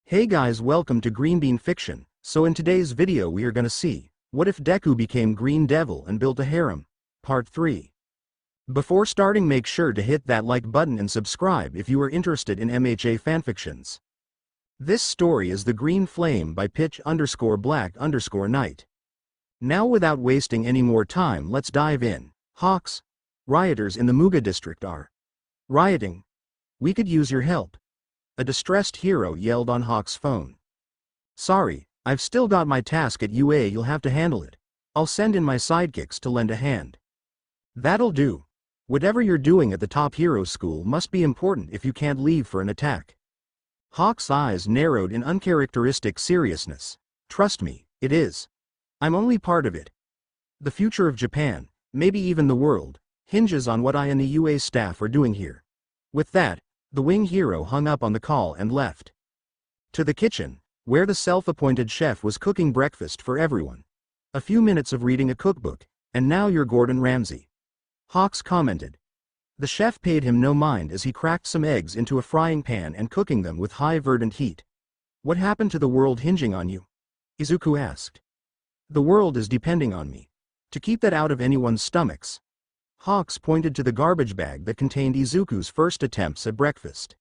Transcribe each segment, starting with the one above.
Hey guys, welcome to Green Bean Fiction. So in today's video we are gonna see, what if Deku became Green Devil and built a harem? Part 3. Before starting, make sure to hit that like button and subscribe if you are interested in MHA fanfictions. This story is The Green Flame by Pitch_Black_Night. Now without wasting any more time, let's dive in. Hawks. Rioters in the Muga district are rioting. We could use your help. A distressed hero yelled on Hawk's phone. Sorry, I've still got my task at UA, you'll have to handle it. I'll send in my sidekicks to lend a hand. That'll do. Whatever you're doing at the top hero school must be important if you can't leave for an attack. Hawk's eyes narrowed in uncharacteristic seriousness. Trust me, it is. I'm only part of it. The future of Japan, maybe even the world, hinges on what I and the UA staff are doing here. With that, the wing hero hung up on the call and left. To the kitchen, where the self-appointed chef was cooking breakfast for everyone. A few minutes of reading a cookbook, and now you're Gordon Ramsay. Hawks commented. The chef paid him no mind as he cracked some eggs into a frying pan and cooking them with high verdant heat. What happened to the world hinging on you? Izuku asked. The world is depending on me. To keep that out of anyone's stomachs. Hawks pointed to the garbage bag that contained Izuku's first attempts at breakfast.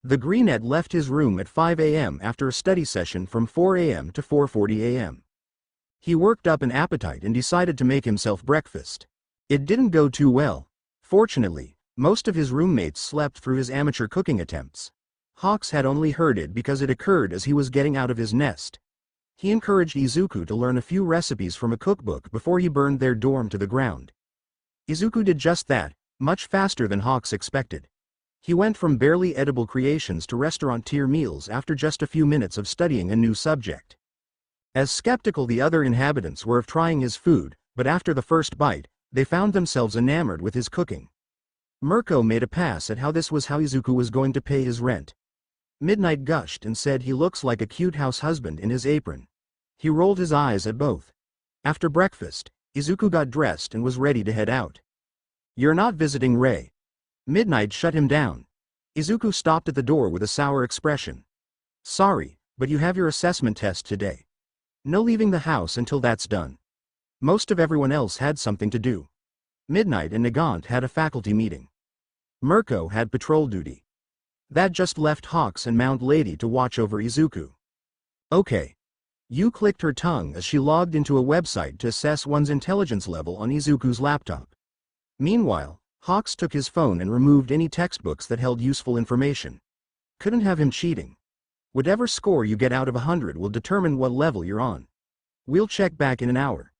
The Greenette left his room at 5 a.m. after a study session from 4 a.m. to 4:40 a.m. He worked up an appetite and decided to make himself breakfast. It didn't go too well. Fortunately, most of his roommates slept through his amateur cooking attempts. Hawks had only heard it because it occurred as he was getting out of his nest. He encouraged Izuku to learn a few recipes from a cookbook before he burned their dorm to the ground. Izuku did just that, much faster than Hawks expected. He went from barely edible creations to restaurant-tier meals after just a few minutes of studying a new subject. As skeptical the other inhabitants were of trying his food, but after the first bite, they found themselves enamored with his cooking. Mirko made a pass at how this was how Izuku was going to pay his rent. Midnight gushed and said he looks like a cute house husband in his apron. He rolled his eyes at both. After breakfast, Izuku got dressed and was ready to head out. You're not visiting Ray. Midnight shut him down. Izuku stopped at the door with a sour expression. Sorry, but you have your assessment test today. No leaving the house until that's done. Most of everyone else had something to do. Midnight and Nagant had a faculty meeting. Mirko had patrol duty. That just left Hawks and Mount Lady to watch over Izuku. Okay. Yu clicked her tongue as she logged into a website to assess one's intelligence level on Izuku's laptop. Meanwhile, Hawks took his phone and removed any textbooks that held useful information. Couldn't have him cheating. Whatever score you get out of 100 will determine what level you're on. We'll check back in an hour.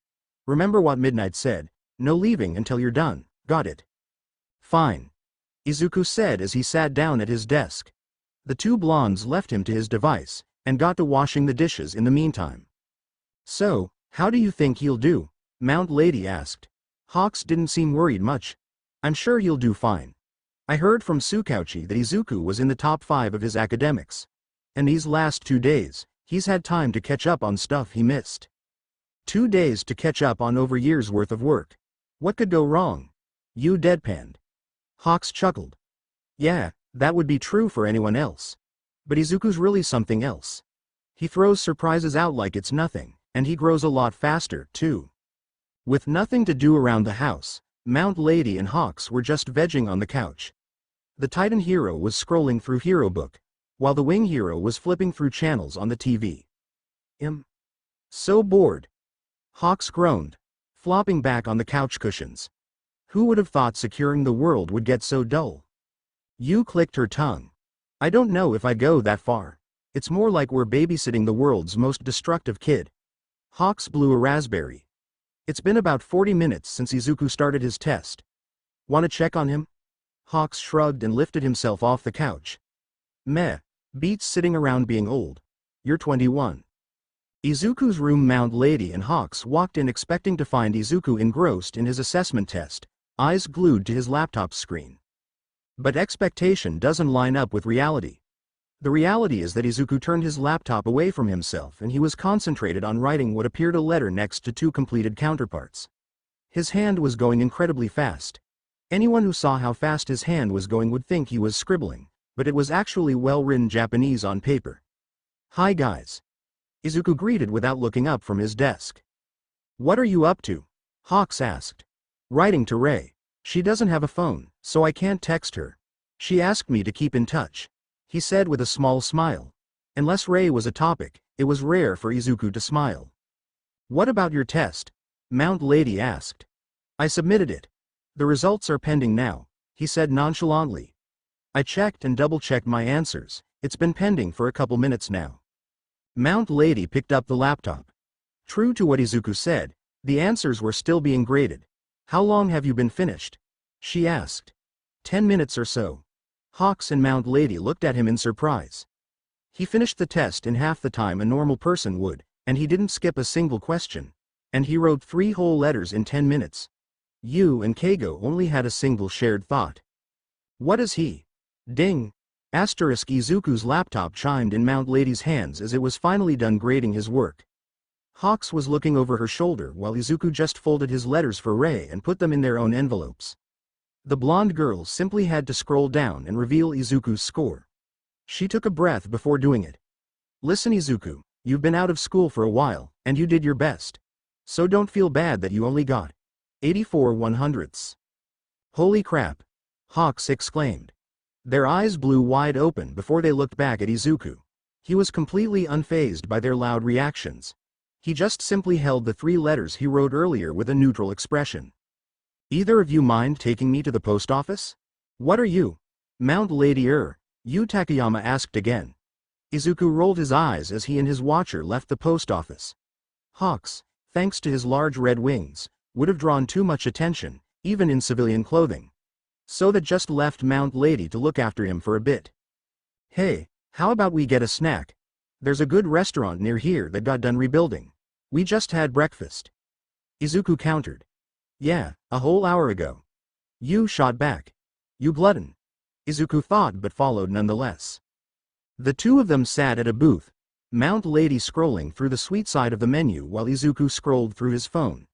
Remember what Midnight said, no leaving until you're done, got it? Fine. Izuku said as he sat down at his desk. The two blondes left him to his device, and got to washing the dishes in the meantime. So, how do you think he'll do? Mount Lady asked. Hawks didn't seem worried much. I'm sure he'll do fine. I heard from Tsukauchi that Izuku was in the top 5 of his academics. And these last 2 days, he's had time to catch up on stuff he missed. 2 days to catch up on over years worth of work. What could go wrong? You deadpanned. Hawks chuckled. Yeah, that would be true for anyone else. But Izuku's really something else. He throws surprises out like it's nothing, and he grows a lot faster, too. With nothing to do around the house, Mount Lady and Hawks were just vegging on the couch. The Titan hero was scrolling through Hero Book, while the Wing hero was flipping through channels on the TV. So bored. Hawks groaned, flopping back on the couch cushions. Who would have thought securing the world would get so dull? Yu clicked her tongue. I don't know if I go that far. It's more like we're babysitting the world's most destructive kid. Hawks blew a raspberry. It's been about 40 minutes since Izuku started his test. Want to check on him? Hawks shrugged and lifted himself off the couch. Meh. Beats sitting around being old. You're 21. Izuku's room. Mount Lady and Hawks walked in expecting to find Izuku engrossed in his assessment test, eyes glued to his laptop screen. But expectation doesn't line up with reality. The reality is that Izuku turned his laptop away from himself and he was concentrated on writing what appeared a letter next to 2 completed counterparts. His hand was going incredibly fast. Anyone who saw how fast his hand was going would think he was scribbling, but it was actually well-written Japanese on paper. Hi guys. Izuku greeted without looking up from his desk. What are you up to? Hawks asked. Writing to Rei. She doesn't have a phone, so I can't text her. She asked me to keep in touch. He said with a small smile. Unless Rei was a topic, it was rare for Izuku to smile. What about your test? Mount Lady asked. I submitted it. The results are pending now, he said nonchalantly. I checked and double-checked my answers. It's been pending for a couple minutes now. Mount Lady picked up the laptop. True to what Izuku said, the answers were still being graded. How long have you been finished? She asked. 10 minutes or so. Hawks and Mount Lady looked at him in surprise. He finished the test in half the time a normal person would, and he didn't skip a single question. And he wrote 3 whole letters in 10 minutes. You and Keigo only had a single shared thought. What is he? Ding! Asterisk Izuku's laptop chimed in Mount Lady's hands as it was finally done grading his work. Hawks was looking over her shoulder while Izuku just folded his letters for Rei and put them in their own envelopes. The blonde girl simply had to scroll down and reveal Izuku's score. She took a breath before doing it. Listen Izuku, you've been out of school for a while, and you did your best. So don't feel bad that you only got 84 100ths. Holy crap! Hawks exclaimed. Their eyes blew wide open before they looked back at Izuku. He was completely unfazed by their loud reactions. He just simply held the 3 letters he wrote earlier with a neutral expression. Either of you mind taking me to the post office? What are you? Mount Lady you Takayama asked again. Izuku rolled his eyes as he and his watcher left the post office. Hawks, thanks to his large red wings, would have drawn too much attention, even in civilian clothing. So that just left Mount Lady to look after him for a bit. Hey, how about we get a snack? There's a good restaurant near here that got done rebuilding. We just had breakfast. Izuku countered. Yeah, a whole hour ago. You shot back. You glutton. Izuku thought but followed nonetheless. The two of them sat at a booth, Mount Lady scrolling through the sweet side of the menu while Izuku scrolled through his phone.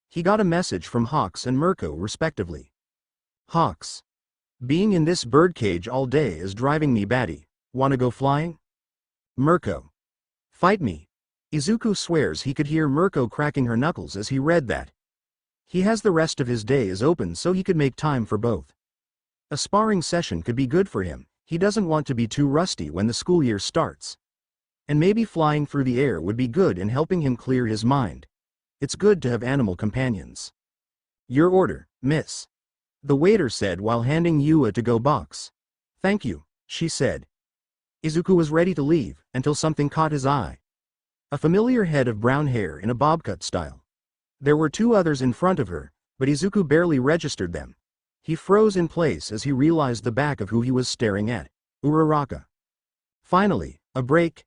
He got a message from Hawks and Mirko respectively. Hawks. Being in this birdcage all day is driving me batty. Wanna go flying? Mirko. Fight me. Izuku swears he could hear Mirko cracking her knuckles as he read that. He has the rest of his day is open so he could make time for both. A sparring session could be good for him. He doesn't want to be too rusty when the school year starts. And maybe flying through the air would be good in helping him clear his mind. It's good to have animal companions. Your order, miss. The waiter said while handing Yu a to-go box. Thank you, she said. Izuku was ready to leave, until something caught his eye. A familiar head of brown hair in a bobcut style. There were 2 others in front of her, but Izuku barely registered them. He froze in place as he realized the back of who he was staring at. Uraraka. Finally, a break.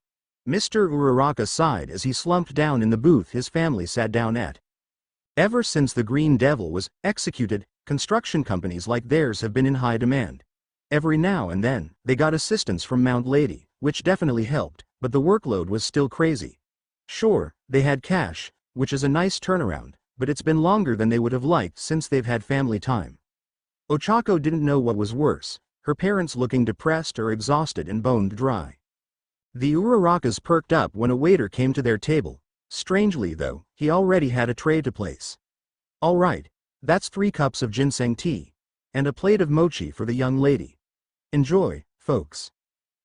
Mr. Uraraka sighed as he slumped down in the booth his family sat down at. Ever since the Green Devil was executed, construction companies like theirs have been in high demand. Every now and then, they got assistance from Mount Lady, which definitely helped, but the workload was still crazy. Sure, they had cash, which is a nice turnaround, but it's been longer than they would have liked since they've had family time. Ochako didn't know what was worse, her parents looking depressed or exhausted and boned dry. The Urarakas perked up when a waiter came to their table. Strangely though, he already had a tray to place. All right, that's 3 cups of ginseng tea. And a plate of mochi for the young lady. Enjoy, folks.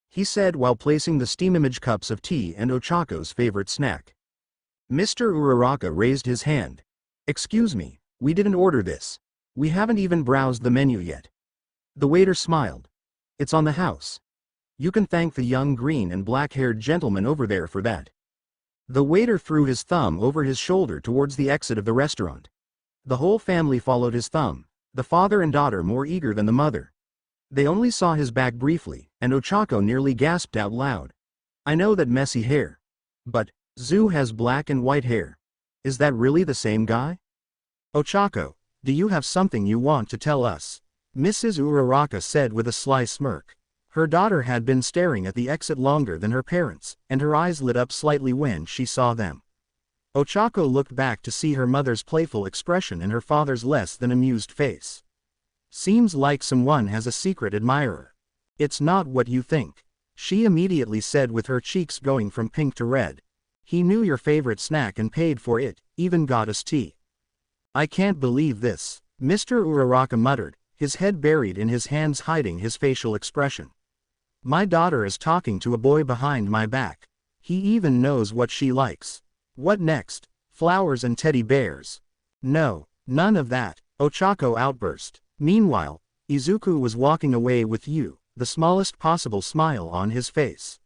He said while placing the steam image cups of tea and Ochako's favorite snack. Mr. Uraraka raised his hand. Excuse me, we didn't order this. We haven't even browsed the menu yet. The waiter smiled. It's on the house. You can thank the young green and black-haired gentleman over there for that. The waiter threw his thumb over his shoulder towards the exit of the restaurant. The whole family followed his thumb, the father and daughter more eager than the mother. They only saw his back briefly, and Ochako nearly gasped out loud. I know that messy hair. But, Zu has black and white hair. Is that really the same guy? Ochako, do you have something you want to tell us? Mrs. Uraraka said with a sly smirk. Her daughter had been staring at the exit longer than her parents, and her eyes lit up slightly when she saw them. Ochako looked back to see her mother's playful expression and her father's less than amused face. Seems like someone has a secret admirer. It's not what you think. she immediately said with her cheeks going from pink to red. He knew your favorite snack and paid for it, even got us tea. I can't believe this, Mr. Uraraka muttered, his head buried in his hands hiding his facial expression. My daughter is talking to a boy behind my back. He even knows what she likes. What next? Flowers and teddy bears? No, none of that, Ochako outburst. Meanwhile, Izuku was walking away with you, the smallest possible smile on his face. ...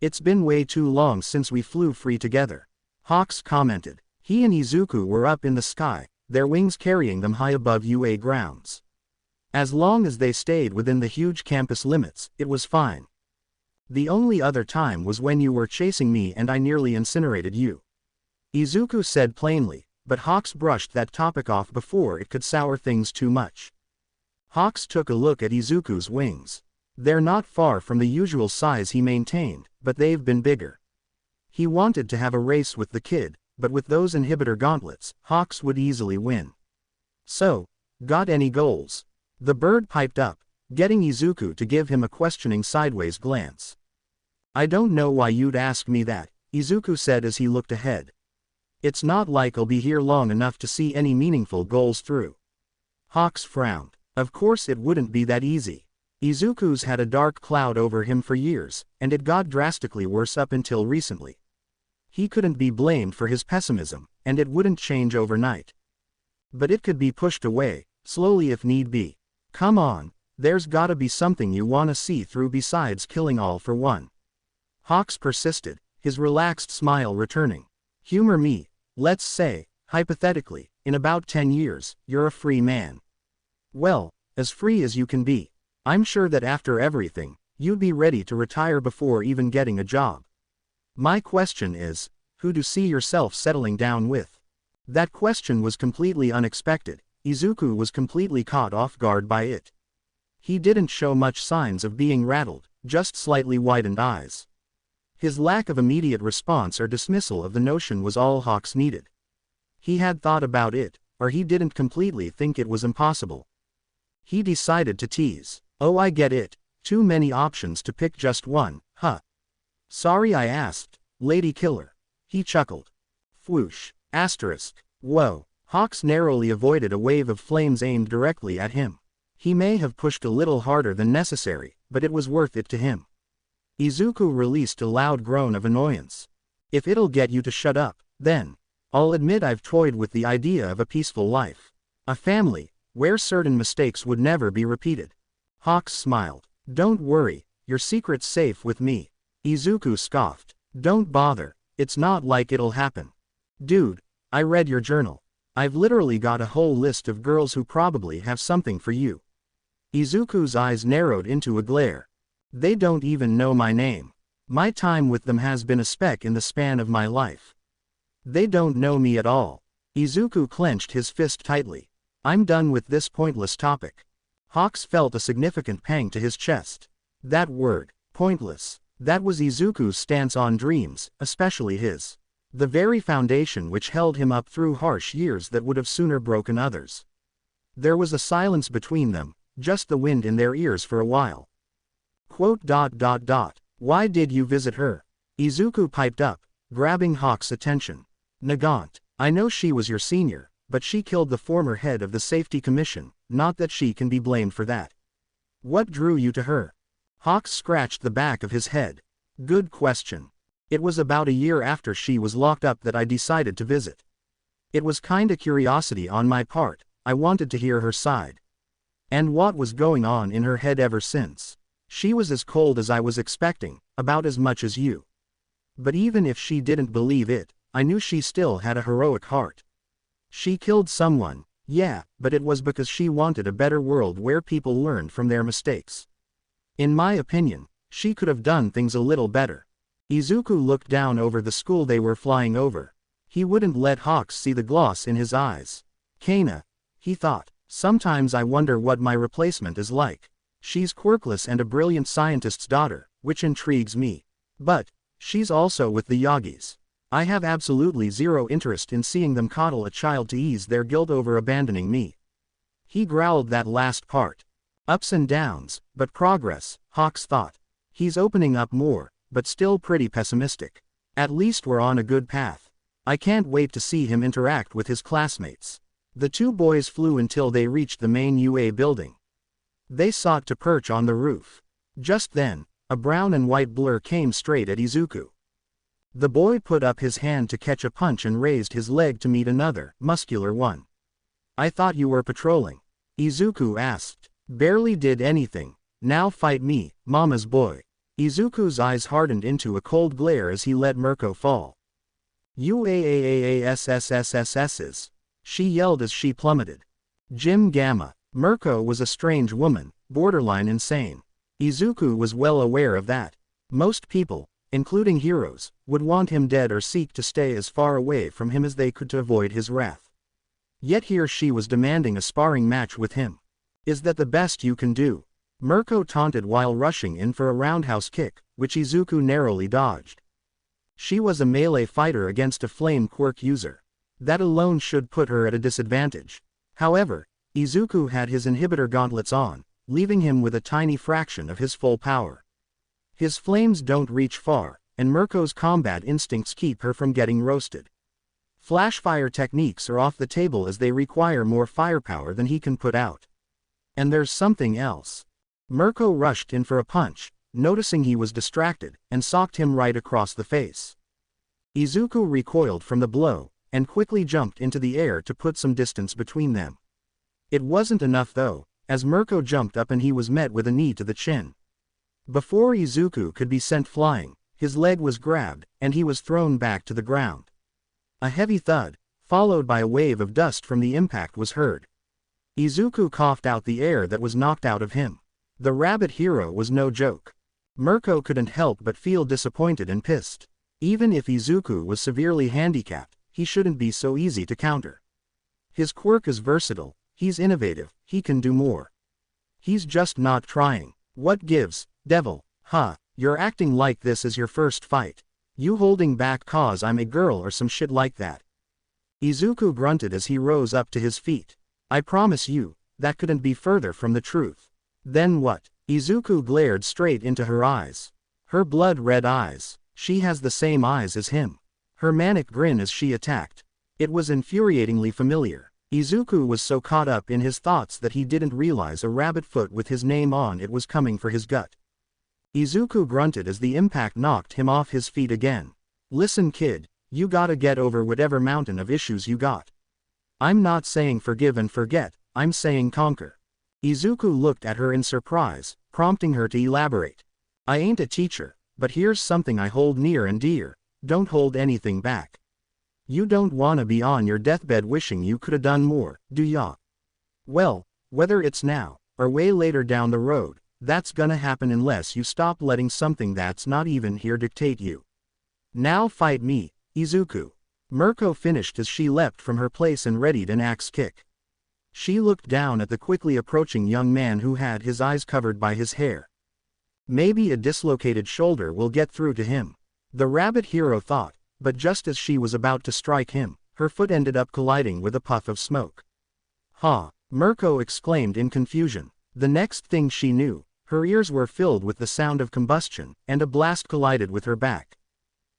It's been way too long since we flew free together. Hawks commented. He and Izuku were up in the sky, their wings carrying them high above UA grounds. As long as they stayed within the huge campus limits, it was fine. The only other time was when you were chasing me and I nearly incinerated you. Izuku said plainly, but Hawks brushed that topic off before it could sour things too much. Hawks took a look at Izuku's wings. They're not far from the usual size he maintained, but they've been bigger. He wanted to have a race with the kid, but with those inhibitor gauntlets, Hawks would easily win. So, got any goals? The bird piped up, getting Izuku to give him a questioning sideways glance. I don't know why you'd ask me that, Izuku said as he looked ahead. It's not like I'll be here long enough to see any meaningful goals through. Hawks frowned. Of course it wouldn't be that easy. Izuku's had a dark cloud over him for years, and it got drastically worse up until recently. He couldn't be blamed for his pessimism, and it wouldn't change overnight. But it could be pushed away, slowly if need be. Come on, there's gotta be something you wanna see through besides killing all for one. Hawks persisted, his relaxed smile returning. Humor me, let's say, hypothetically, in about 10 years, you're a free man. Well, as free as you can be. I'm sure that after everything, you'd be ready to retire before even getting a job. My question is, who do you see yourself settling down with? That question was completely unexpected. Izuku was completely caught off guard by it. He didn't show much signs of being rattled, just slightly widened eyes. His lack of immediate response or dismissal of the notion was all Hawks needed. He had thought about it, or he didn't completely think it was impossible. He decided to tease. Oh, I get it. Too many options to pick just one, huh? Sorry I asked, Lady Killer. He chuckled. Whoosh. Asterisk. Whoa. Hawks narrowly avoided a wave of flames aimed directly at him. He may have pushed a little harder than necessary, but it was worth it to him. Izuku released a loud groan of annoyance. If it'll get you to shut up, then. I'll admit I've toyed with the idea of a peaceful life. A family, where certain mistakes would never be repeated. Hawks smiled. Don't worry, your secret's safe with me. Izuku scoffed. Don't bother, it's not like it'll happen. Dude, I read your journal. I've literally got a whole list of girls who probably have something for you. Izuku's eyes narrowed into a glare. They don't even know my name. My time with them has been a speck in the span of my life. They don't know me at all. Izuku clenched his fist tightly. I'm done with this pointless topic. Hawks felt a significant pang to his chest. That word, pointless, that was Izuku's stance on dreams, especially his. The very foundation which held him up through harsh years that would have sooner broken others. There was a silence between them, just the wind in their ears for a while. Why did you visit her? Izuku piped up, grabbing Hawks' attention. Nagant, I know she was your senior, but she killed the former head of the Safety Commission, not that she can be blamed for that. What drew you to her? Hawks scratched the back of his head. Good question. It was about a year after she was locked up that I decided to visit. It was kinda curiosity on my part, I wanted to hear her side. And what was going on in her head ever since. She was as cold as I was expecting, about as much as you. But even if she didn't believe it, I knew she still had a heroic heart. She killed someone, yeah, but it was because she wanted a better world where people learned from their mistakes. In my opinion, she could have done things a little better. Izuku looked down over the school they were flying over. He wouldn't let Hawks see the gloss in his eyes. Kana, he thought, sometimes I wonder what my replacement is like. She's quirkless and a brilliant scientist's daughter, which intrigues me. But, she's also with the Yagis. I have absolutely zero interest in seeing them coddle a child to ease their guilt over abandoning me. He growled that last part. Ups and downs, but progress, Hawks thought. He's opening up more, but still pretty pessimistic. At least we're on a good path. I can't wait to see him interact with his classmates. The two boys flew until they reached the main UA building. They sought to perch on the roof. Just then, a brown and white blur came straight at Izuku. The boy put up his hand to catch a punch and raised his leg to meet another, muscular one. I thought you were patrolling. Izuku asked. Barely did anything. Now fight me, mama's boy. Izuku's eyes hardened into a cold glare as he let Mirko fall. UAAAASSSSSs. She yelled as she plummeted. Jim Gamma. Mirko was a strange woman, borderline insane. Izuku was well aware of that. Most people, including heroes, would want him dead or seek to stay as far away from him as they could to avoid his wrath. Yet here she was demanding a sparring match with him. Is that the best you can do? Mirko taunted while rushing in for a roundhouse kick, which Izuku narrowly dodged. She was a melee fighter against a flame quirk user. That alone should put her at a disadvantage. However, Izuku had his inhibitor gauntlets on, leaving him with a tiny fraction of his full power. His flames don't reach far, and Mirko's combat instincts keep her from getting roasted. Flashfire techniques are off the table as they require more firepower than he can put out. And there's something else. Mirko rushed in for a punch, noticing he was distracted, and socked him right across the face. Izuku recoiled from the blow, and quickly jumped into the air to put some distance between them. It wasn't enough though, as Mirko jumped up and he was met with a knee to the chin. Before Izuku could be sent flying, his leg was grabbed, and he was thrown back to the ground. A heavy thud, followed by a wave of dust from the impact was heard. Izuku coughed out the air that was knocked out of him. The rabbit hero was no joke. Mirko couldn't help but feel disappointed and pissed. Even if Izuku was severely handicapped, he shouldn't be so easy to counter. His quirk is versatile, he's innovative, he can do more. He's just not trying. What gives, devil? Huh, you're acting like this is your first fight. You holding back cause I'm a girl or some shit like that. Izuku grunted as he rose up to his feet. I promise you, that couldn't be further from the truth. Then what? Izuku glared straight into her eyes. Her blood-red eyes. She has the same eyes as him. Her manic grin as she attacked. It was infuriatingly familiar. Izuku was so caught up in his thoughts that he didn't realize a rabbit foot with his name on it was coming for his gut. Izuku grunted as the impact knocked him off his feet again. Listen kid, you gotta get over whatever mountain of issues you got. I'm not saying forgive and forget, I'm saying conquer. Izuku looked at her in surprise, prompting her to elaborate. I ain't a teacher, but here's something I hold near and dear, don't hold anything back. You don't wanna be on your deathbed wishing you could've done more, do ya? Well, whether it's now, or way later down the road, that's gonna happen unless you stop letting something that's not even here dictate you. Now fight me, Izuku. Mirko finished as she leapt from her place and readied an axe kick. She looked down at the quickly approaching young man who had his eyes covered by his hair. Maybe a dislocated shoulder will get through to him. The rabbit hero thought, but just as she was about to strike him, her foot ended up colliding with a puff of smoke. Ha! Mirko exclaimed in confusion. The next thing she knew, her ears were filled with the sound of combustion, and a blast collided with her back.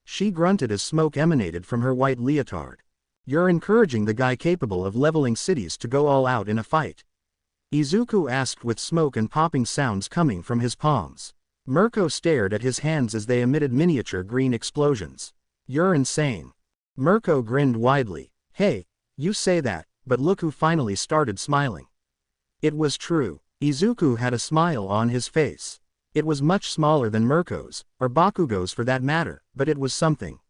She grunted as smoke emanated from her white leotard. You're encouraging the guy capable of leveling cities to go all out in a fight? Izuku asked with smoke and popping sounds coming from his palms. Mirko stared at his hands as they emitted miniature green explosions. You're insane. Mirko grinned widely. Hey, you say that, but look who finally started smiling. It was true. Izuku had a smile on his face. It was much smaller than Mirko's, or Bakugo's for that matter, but it was something.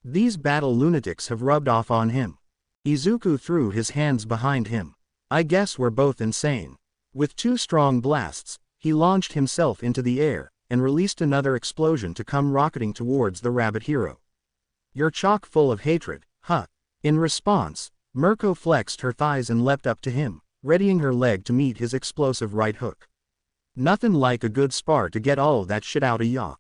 These battle lunatics have rubbed off on him. Izuku threw his hands behind him. I guess we're both insane. With two strong blasts, he launched himself into the air, and released another explosion to come rocketing towards the rabbit hero. You're chock full of hatred, huh? In response, Mirko flexed her thighs and leapt up to him, readying her leg to meet his explosive right hook. Nothing like a good spar to get all that shit out of ya. ...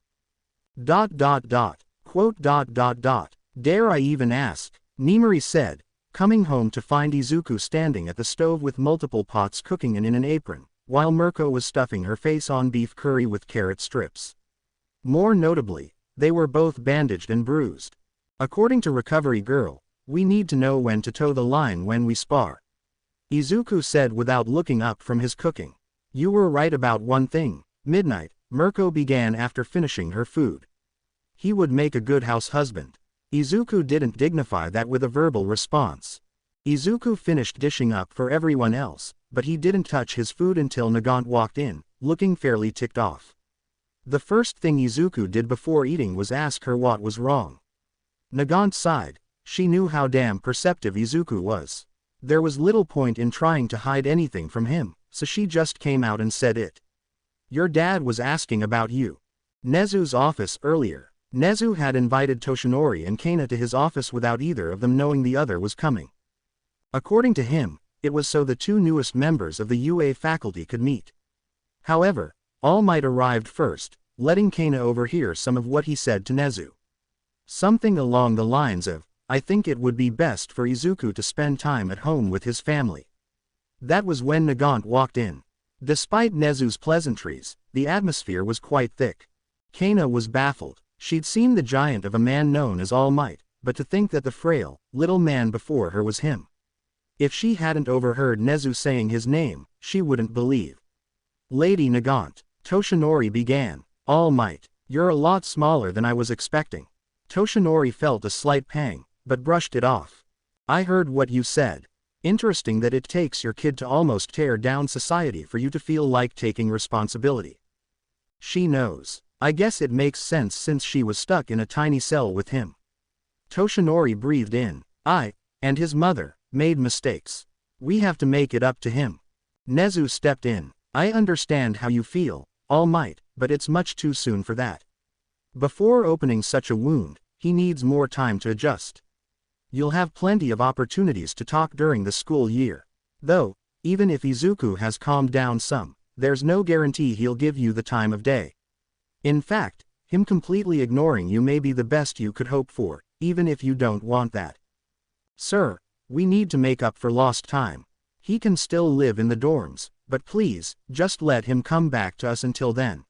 Quote ... Dare I even ask? Nimori said, coming home to find Izuku standing at the stove with multiple pots cooking and in an apron, while Mirko was stuffing her face on beef curry with carrot strips. More notably, they were both bandaged and bruised. According to Recovery Girl, we need to know when to toe the line when we spar. Izuku said without looking up from his cooking. You were right about one thing, Midnight, Mirko began after finishing her food. He would make a good house husband. Izuku didn't dignify that with a verbal response. Izuku finished dishing up for everyone else, but he didn't touch his food until Nagant walked in, looking fairly ticked off. The first thing Izuku did before eating was ask her what was wrong. Nagant sighed. She knew how damn perceptive Izuku was. There was little point in trying to hide anything from him, so she just came out and said it. Your dad was asking about you. Nezu's office earlier. Nezu had invited Toshinori and Kana to his office without either of them knowing the other was coming. According to him, it was so the two newest members of the UA faculty could meet. However, All Might arrived first, letting Kana overhear some of what he said to Nezu. Something along the lines of, I think it would be best for Izuku to spend time at home with his family. That was when Nagant walked in. Despite Nezu's pleasantries, the atmosphere was quite thick. Kana was baffled. She'd seen the giant of a man known as All Might, but to think that the frail, little man before her was him. If she hadn't overheard Nezu saying his name, she wouldn't believe. Lady Nagant, Toshinori began. All Might, you're a lot smaller than I was expecting. Toshinori felt a slight pang, but brushed it off. I heard what you said. Interesting that it takes your kid to almost tear down society for you to feel like taking responsibility. She knows. I guess it makes sense since she was stuck in a tiny cell with him. Toshinori breathed in. I, and his mother, made mistakes. We have to make it up to him. Nezu stepped in. I understand how you feel, All Might, but it's much too soon for that. Before opening such a wound, he needs more time to adjust. You'll have plenty of opportunities to talk during the school year. Though, even if Izuku has calmed down some, there's no guarantee he'll give you the time of day. In fact, him completely ignoring you may be the best you could hope for, even if you don't want that. Sir, we need to make up for lost time. He can still live in the dorms, but please, just let him come back to us until then.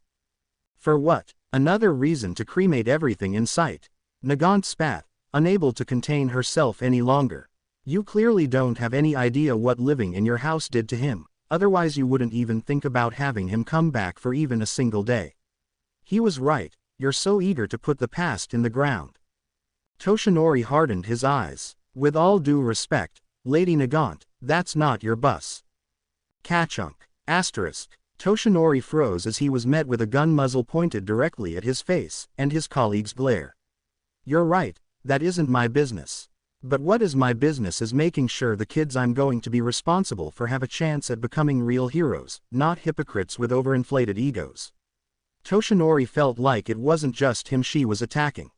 For what? Another reason to cremate everything in sight. Nagant spat, unable to contain herself any longer. You clearly don't have any idea what living in your house did to him, otherwise you wouldn't even think about having him come back for even a single day. He was right, you're so eager to put the past in the ground. Toshinori hardened his eyes. With all due respect, Lady Nagant, that's not your bus. Kachunk. Asterisk. Toshinori froze as he was met with a gun muzzle pointed directly at his face, and his colleague's glare. You're right, that isn't my business. But what is my business is making sure the kids I'm going to be responsible for have a chance at becoming real heroes, not hypocrites with overinflated egos. Toshinori felt like it wasn't just him she was attacking.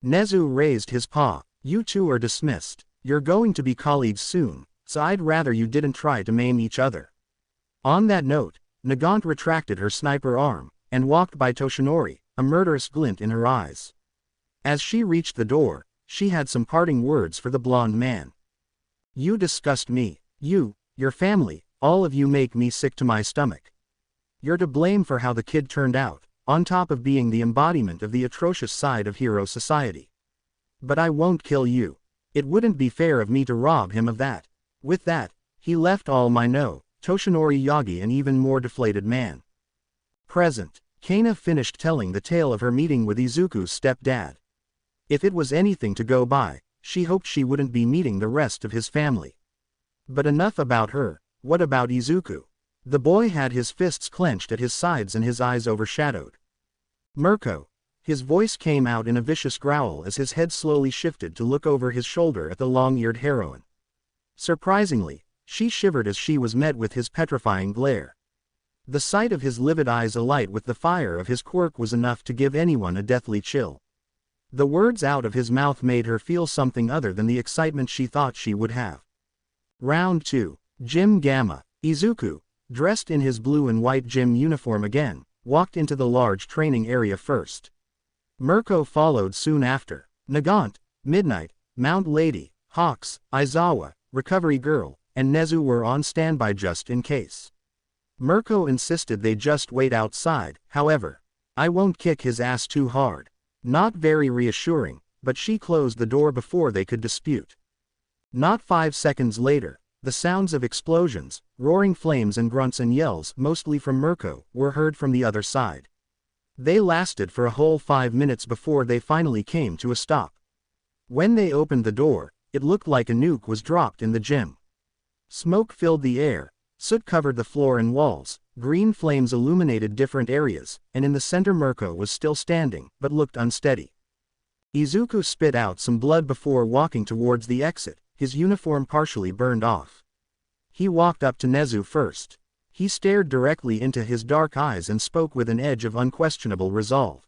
Nezu raised his paw. You two are dismissed. You're going to be colleagues soon, so I'd rather you didn't try to maim each other. On that note, Nagant retracted her sniper arm, and walked by Toshinori, a murderous glint in her eyes. As she reached the door, she had some parting words for the blonde man. You disgust me. You, your family, all of you make me sick to my stomach. You're to blame for how the kid turned out, on top of being the embodiment of the atrocious side of hero society. But I won't kill you. It wouldn't be fair of me to rob him of that. With that, he left All Might know, Toshinori Yagi an even more deflated man. Present. Kana finished telling the tale of her meeting with Izuku's stepdad. If it was anything to go by, she hoped she wouldn't be meeting the rest of his family. But enough about her. What about Izuku? The boy had his fists clenched at his sides and his eyes overshadowed. Mirko. His voice came out in a vicious growl as his head slowly shifted to look over his shoulder at the long-eared heroine. Surprisingly, she shivered as she was met with his petrifying glare. The sight of his livid eyes alight with the fire of his quirk was enough to give anyone a deathly chill. The words out of his mouth made her feel something other than the excitement she thought she would have. Round 2. Gym Gamma. Izuku, dressed in his blue and white gym uniform again, walked into the large training area first. Mirko followed soon after. Nagant, Midnight, Mount Lady, Hawks, Aizawa, Recovery Girl, and Nezu were on standby just in case. Mirko insisted they just wait outside, however. I won't kick his ass too hard. Not very reassuring, but she closed the door before they could dispute. Not 5 seconds later, the sounds of explosions, roaring flames and grunts and yells, mostly from Mirko, were heard from the other side. They lasted for a whole 5 minutes before they finally came to a stop. When they opened the door, it looked like a nuke was dropped in the gym. Smoke filled the air, soot covered the floor and walls, green flames illuminated different areas, and in the center Mirko was still standing, but looked unsteady. Izuku spit out some blood before walking towards the exit, his uniform partially burned off. He walked up to Nezu first. He stared directly into his dark eyes and spoke with an edge of unquestionable resolve.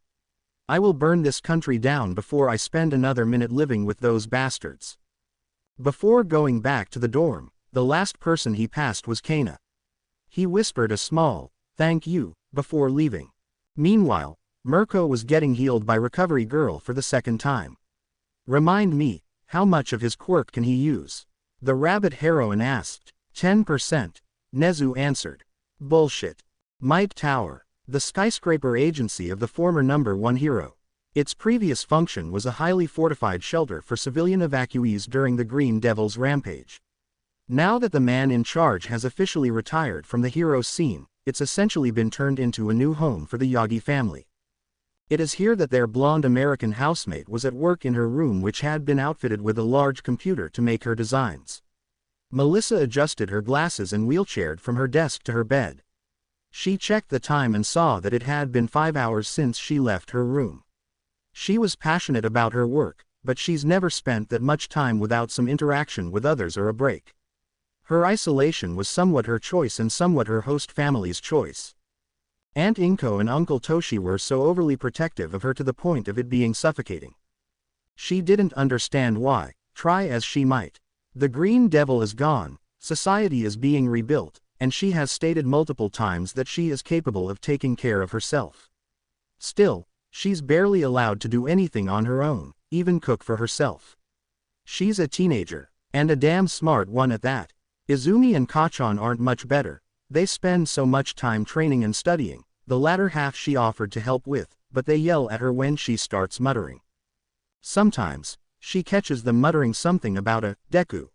I will burn this country down before I spend another minute living with those bastards. Before going back to the dorm, the last person he passed was Kana. He whispered a small, "Thank you," before leaving. Meanwhile, Mirko was getting healed by Recovery Girl for the second time. Remind me, how much of his quirk can he use? The rabbit heroine asked. 10%. Nezu answered. Bullshit. Might Tower, the skyscraper agency of the former #1 hero. Its previous function was a highly fortified shelter for civilian evacuees during the Green Devil's rampage. Now that the man in charge has officially retired from the hero's scene, it's essentially been turned into a new home for the Yagi family. It is here that their blonde American housemate was at work in her room, which had been outfitted with a large computer to make her designs. Melissa adjusted her glasses and wheelchaired from her desk to her bed. She checked the time and saw that it had been 5 hours since she left her room. She was passionate about her work, but she's never spent that much time without some interaction with others or a break. Her isolation was somewhat her choice and somewhat her host family's choice. Aunt Inko and Uncle Toshi were so overly protective of her to the point of it being suffocating. She didn't understand why, try as she might. The Green Devil is gone, society is being rebuilt, and she has stated multiple times that she is capable of taking care of herself. Still, she's barely allowed to do anything on her own, even cook for herself. She's a teenager, and a damn smart one at that. Izumi and Kachan aren't much better. They spend so much time training and studying, the latter half she offered to help with, but they yell at her when she starts muttering. Sometimes, she catches them muttering something about a Deku.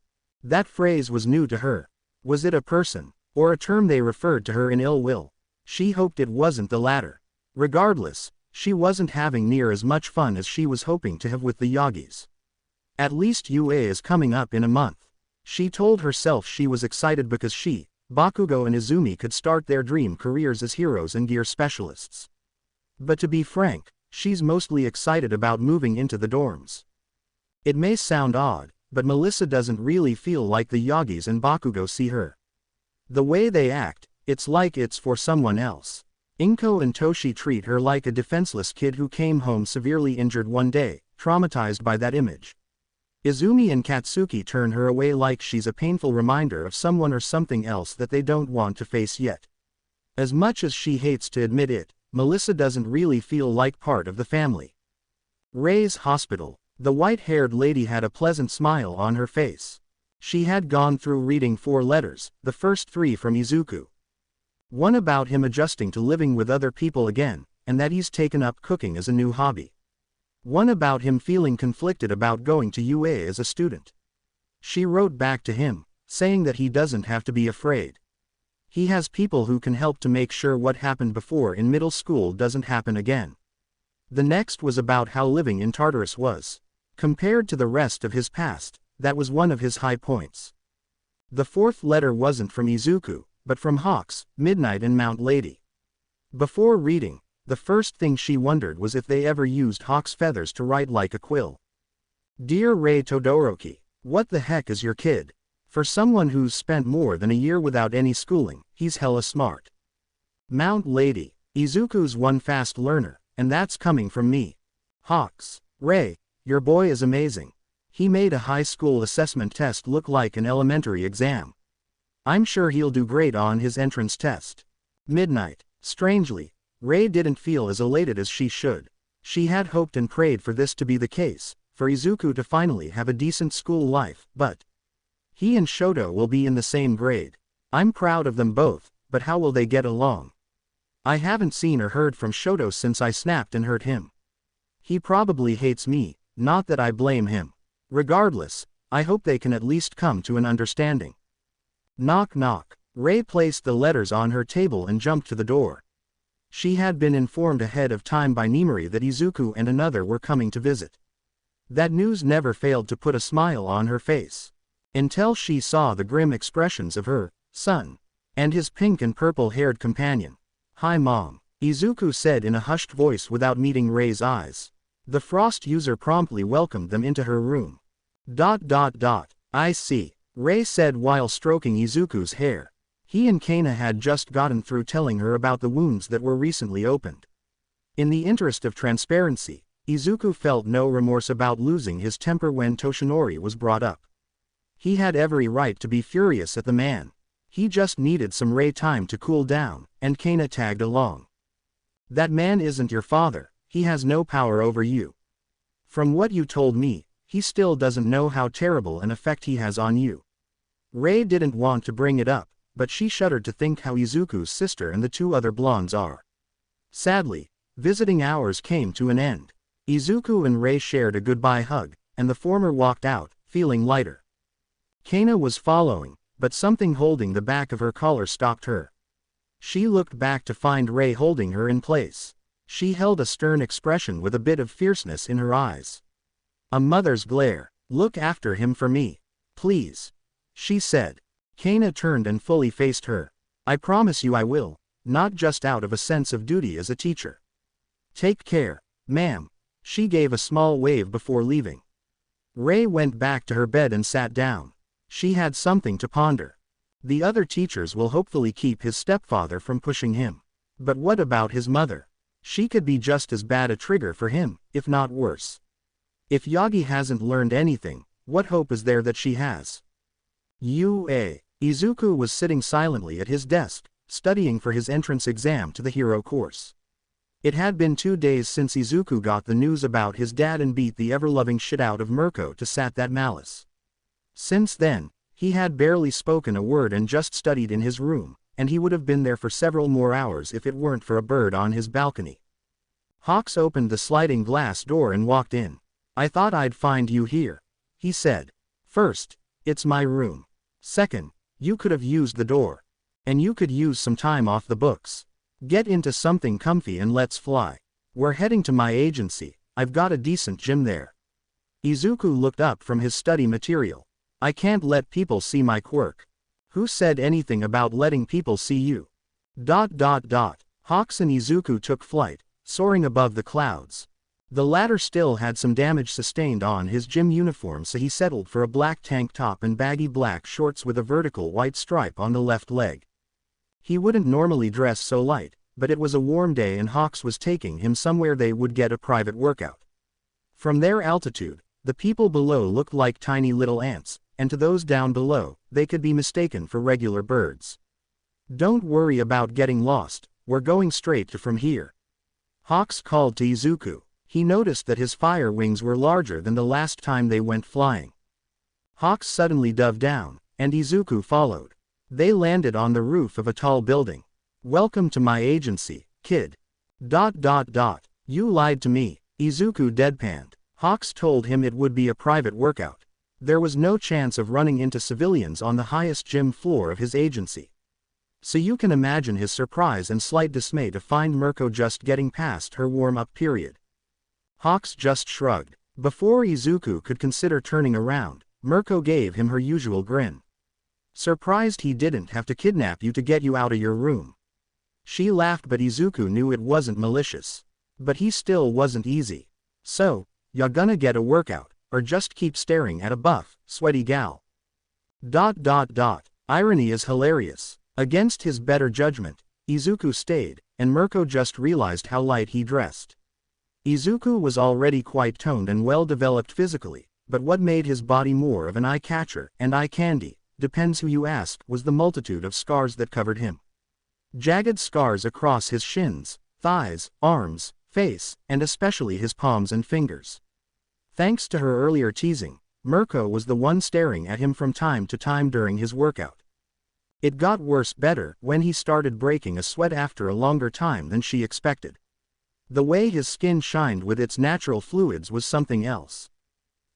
That phrase was new to her. Was it a person, or a term they referred to her in ill will? She hoped it wasn't the latter. Regardless, she wasn't having near as much fun as she was hoping to have with the Yagis. At least UA is coming up in a month. She told herself she was excited because she, Bakugo and Izumi could start their dream careers as heroes and gear specialists. But to be frank, she's mostly excited about moving into the dorms. It may sound odd, but Melissa doesn't really feel like the Yagis and Bakugo see her. The way they act, it's like it's for someone else. Inko and Toshi treat her like a defenseless kid who came home severely injured one day, traumatized by that image. Izumi and Katsuki turn her away like she's a painful reminder of someone or something else that they don't want to face yet. As much as she hates to admit it, Melissa doesn't really feel like part of the family. Rei's hospital. The white-haired lady had a pleasant smile on her face. She had gone through reading 4 letters, the first 3 from Izuku. One about him adjusting to living with other people again, and that he's taken up cooking as a new hobby. One about him feeling conflicted about going to UA as a student. She wrote back to him, saying that he doesn't have to be afraid. He has people who can help to make sure what happened before in middle school doesn't happen again. The next was about how living in Tartarus was. Compared to the rest of his past, that was one of his high points. The 4th letter wasn't from Izuku, but from Hawks, Midnight and Mount Lady. Before reading, the first thing she wondered was if they ever used Hawk's feathers to write like a quill. Dear Rei Todoroki, what the heck is your kid? For someone who's spent more than a year without any schooling, he's hella smart. Mount Lady, Izuku's one fast learner, and that's coming from me. Hawks, Rei, your boy is amazing. He made a high school assessment test look like an elementary exam. I'm sure he'll do great on his entrance test. Midnight, strangely, Rei didn't feel as elated as she should. She had hoped and prayed for this to be the case, for Izuku to finally have a decent school life, but he and Shoto will be in the same grade. I'm proud of them both, but how will they get along? I haven't seen or heard from Shoto since I snapped and hurt him. He probably hates me, not that I blame him. Regardless, I hope they can at least come to an understanding. Knock knock. Rei placed the letters on her table and jumped to the door. She had been informed ahead of time by Nimori that Izuku and another were coming to visit. That news never failed to put a smile on her face. Until she saw the grim expressions of her son and his pink and purple-haired companion. "Hi Mom," Izuku said in a hushed voice without meeting Rei's eyes. The Frost user promptly welcomed them into her room. I see, Rei said while stroking Izuku's hair. He and Kana had just gotten through telling her about the wounds that were recently opened. In the interest of transparency, Izuku felt no remorse about losing his temper when Toshinori was brought up. He had every right to be furious at the man. He just needed some Rei time to cool down, and Kana tagged along. "That man isn't your father, he has no power over you. From what you told me, he still doesn't know how terrible an effect he has on you." Rei didn't want to bring it up, but she shuddered to think how Izuku's sister and the two other blondes are. Sadly, visiting hours came to an end. Izuku and Rei shared a goodbye hug, and the former walked out, feeling lighter. Kana was following, but something holding the back of her collar stopped her. She looked back to find Rei holding her in place. She held a stern expression with a bit of fierceness in her eyes. A mother's glare. "Look after him for me, please," she said. Kana turned and fully faced her. "I promise you I will, not just out of a sense of duty as a teacher." "Take care, ma'am." She gave a small wave before leaving. Rei went back to her bed and sat down. She had something to ponder. The other teachers will hopefully keep his stepfather from pushing him. But what about his mother? She could be just as bad a trigger for him, if not worse. If Yagi hasn't learned anything, what hope is there that she has? Izuku was sitting silently at his desk, studying for his entrance exam to the hero course. It had been 2 days since Izuku got the news about his dad and beat the ever-loving shit out of Mirko to sat that malice. Since then, he had barely spoken a word and just studied in his room, and he would have been there for several more hours if it weren't for a bird on his balcony. Hawks opened the sliding glass door and walked in. "I thought I'd find you here," he said. "First, it's my room. Second, you could have used the door. And you could use some time off the books. Get into something comfy and let's fly. We're heading to my agency, I've got a decent gym there." Izuku looked up from his study material. "I can't let people see my quirk." "Who said anything about letting people see you?" Hawks and Izuku took flight, soaring above the clouds. The latter still had some damage sustained on his gym uniform, so he settled for a black tank top and baggy black shorts with a vertical white stripe on the left leg. He wouldn't normally dress so light, but it was a warm day and Hawks was taking him somewhere they would get a private workout. From their altitude, the people below looked like tiny little ants, and to those down below, they could be mistaken for regular birds. "Don't worry about getting lost, we're going straight to from here," Hawks called to Izuku. He noticed that his fire wings were larger than the last time they went flying. Hawks suddenly dove down, and Izuku followed. They landed on the roof of a tall building. "Welcome to my agency, kid." "You lied to me," Izuku deadpanned. Hawks told him it would be a private workout. There was no chance of running into civilians on the highest gym floor of his agency. So you can imagine his surprise and slight dismay to find Mirko just getting past her warm-up period. Hawks just shrugged. Before Izuku could consider turning around, Mirko gave him her usual grin. "Surprised he didn't have to kidnap you to get you out of your room." She laughed, but Izuku knew it wasn't malicious. But he still wasn't easy. "So, ya gonna get a workout, or just keep staring at a buff, sweaty gal?" Irony is hilarious. Against his better judgment, Izuku stayed, and Mirko just realized how light he dressed. Izuku was already quite toned and well-developed physically, but what made his body more of an eye-catcher and eye candy, depends who you ask, was the multitude of scars that covered him. Jagged scars across his shins, thighs, arms, face, and especially his palms and fingers. Thanks to her earlier teasing, Mirko was the one staring at him from time to time during his workout. It got worse better when he started breaking a sweat after a longer time than she expected. The way his skin shined with its natural fluids was something else.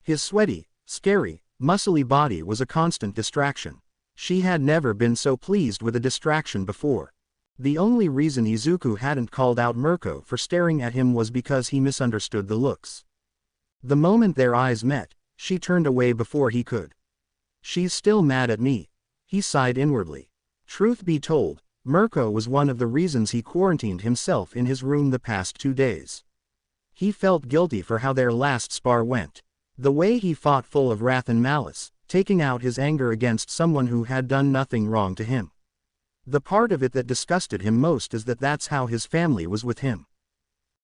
His sweaty, scary, muscly body was a constant distraction. She had never been so pleased with a distraction before. The only reason Izuku hadn't called out Mirko for staring at him was because he misunderstood the looks. The moment their eyes met, she turned away before he could. "She's still mad at me," he sighed inwardly. Truth be told, Mirko was one of the reasons he quarantined himself in his room the past 2 days. He felt guilty for how their last spar went. The way he fought full of wrath and malice, taking out his anger against someone who had done nothing wrong to him. The part of it that disgusted him most is that that's how his family was with him.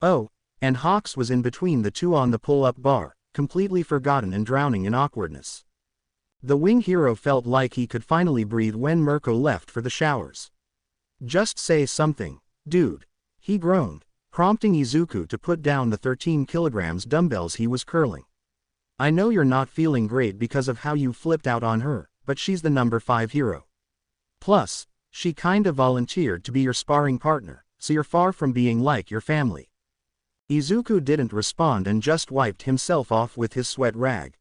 Oh, and Hawks was in between the two on the pull-up bar, completely forgotten and drowning in awkwardness. The wing hero felt like he could finally breathe when Mirko left for the showers. "Just say something, dude," he groaned, prompting Izuku to put down the 13 kilograms dumbbells he was curling. "I know you're not feeling great because of how you flipped out on her, but she's the number 5 hero. Plus, she kinda volunteered to be your sparring partner, so you're far from being like your family." Izuku didn't respond and just wiped himself off with his sweat rag.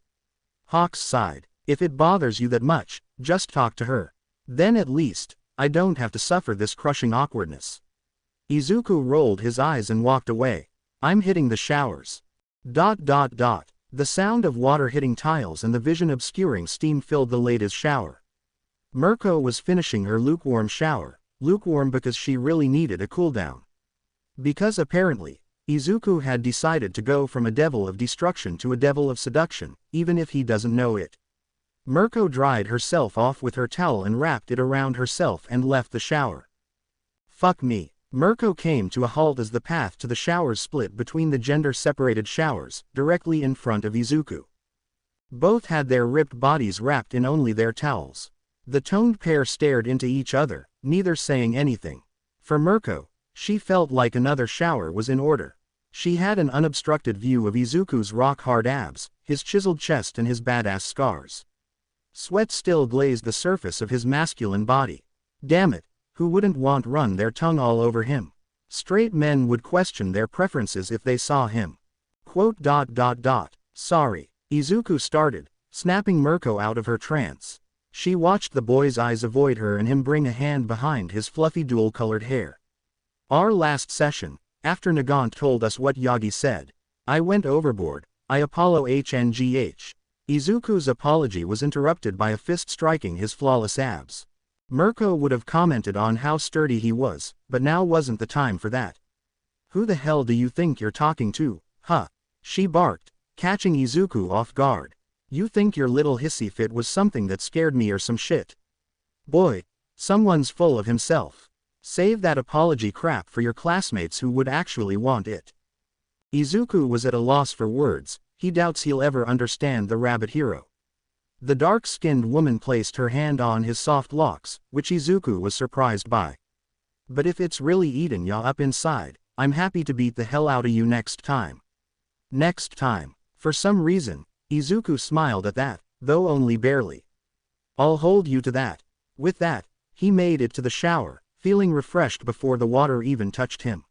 Hawks sighed. "If it bothers you that much, just talk to her. Then at least, I don't have to suffer this crushing awkwardness." Izuku rolled his eyes and walked away. "I'm hitting the showers." The sound of water hitting tiles and the vision obscuring steam filled the latest shower. Mirko was finishing her lukewarm shower, lukewarm because she really needed a cooldown. Because apparently, Izuku had decided to go from a devil of destruction to a devil of seduction, even if he doesn't know it. Mirko dried herself off with her towel and wrapped it around herself and left the shower. "Fuck me." Mirko came to a halt as the path to the showers split between the gender-separated showers, directly in front of Izuku. Both had their ripped bodies wrapped in only their towels. The toned pair stared into each other, neither saying anything. For Mirko, she felt like another shower was in order. She had an unobstructed view of Izuku's rock-hard abs, his chiseled chest and his badass scars. Sweat still glazed the surface of his masculine body. Damn it, who wouldn't want run their tongue all over him? Straight men would question their preferences if they saw him. Sorry. Izuku started, snapping Mirko out of her trance. She watched the boy's eyes avoid her and him bring a hand behind his fluffy dual-colored hair. "Our last session, after Nagant told us what Yagi said, I went overboard, I Apollo HNGH. Izuku's apology was interrupted by a fist striking his flawless abs. Mirko would have commented on how sturdy he was, but now wasn't the time for that. "Who the hell do you think you're talking to, huh?" she barked, catching Izuku off guard. "You think your little hissy fit was something that scared me or some shit? Boy, someone's full of himself. Save that apology crap for your classmates who would actually want it." Izuku was at a loss for words. He doubts he'll ever understand the rabbit hero. The dark-skinned woman placed her hand on his soft locks, which Izuku was surprised by. "But if it's really eating ya up inside, I'm happy to beat the hell out of you next time." Next time. For some reason, Izuku smiled at that, though only barely. "I'll hold you to that." With that, he made it to the shower, feeling refreshed before the water even touched him.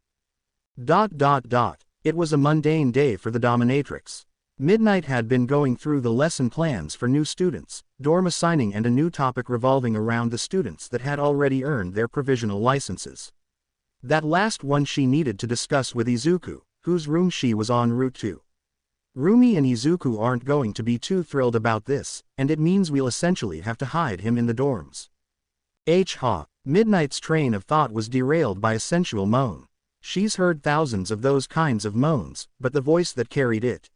It was a mundane day for the dominatrix. Midnight had been going through the lesson plans for new students, dorm assigning and a new topic revolving around the students that had already earned their provisional licenses. That last one she needed to discuss with Izuku, whose room she was en route to. Rumi and Izuku aren't going to be too thrilled about this, and it means we'll essentially have to hide him in the dorms. Midnight's train of thought was derailed by a sensual moan. She's heard thousands of those kinds of moans, but the voice that carried it.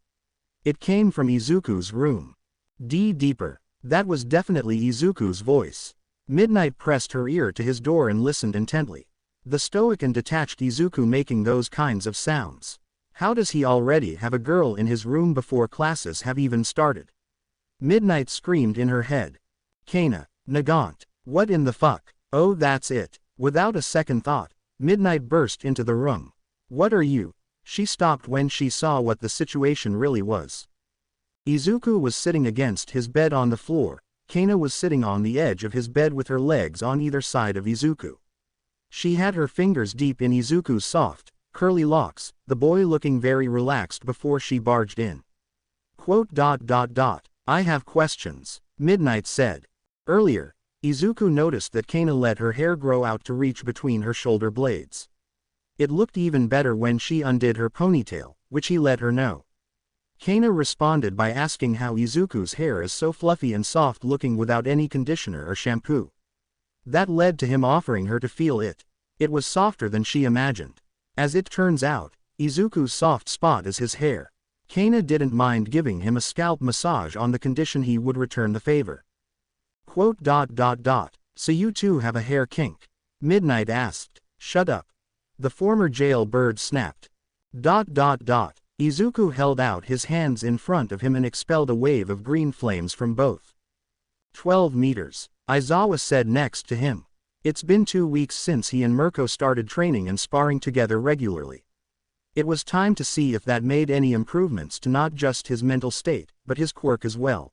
It came from Izuku's room. Deeper. That was definitely Izuku's voice. Midnight pressed her ear to his door and listened intently. The stoic and detached Izuku making those kinds of sounds. How does he already have a girl in his room before classes have even started? Midnight screamed in her head. "Kana, Nagant, what in the fuck?" "Oh, that's it." Without a second thought, Midnight burst into the room. "What are you?" She stopped when she saw what the situation really was. Izuku was sitting against his bed on the floor, Kana was sitting on the edge of his bed with her legs on either side of Izuku. She had her fingers deep in Izuku's soft, curly locks, the boy looking very relaxed before she barged in. I have questions, Midnight said. Earlier, Izuku noticed that Kana let her hair grow out to reach between her shoulder blades. It looked even better when she undid her ponytail, which he let her know. Kana responded by asking how Izuku's hair is so fluffy and soft looking without any conditioner or shampoo. That led to him offering her to feel it. It was softer than she imagined. As it turns out, Izuku's soft spot is his hair. Kana didn't mind giving him a scalp massage on the condition he would return the favor. So you too have a hair kink? Midnight asked. Shut up. The former jailbird snapped. Izuku held out his hands in front of him and expelled a wave of green flames from both. 12 meters, Aizawa said next to him. It's been 2 weeks since he and Mirko started training and sparring together regularly. It was time to see if that made any improvements to not just his mental state, but his quirk as well.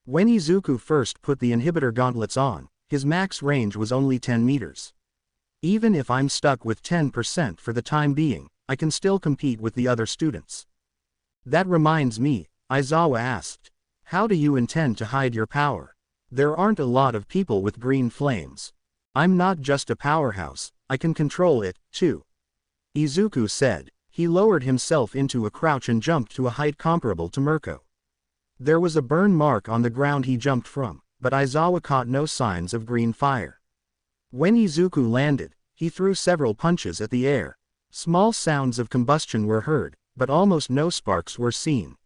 When Izuku first put the inhibitor gauntlets on, his max range was only 10 meters. Even if I'm stuck with 10% for the time being, I can still compete with the other students. That reminds me, Aizawa asked. How do you intend to hide your power? There aren't a lot of people with green flames. I'm not just a powerhouse, I can control it, too. Izuku said. He lowered himself into a crouch and jumped to a height comparable to Mirko. There was a burn mark on the ground he jumped from, but Aizawa caught no signs of green fire. When Izuku landed, he threw several punches at the air. Small sounds of combustion were heard, but almost no sparks were seen.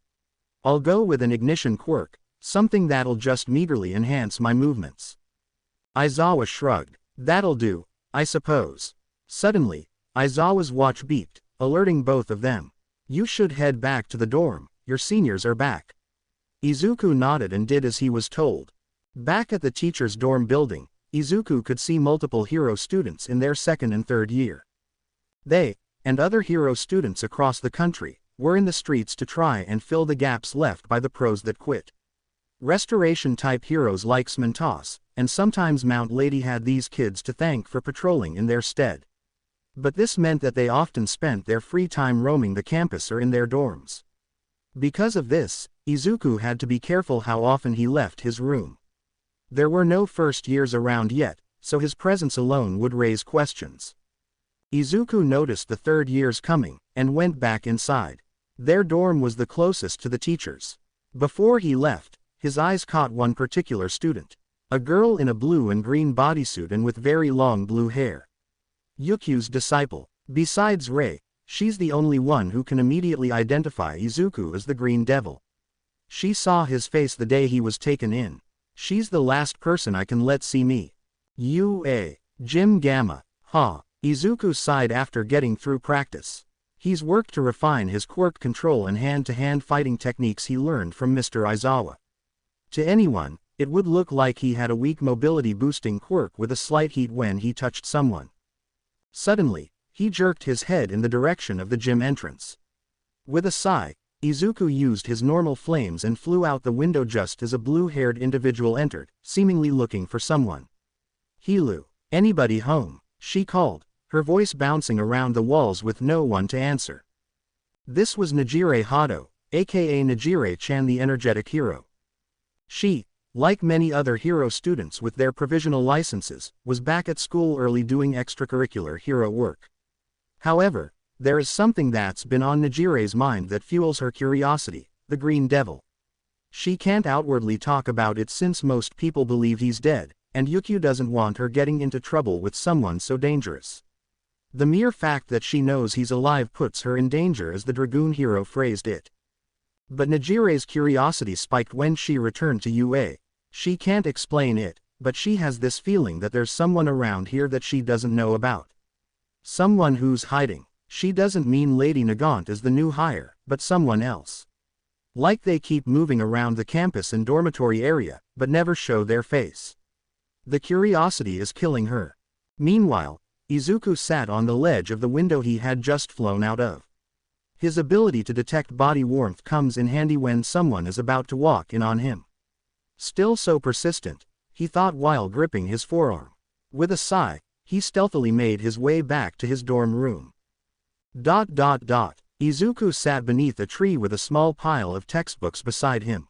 I'll go with an ignition quirk, something that'll just meagerly enhance my movements. Aizawa shrugged. That'll do, I suppose. Suddenly, Aizawa's watch beeped, alerting both of them. You should head back to the dorm, your seniors are back. Izuku nodded and did as he was told. Back at the teacher's dorm building, Izuku could see multiple hero students in their second and third year. They, and other hero students across the country, were in the streets to try and fill the gaps left by the pros that quit. Restoration-type heroes like Smentos, and sometimes Mount Lady had these kids to thank for patrolling in their stead. But this meant that they often spent their free time roaming the campus or in their dorms. Because of this, Izuku had to be careful how often he left his room. There were no first years around yet, so his presence alone would raise questions. Izuku noticed the third years coming, and went back inside. Their dorm was the closest to the teachers. Before he left, his eyes caught one particular student. A girl in a blue and green bodysuit and with very long blue hair. Yukyu's disciple. Besides Rei, she's the only one who can immediately identify Izuku as the Green Devil. She saw his face the day he was taken in. She's the last person I can let see me. Jim Gamma. Izuku sighed after getting through practice. He's worked to refine his quirk control and hand-to-hand fighting techniques he learned from Mr. Aizawa. To anyone, it would look like he had a weak mobility-boosting quirk with a slight heat when he touched someone. Suddenly, he jerked his head in the direction of the gym entrance. With a sigh, Izuku used his normal flames and flew out the window just as a blue-haired individual entered, seemingly looking for someone. Hilu, anybody home? She called, her voice bouncing around the walls with no one to answer. This was Najire Hado, aka Najire-chan, the energetic hero. She, like many other hero students with their provisional licenses, was back at school early doing extracurricular hero work. However, there is something that's been on Najire's mind that fuels her curiosity, the Green Devil. She can't outwardly talk about it since most people believe he's dead, and Yukio doesn't want her getting into trouble with someone so dangerous. The mere fact that she knows he's alive puts her in danger, as the Dragoon hero phrased it. But Najire's curiosity spiked when she returned to UA. She can't explain it, but she has this feeling that there's someone around here that she doesn't know about. Someone who's hiding. She doesn't mean Lady Nagant as the new hire, but someone else. Like they keep moving around the campus and dormitory area, but never show their face. The curiosity is killing her. Meanwhile, Izuku sat on the ledge of the window he had just flown out of. His ability to detect body warmth comes in handy when someone is about to walk in on him. Still so persistent, he thought while gripping his forearm. With a sigh, he stealthily made his way back to his dorm room. Izuku sat beneath a tree with a small pile of textbooks beside him.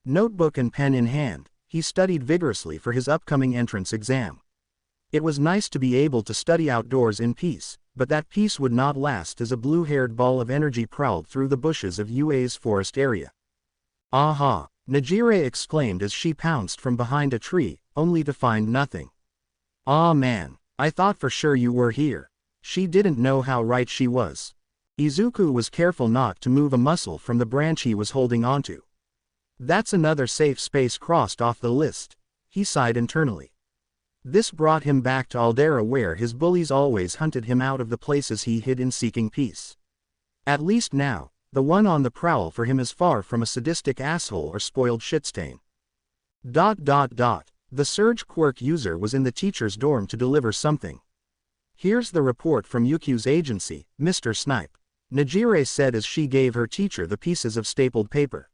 Notebook and pen in hand, he studied vigorously for his upcoming entrance exam. It was nice to be able to study outdoors in peace, but that peace would not last as a blue-haired ball of energy prowled through the bushes of UA's forest area. "Aha!" Najire exclaimed as she pounced from behind a tree, only to find nothing. "Aw man, I thought for sure you were here." She didn't know how right she was. Izuku was careful not to move a muscle from the branch he was holding onto. That's another safe space crossed off the list, he sighed internally. This brought him back to Aldera where his bullies always hunted him out of the places he hid in seeking peace. At least now, the one on the prowl for him is far from a sadistic asshole or spoiled shitstain. The Surge Quirk user was in the teacher's dorm to deliver something. "Here's the report from Yukyu's agency, Mr. Snipe," Najire said as she gave her teacher the pieces of stapled paper.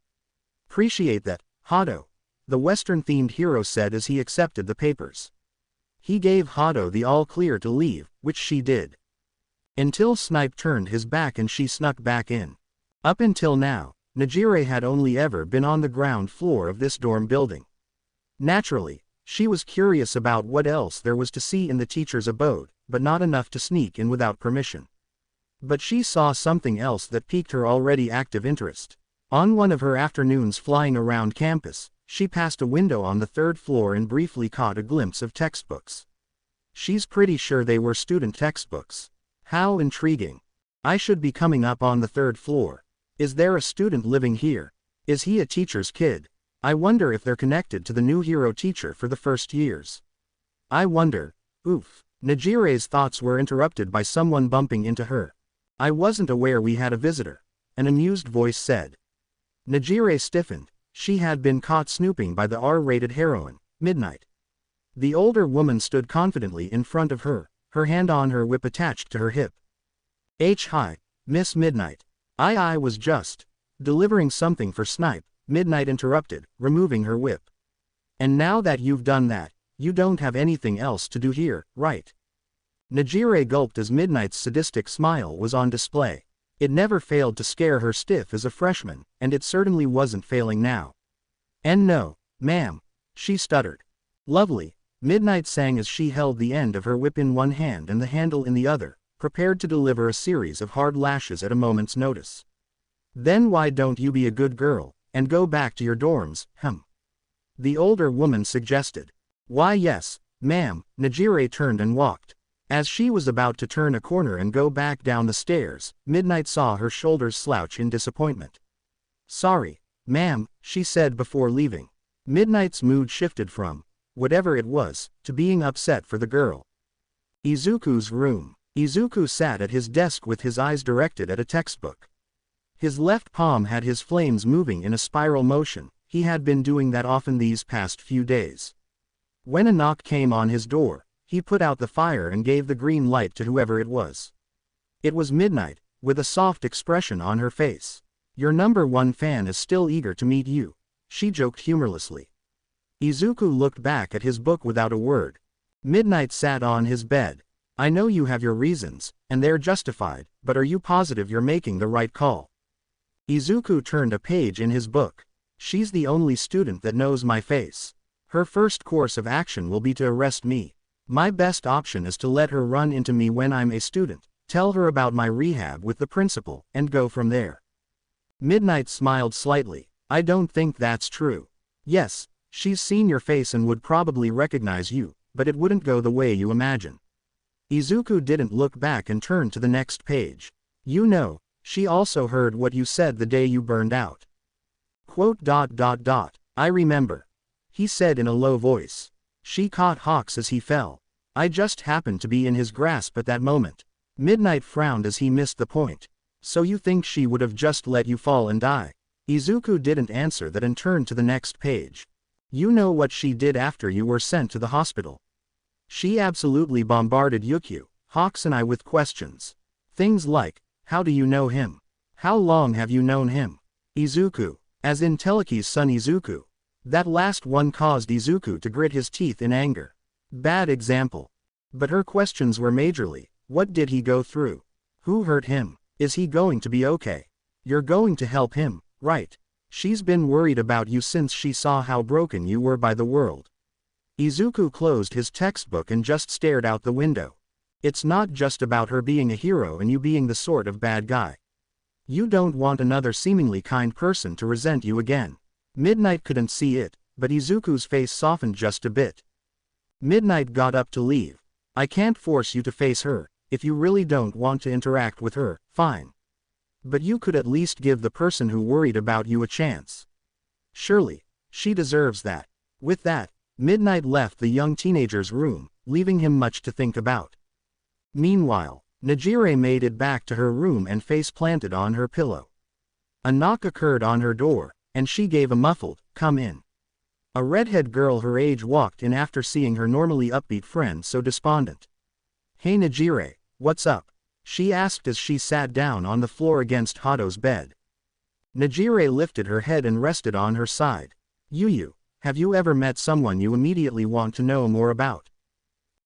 "Appreciate that, Hado," the Western-themed hero said as he accepted the papers. He gave Hado the all-clear to leave, which she did. Until Snipe turned his back and she snuck back in. Up until now, Najire had only ever been on the ground floor of this dorm building. Naturally, she was curious about what else there was to see in the teacher's abode, but not enough to sneak in without permission. But she saw something else that piqued her already active interest. On one of her afternoons flying around campus, she passed a window on the third floor and briefly caught a glimpse of textbooks. She's pretty sure they were student textbooks. How intriguing. I should be coming up on the third floor. Is there a student living here? Is he a teacher's kid? I wonder if they're connected to the new hero teacher for the first years. I wonder. Oof. Najire's thoughts were interrupted by someone bumping into her. "I wasn't aware we had a visitor," an amused voice said. Najire stiffened. She had been caught snooping by the R-rated heroine, Midnight. The older woman stood confidently in front of her, her hand on her whip attached to her hip. Hi, Miss Midnight. I was just delivering something for Snipe," Midnight interrupted, removing her whip. "And now that you've done that, you don't have anything else to do here, right?" Najire gulped as Midnight's sadistic smile was on display. It never failed to scare her stiff as a freshman, and it certainly wasn't failing now. "And no, ma'am," she stuttered. "Lovely," Midnight sang as she held the end of her whip in one hand and the handle in the other, prepared to deliver a series of hard lashes at a moment's notice. "Then why don't you be a good girl, and go back to your dorms, the older woman suggested. "Why yes, ma'am," Najire turned and walked. As she was about to turn a corner and go back down the stairs, Midnight saw her shoulders slouch in disappointment. "Sorry, ma'am," she said before leaving. Midnight's mood shifted from whatever it was, to being upset for the girl. Izuku's room. Izuku sat at his desk with his eyes directed at a textbook. His left palm had his flames moving in a spiral motion. He had been doing that often these past few days. When a knock came on his door, he put out the fire and gave the green light to whoever it was. It was Midnight, with a soft expression on her face. "Your #1 fan is still eager to meet you," she joked humorlessly. Izuku looked back at his book without a word. Midnight sat on his bed. "I know you have your reasons, and they're justified, but are you positive you're making the right call?" Izuku turned a page in his book. "She's the only student that knows my face. Her first course of action will be to arrest me. My best option is to let her run into me when I'm a student, tell her about my rehab with the principal, and go from there." Midnight smiled slightly. "I don't think that's true. Yes, she's seen your face and would probably recognize you, but it wouldn't go the way you imagine." Izuku didn't look back and turned to the next page. "You know, she also heard what you said the day you burned out." "I remember," he said in a low voice. "She caught Hawks as he fell. I just happened to be in his grasp at that moment." Midnight frowned as he missed the point. "So you think she would have just let you fall and die?" Izuku didn't answer that and turned to the next page. "You know what she did after you were sent to the hospital. She absolutely bombarded Yukio, Hawks and I with questions. Things like, how do you know him? How long have you known him? Izuku, as in Teleki's son Izuku. That last one caused Izuku to grit his teeth in anger. Bad example. But her questions were majorly, what did he go through? Who hurt him? Is he going to be okay? You're going to help him, right? She's been worried about you since she saw how broken you were by the world. Izuku closed his textbook and just stared out the window. It's not just about her being a hero and you being the sort of bad guy. You don't want another seemingly kind person to resent you again. Midnight couldn't see it, but Izuku's face softened just a bit. Midnight got up to leave. I can't force you to face her. If you really don't want to interact with her, fine. But you could at least give the person who worried about you a chance. Surely, she deserves that. With that, Midnight left the young teenager's room, leaving him much to think about. Meanwhile, Najire made it back to her room and face planted on her pillow. A knock occurred on her door, and she gave a muffled, "Come in." A redhead girl her age walked in after seeing her normally upbeat friend so despondent. "Hey Najire, what's up?" she asked as she sat down on the floor against Hato's bed. Najire lifted her head and rested on her side. "Yu, have you ever met someone you immediately want to know more about?"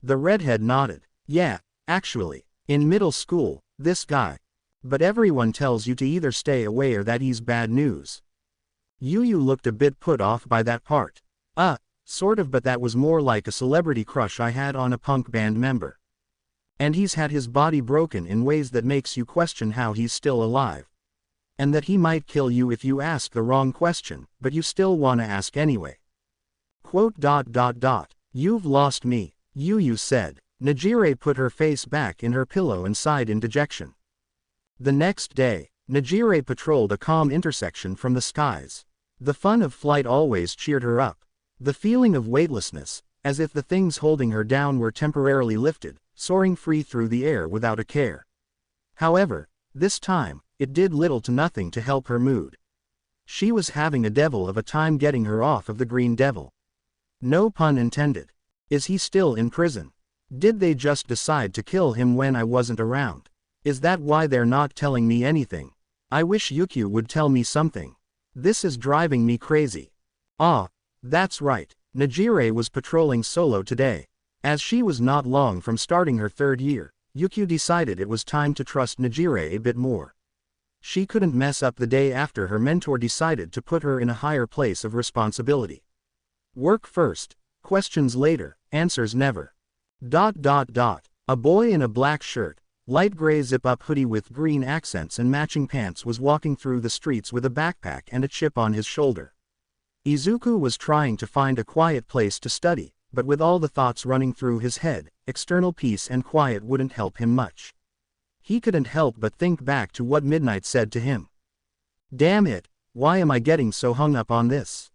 The redhead nodded. "Yeah, actually, in middle school, this guy. But everyone tells you to either stay away or that he's bad news." Yu looked a bit put off by that part. Sort of, but that was more like a celebrity crush I had on a punk band member. And he's had his body broken in ways that makes you question how he's still alive. And that he might kill you if you ask the wrong question, but you still wanna ask anyway. You've lost me, Yu said. Najire put her face back in her pillow and sighed in dejection. The next day, Najire patrolled a calm intersection from the skies. The fun of flight always cheered her up. The feeling of weightlessness, as if the things holding her down were temporarily lifted, soaring free through the air without a care. However, this time, it did little to nothing to help her mood. She was having a devil of a time getting her off of the Green Devil. No pun intended. Is he still in prison? Did they just decide to kill him when I wasn't around? Is that why they're not telling me anything? I wish Yukio would tell me something. This is driving me crazy. That's right, Najire was patrolling solo today. As she was not long from starting her third year, Yukio decided it was time to trust Najire a bit more. She couldn't mess up the day after her mentor decided to put her in a higher place of responsibility. Work first, questions later, answers never. A boy in a black shirt, light gray zip-up hoodie with green accents and matching pants was walking through the streets with a backpack and a chip on his shoulder. Izuku was trying to find a quiet place to study, but with all the thoughts running through his head, external peace and quiet wouldn't help him much. He couldn't help but think back to what Midnight said to him. Damn it, why am I getting so hung up on this?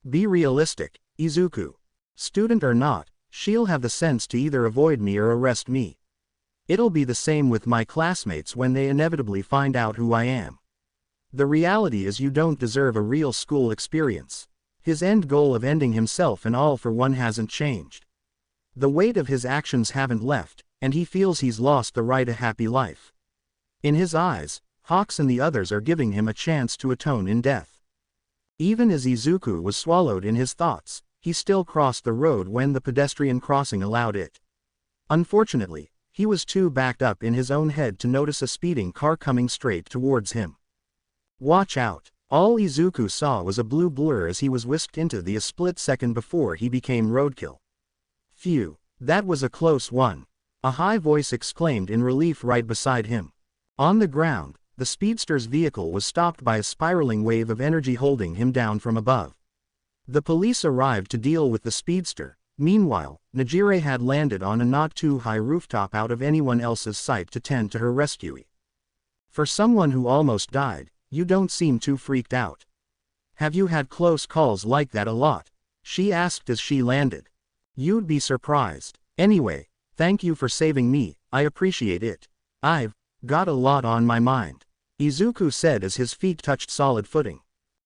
Be realistic, Izuku. Student or not, she'll have the sense to either avoid me or arrest me. It'll be the same with my classmates when they inevitably find out who I am. The reality is you don't deserve a real school experience. His end goal of ending himself and all for one hasn't changed. The weight of his actions haven't left, and he feels he's lost the right to a happy life. In his eyes, Hawks and the others are giving him a chance to atone in death. Even as Izuku was swallowed in his thoughts, he still crossed the road when the pedestrian crossing allowed it. Unfortunately, he was too backed up in his own head to notice a speeding car coming straight towards him. Watch out! All Izuku saw was a blue blur as he was whisked into a split second before he became roadkill. Phew, that was a close one. A high voice exclaimed in relief right beside him. On the ground, the speedster's vehicle was stopped by a spiraling wave of energy holding him down from above. The police arrived to deal with the speedster. Meanwhile, Najire had landed on a not-too-high rooftop out of anyone else's sight to tend to her rescuee. For someone who almost died, you don't seem too freaked out. Have you had close calls like that a lot? She asked as she landed. You'd be surprised. Anyway, thank you for saving me, I appreciate it. I've got a lot on my mind, Izuku said as his feet touched solid footing.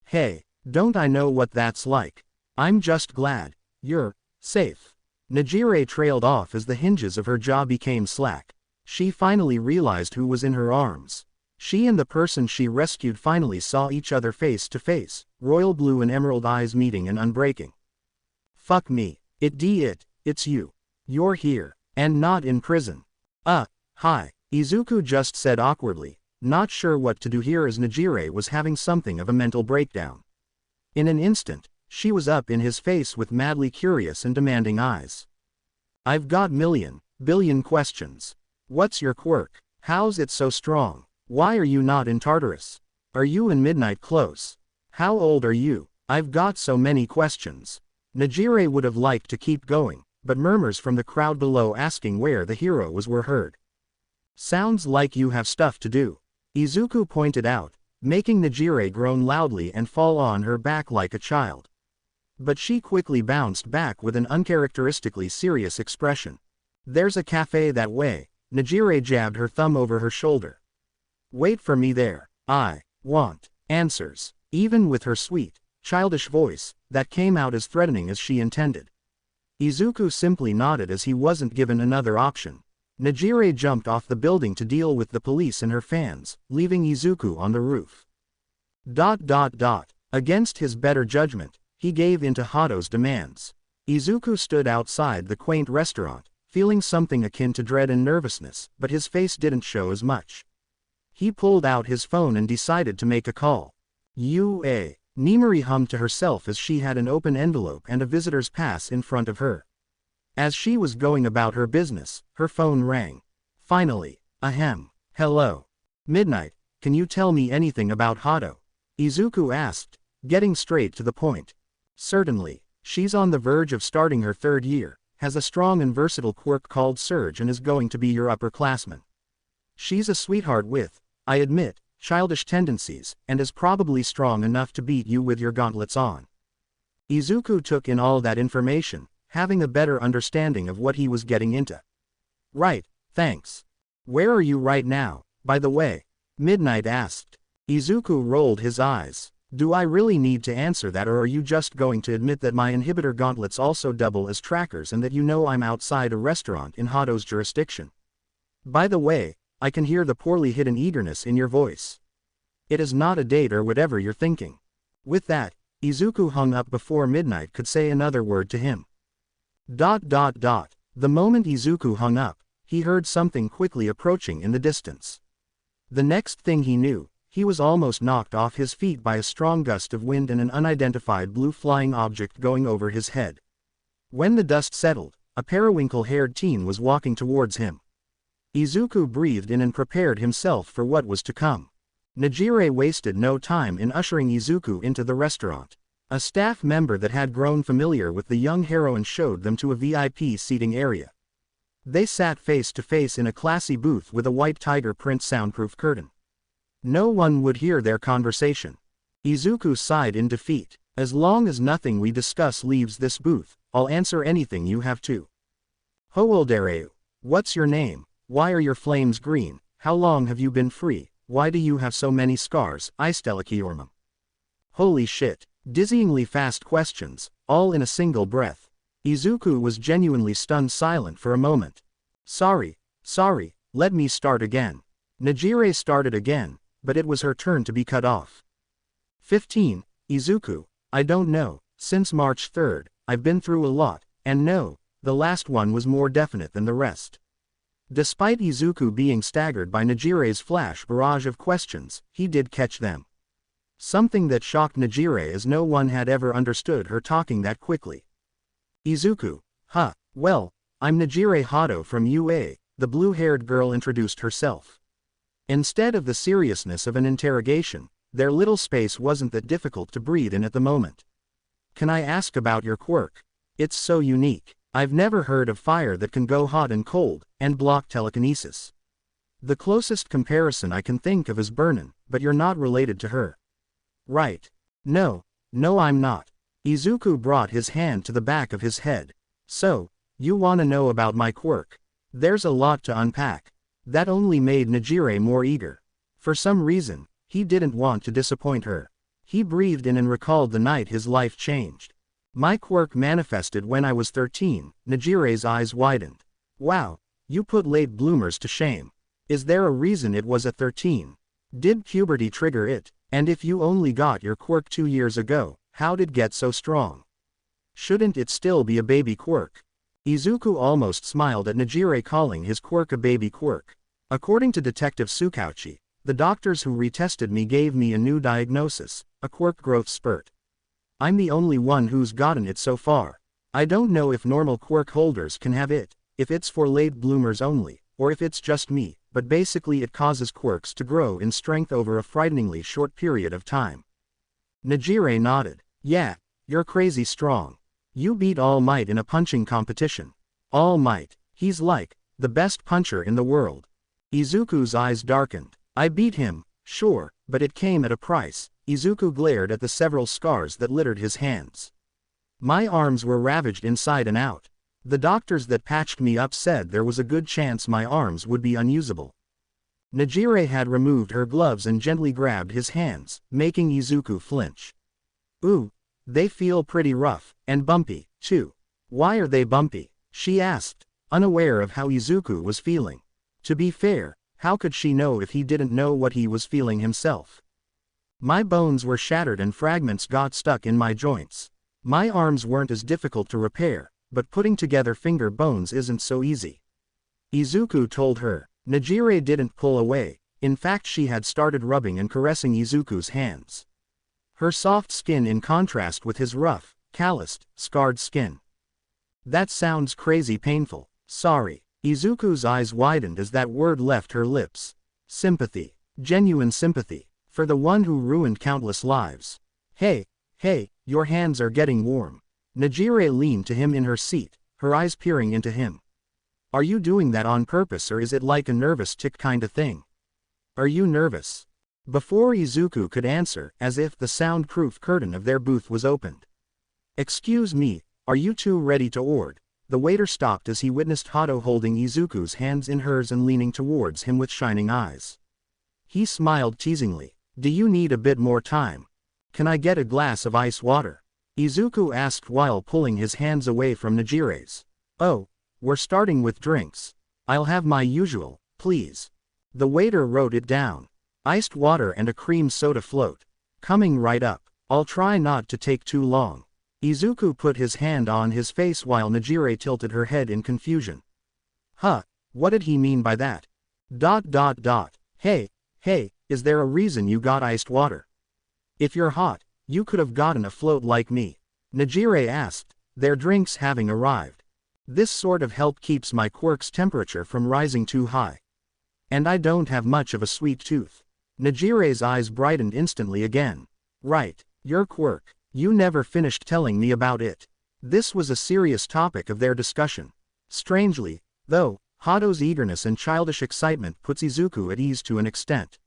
Hey, don't I know what that's like? I'm just glad you're safe. Najire trailed off as the hinges of her jaw became slack. She finally realized who was in her arms. She and the person she rescued finally saw each other face to face, royal blue and emerald eyes meeting and unbreaking. Fuck me. It's you. You're here. And not in prison. Hi. Izuku just said awkwardly, not sure what to do here as Nejire was having something of a mental breakdown. In an instant, she was up in his face with madly curious and demanding eyes. I've got billion questions. What's your quirk? How's it so strong? Why are you not in Tartarus? Are you in Midnight close? How old are you? I've got so many questions. Nejire would have liked to keep going, but murmurs from the crowd below asking where the hero was were heard. Sounds like you have stuff to do, Izuku pointed out, making Nejire groan loudly and fall on her back like a child. But she quickly bounced back with an uncharacteristically serious expression. There's a cafe that way. Nejire jabbed her thumb over her shoulder. Wait for me there. I want answers. Even with her sweet, childish voice, that came out as threatening as she intended. Izuku simply nodded as he wasn't given another option. Nejire jumped off the building to deal with the police and her fans, leaving Izuku on the roof. Against his better judgment, he gave in to Hato's demands. Izuku stood outside the quaint restaurant, feeling something akin to dread and nervousness, but his face didn't show as much. He pulled out his phone and decided to make a call. Nimari hummed to herself as she had an open envelope and a visitor's pass in front of her. As she was going about her business, her phone rang. Finally. Ahem. Hello. Midnight, can you tell me anything about Hato? Izuku asked, getting straight to the point. Certainly. She's on the verge of starting her 3rd year, has a strong and versatile quirk called Surge and is going to be your upperclassman. She's a sweetheart with, I admit, childish tendencies, and is probably strong enough to beat you with your gauntlets on. Izuku took in all that information, having a better understanding of what he was getting into. Right, thanks. Where are you right now, by the way? Midnight asked. Izuku rolled his eyes. Do I really need to answer that, or are you just going to admit that my inhibitor gauntlets also double as trackers and that you know I'm outside a restaurant in Hato's jurisdiction? By the way, I can hear the poorly hidden eagerness in your voice. It is not a date or whatever you're thinking. With that, Izuku hung up before Midnight could say another word to him. The moment Izuku hung up, he heard something quickly approaching in the distance. The next thing he knew, he was almost knocked off his feet by a strong gust of wind and an unidentified blue flying object going over his head. When the dust settled, a periwinkle-haired teen was walking towards him. Izuku breathed in and prepared himself for what was to come. Nejire wasted no time in ushering Izuku into the restaurant. A staff member that had grown familiar with the young heroine showed them to a VIP seating area. They sat face to face in a classy booth with a white tiger print soundproof curtain. No one would hear their conversation. Izuku sighed in defeat. As long as nothing we discuss leaves this booth, I'll answer anything you have to. Hooldereu. What's your name? Why are your flames green? How long have you been free? Why do you have so many scars? Istelakiormum. Holy shit. Dizzyingly fast questions, all in a single breath. Izuku was genuinely stunned silent for a moment. Sorry, let me start again. Nejire started again, but it was her turn to be cut off. 15. Izuku, I don't know, since March 3rd, I've been through a lot, and no, the last one was more definite than the rest. Despite Izuku being staggered by Nejire's flash barrage of questions, he did catch them. Something that shocked Nejire as no one had ever understood her talking that quickly. Izuku, well, I'm Nejire Hato from UA, the blue-haired girl introduced herself. Instead of the seriousness of an interrogation, their little space wasn't that difficult to breathe in at the moment. Can I ask about your quirk? It's so unique. I've never heard of fire that can go hot and cold, and block telekinesis. The closest comparison I can think of is Burnin, but you're not related to her. Right. No, I'm not. Izuku brought his hand to the back of his head. So, you wanna know about my quirk? There's a lot to unpack. That only made Nejire more eager. For some reason, he didn't want to disappoint her. He breathed in and recalled the night his life changed. My quirk manifested when I was 13, Nejire's eyes widened. Wow, you put late bloomers to shame. Is there a reason it was at 13? Did puberty trigger it? And if you only got your quirk 2 years ago, how'd it get so strong? Shouldn't it still be a baby quirk? Izuku almost smiled at Nejire calling his quirk a baby quirk. According to Detective Tsukauchi, the doctors who retested me gave me a new diagnosis, a quirk growth spurt. I'm the only one who's gotten it so far. I don't know if normal quirk holders can have it, if it's for late bloomers only, or if it's just me, but basically it causes quirks to grow in strength over a frighteningly short period of time. Nejire nodded. Yeah, you're crazy strong. You beat All Might in a punching competition. All Might, he's like, the best puncher in the world. Izuku's eyes darkened. I beat him, sure, but it came at a price. Izuku glared at the several scars that littered his hands. My arms were ravaged inside and out. The doctors that patched me up said there was a good chance my arms would be unusable. Nejire had removed her gloves and gently grabbed his hands, making Izuku flinch. Ooh, they feel pretty rough, and bumpy, too. Why are they bumpy? She asked, unaware of how Izuku was feeling. To be fair, how could she know if he didn't know what he was feeling himself? My bones were shattered and fragments got stuck in my joints. My arms weren't as difficult to repair, but putting together finger bones isn't so easy. Izuku told her. Nejire didn't pull away, in fact she had started rubbing and caressing Izuku's hands. Her soft skin in contrast with his rough, calloused, scarred skin. That sounds crazy painful. Sorry. Izuku's eyes widened as that word left her lips. Sympathy. Genuine sympathy. For the one who ruined countless lives. Hey, your hands are getting warm. Nejire leaned to him in her seat, her eyes peering into him. Are you doing that on purpose or is it like a nervous tick kinda thing? Are you nervous? Before Izuku could answer, as if the soundproof curtain of their booth was opened. Excuse me, are you two ready to order? The waiter stopped as he witnessed Hato holding Izuku's hands in hers and leaning towards him with shining eyes. He smiled teasingly. Do you need a bit more time? Can I get a glass of ice water? Izuku asked while pulling his hands away from Nejire's. Oh, we're starting with drinks. I'll have my usual, please. The waiter wrote it down. Iced water and a cream soda float. Coming right up. I'll try not to take too long. Izuku put his hand on his face while Nejire tilted her head in confusion. Huh, what did he mean by that? ... Hey, is there a reason you got iced water? If you're hot, you could have gotten a float like me. Nejire asked, their drinks having arrived. This sort of help keeps my quirk's temperature from rising too high. And I don't have much of a sweet tooth. Nejire's eyes brightened instantly again. Right, your quirk. You never finished telling me about it. This was a serious topic of their discussion. Strangely, though, Hato's eagerness and childish excitement puts Izuku at ease to an extent.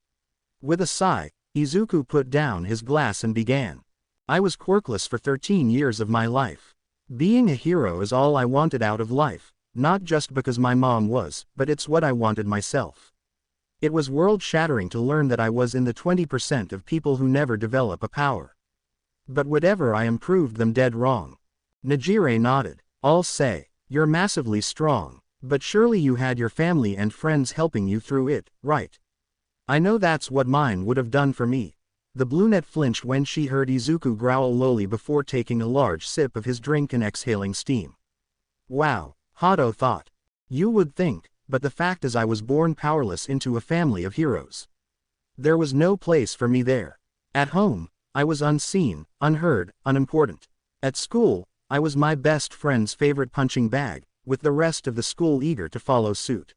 With a sigh, Izuku put down his glass and began. I was quirkless for 13 years of my life. Being a hero is all I wanted out of life, not just because my mom was, but it's what I wanted myself. It was world-shattering to learn that I was in the 20% of people who never develop a power. But whatever I am proved them dead wrong. Nejire nodded. I'll say, you're massively strong, but surely you had your family and friends helping you through it, right? I know that's what mine would have done for me. The brunette flinched when she heard Izuku growl lowly before taking a large sip of his drink and exhaling steam. Wow, Hato thought. You would think, but the fact is I was born powerless into a family of heroes. There was no place for me there. At home, I was unseen, unheard, unimportant. At school, I was my best friend's favorite punching bag, with the rest of the school eager to follow suit.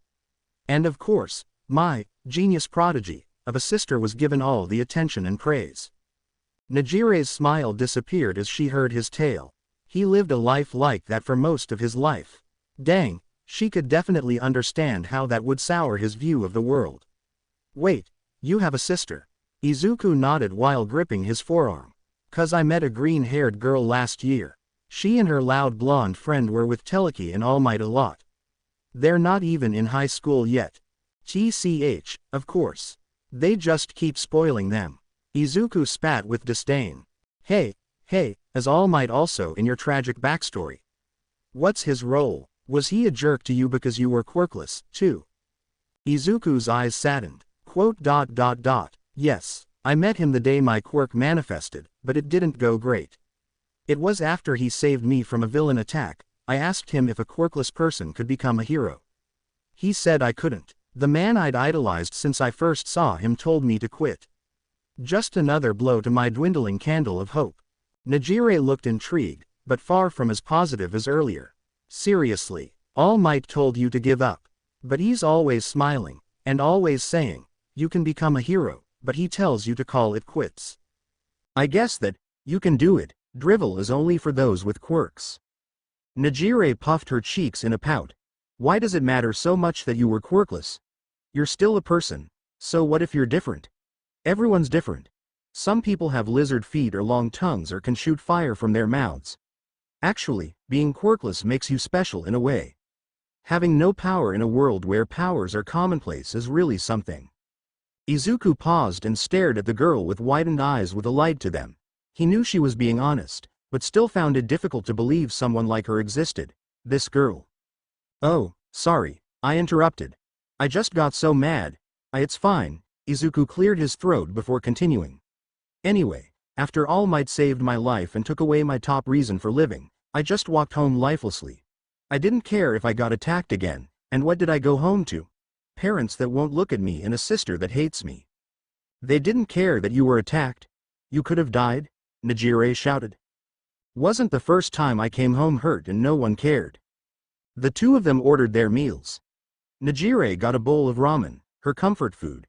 And of course, my genius prodigy of a sister was given all the attention and praise. Nejire's smile disappeared as she heard his tale. He lived a life like that for most of his life. Dang, she could definitely understand how that would sour his view of the world. Wait, you have a sister? Izuku nodded while gripping his forearm. 'Cause I met a green-haired girl last year. She and her loud blonde friend were with Teleki and All Might a lot. They're not even in high school yet. TCH, of course. They just keep spoiling them. Izuku spat with disdain. Hey, is All Might also in your tragic backstory? What's his role? Was he a jerk to you because you were quirkless, too? Izuku's eyes saddened. Quote. Yes, I met him the day my quirk manifested, but it didn't go great. It was after he saved me from a villain attack. I asked him if a quirkless person could become a hero. He said I couldn't. The man I'd idolized since I first saw him told me to quit. Just another blow to my dwindling candle of hope. Najire looked intrigued, but far from as positive as earlier. Seriously, All Might told you to give up. But he's always smiling, and always saying, you can become a hero, but he tells you to call it quits. I guess that, you can do it, drivel is only for those with quirks. Najire puffed her cheeks in a pout. Why does it matter so much that you were quirkless? You're still a person, so what if you're different? Everyone's different. Some people have lizard feet or long tongues or can shoot fire from their mouths. Actually, being quirkless makes you special in a way. Having no power in a world where powers are commonplace is really something. Izuku paused and stared at the girl with widened eyes with a light to them. He knew she was being honest, but still found it difficult to believe someone like her existed. This girl. Oh, sorry, I interrupted. I just got so mad. It's fine. Izuku cleared his throat before continuing. Anyway, after All Might saved my life and took away my top reason for living, I just walked home lifelessly. I didn't care if I got attacked again, and what did I go home to? Parents that won't look at me and a sister that hates me. They didn't care that you were attacked. You could have died, Najire shouted. Wasn't the first time I came home hurt and no one cared. The two of them ordered their meals. Najire got a bowl of ramen, her comfort food.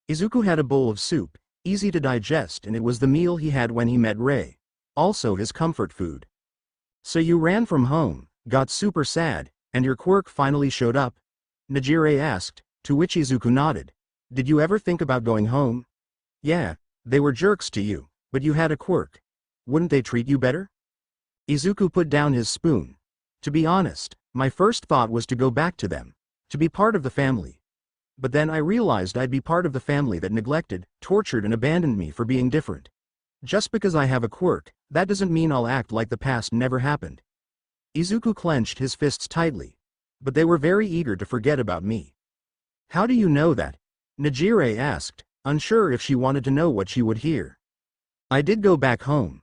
Izuku had a bowl of soup, easy to digest, and it was the meal he had when he met Rei. Also his comfort food. So you ran from home, got super sad, and your quirk finally showed up? Najire asked, to which Izuku nodded. Did you ever think about going home? Yeah, they were jerks to you, but you had a quirk. Wouldn't they treat you better? Izuku put down his spoon. To be honest, my first thought was to go back to them, to be part of the family. But then I realized I'd be part of the family that neglected, tortured and abandoned me for being different. Just because I have a quirk, that doesn't mean I'll act like the past never happened. Izuku clenched his fists tightly. But they were very eager to forget about me. How do you know that? Najire asked, unsure if she wanted to know what she would hear. I did go back home.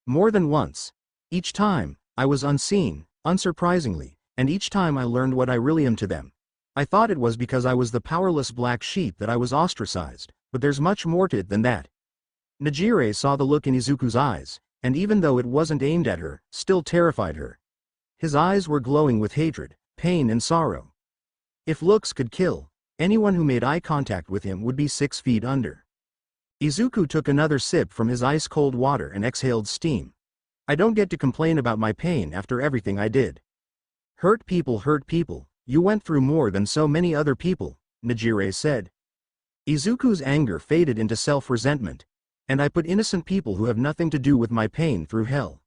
More than once. Each time, I was unseen, unsurprisingly, and each time I learned what I really am to them. I thought it was because I was the powerless black sheep that I was ostracized, but there's much more to it than that. Najire saw the look in Izuku's eyes, and even though it wasn't aimed at her, still terrified her. His eyes were glowing with hatred, pain and sorrow. If looks could kill, anyone who made eye contact with him would be 6 feet under. Izuku took another sip from his ice-cold water and exhaled steam. I don't get to complain about my pain after everything I did. Hurt people, you went through more than so many other people, Najire said. Izuku's anger faded into self-resentment. And I put innocent people who have nothing to do with my pain through hell.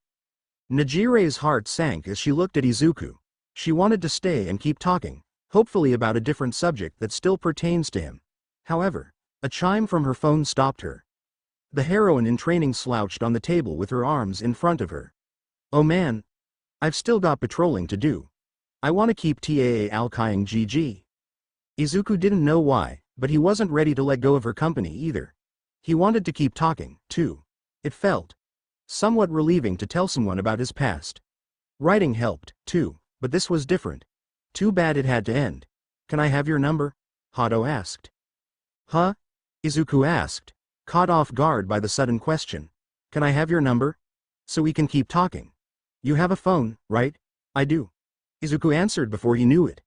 Najire's heart sank as she looked at Izuku. She wanted to stay and keep talking, hopefully about a different subject that still pertains to him. However, a chime from her phone stopped her. The heroine in training slouched on the table with her arms in front of her. Oh man. I've still got patrolling to do. I want to keep TAA alkying GG. Izuku didn't know why, but he wasn't ready to let go of her company either. He wanted to keep talking, too. It felt somewhat relieving to tell someone about his past. Writing helped, too, but this was different. Too bad it had to end. Can I have your number? Hado asked. Huh? Izuku asked, caught off guard by the sudden question. Can I have your number? So we can keep talking. You have a phone, right? I do. Izuku answered before he knew it.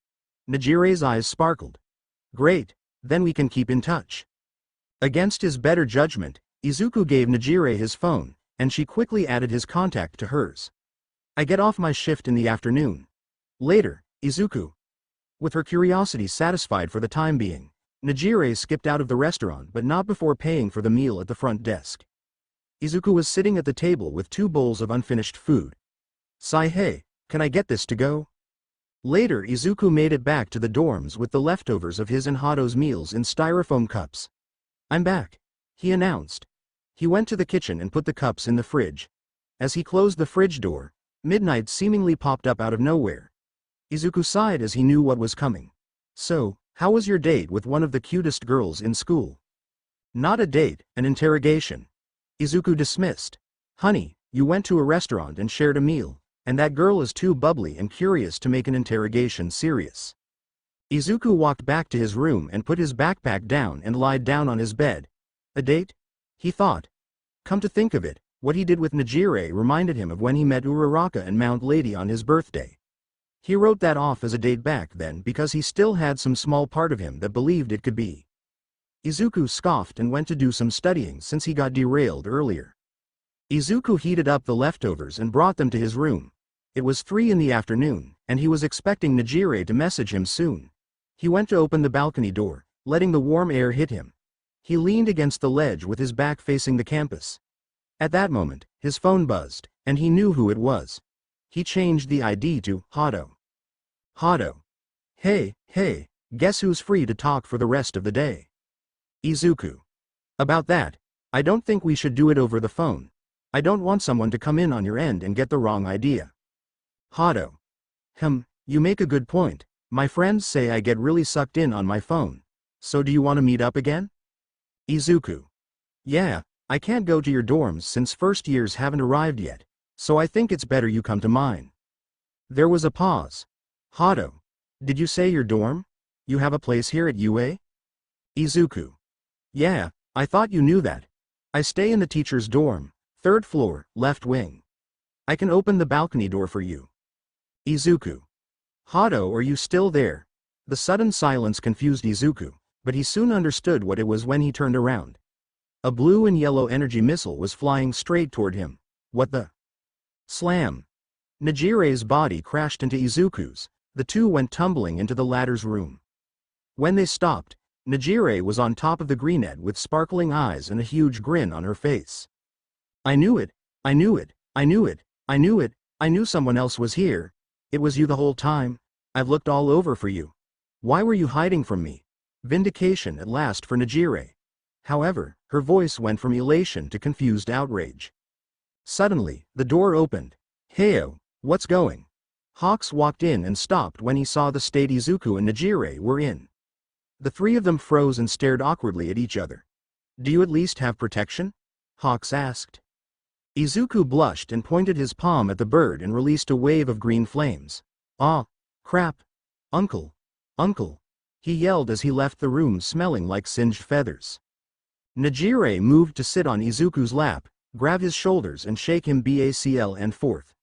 Najire's eyes sparkled. Great, then we can keep in touch. Against his better judgment, Izuku gave Najire his phone, and she quickly added his contact to hers. I get off my shift in the afternoon. Later, Izuku. With her curiosity satisfied for the time being, Najire skipped out of the restaurant but not before paying for the meal at the front desk. Izuku was sitting at the table with 2 bowls of unfinished food. Hey, can I get this to go? Later Izuku made it back to the dorms with the leftovers of his and Hado's meals in styrofoam cups. I'm back, he announced. He went to the kitchen and put the cups in the fridge. As he closed the fridge door, midnight seemingly popped up out of nowhere. Izuku sighed as he knew what was coming. So, how was your date with one of the cutest girls in school? Not a date, an interrogation. Izuku dismissed. Honey, you went to a restaurant and shared a meal, and that girl is too bubbly and curious to make an interrogation serious. Izuku walked back to his room and put his backpack down and lied down on his bed. A date? He thought. Come to think of it, what he did with Nejire reminded him of when he met Uraraka and Mount Lady on his birthday. He wrote that off as a date back then because he still had some small part of him that believed it could be. Izuku scoffed and went to do some studying since he got derailed earlier. Izuku heated up the leftovers and brought them to his room. It was 3 in the afternoon, and he was expecting Nejire to message him soon. He went to open the balcony door, letting the warm air hit him. He leaned against the ledge with his back facing the campus. At that moment, his phone buzzed, and he knew who it was. He changed the ID to Hado. Hado. Hey, guess who's free to talk for the rest of the day? Izuku. About that, I don't think we should do it over the phone. I don't want someone to come in on your end and get the wrong idea. Hado. You make a good point. My friends say I get really sucked in on my phone. So do you want to meet up again? Izuku. Yeah, I can't go to your dorms since first years haven't arrived yet, so I think it's better you come to mine. There was a pause. Hado. Did you say your dorm? You have a place here at UA? Izuku. Yeah, I thought you knew that. I stay in the teacher's dorm, 3rd floor, left wing. I can open the balcony door for you. Izuku. Hado, are you still there? The sudden silence confused Izuku, but he soon understood what it was when he turned around. A blue and yellow energy missile was flying straight toward him. What the? Slam. Nejire's body crashed into Izuku's. The two went tumbling into the latter's room. When they stopped, Nejire was on top of the greenette with sparkling eyes and a huge grin on her face. I knew it, I knew it, I knew it, I knew it, I knew someone else was here. It was you the whole time. I've looked all over for you. Why were you hiding from me? Vindication at last for Nejire. However, her voice went from elation to confused outrage. Suddenly, the door opened. Heyo, what's going? Hawks walked in and stopped when he saw the state Izuku and Nejire were in. The 3 of them froze and stared awkwardly at each other. Do you at least have protection? Hawks asked. Izuku blushed and pointed his palm at the bird and released a wave of green flames. Ah, crap. Uncle. He yelled as he left the room smelling like singed feathers. Nejire moved to sit on Izuku's lap, grab his shoulders and shake him back and forth.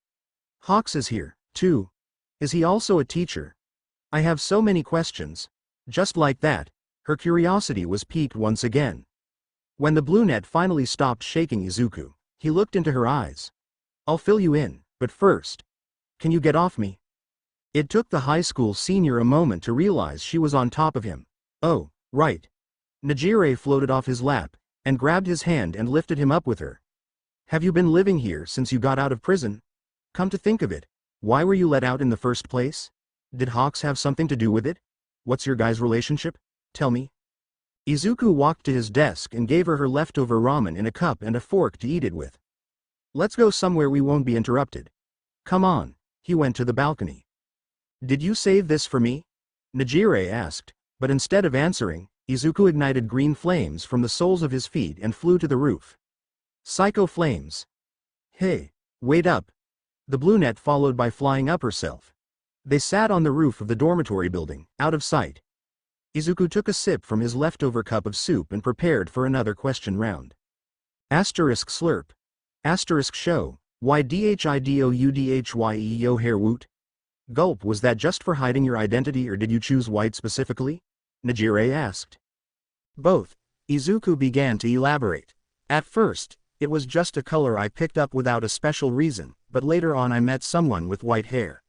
Hawks is here, too. Is he also a teacher? I have so many questions. Just like that, her curiosity was piqued once again. When the blue net finally stopped shaking Izuku, he looked into her eyes. I'll fill you in, but first. Can you get off me? It took the high school senior a moment to realize she was on top of him. Oh, right. Nejire floated off his lap, and grabbed his hand and lifted him up with her. Have you been living here since you got out of prison? Come to think of it, why were you let out in the first place? Did Hawks have something to do with it? What's your guys' relationship? Tell me. Izuku walked to his desk and gave her leftover ramen in a cup and a fork to eat it with. Let's go somewhere we won't be interrupted. Come on. He went to the balcony. Did you save this for me? Nejire asked, but instead of answering, Izuku ignited green flames from the soles of his feet and flew to the roof. Psycho flames. Hey, wait up. The blue net followed by flying up herself. They sat on the roof of the dormitory building, out of sight. Izuku took a sip from his leftover cup of soup and prepared for another question round. Asterisk slurp. Asterisk show. Why dhidouudhye yo hair woot? Gulp. Was that just for hiding your identity or did you choose white specifically? Nejire asked. Both. Izuku began to elaborate. At first, it was just a color I picked up without a special reason, but later on I met someone with white hair.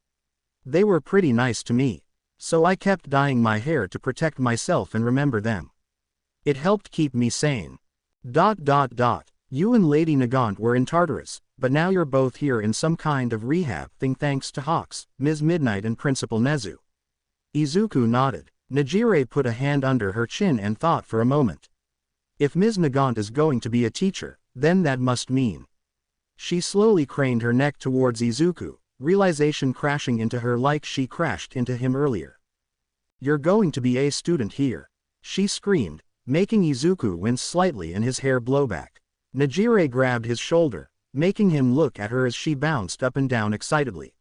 They were pretty nice to me, so I kept dyeing my hair to protect myself and remember them. It helped keep me sane. You and Lady Nagant were in Tartarus, but now you're both here in some kind of rehab thing thanks to Hawks, Ms. Midnight and Principal Nezu. Izuku nodded. Nejire put a hand under her chin and thought for a moment. If Ms. Nagant is going to be a teacher, then that must mean. She slowly craned her neck towards Izuku, realization crashing into her like she crashed into him earlier. You're going to be a student here. She screamed, making Izuku wince slightly and his hair blow back. Nejire grabbed his shoulder, making him look at her as she bounced up and down excitedly.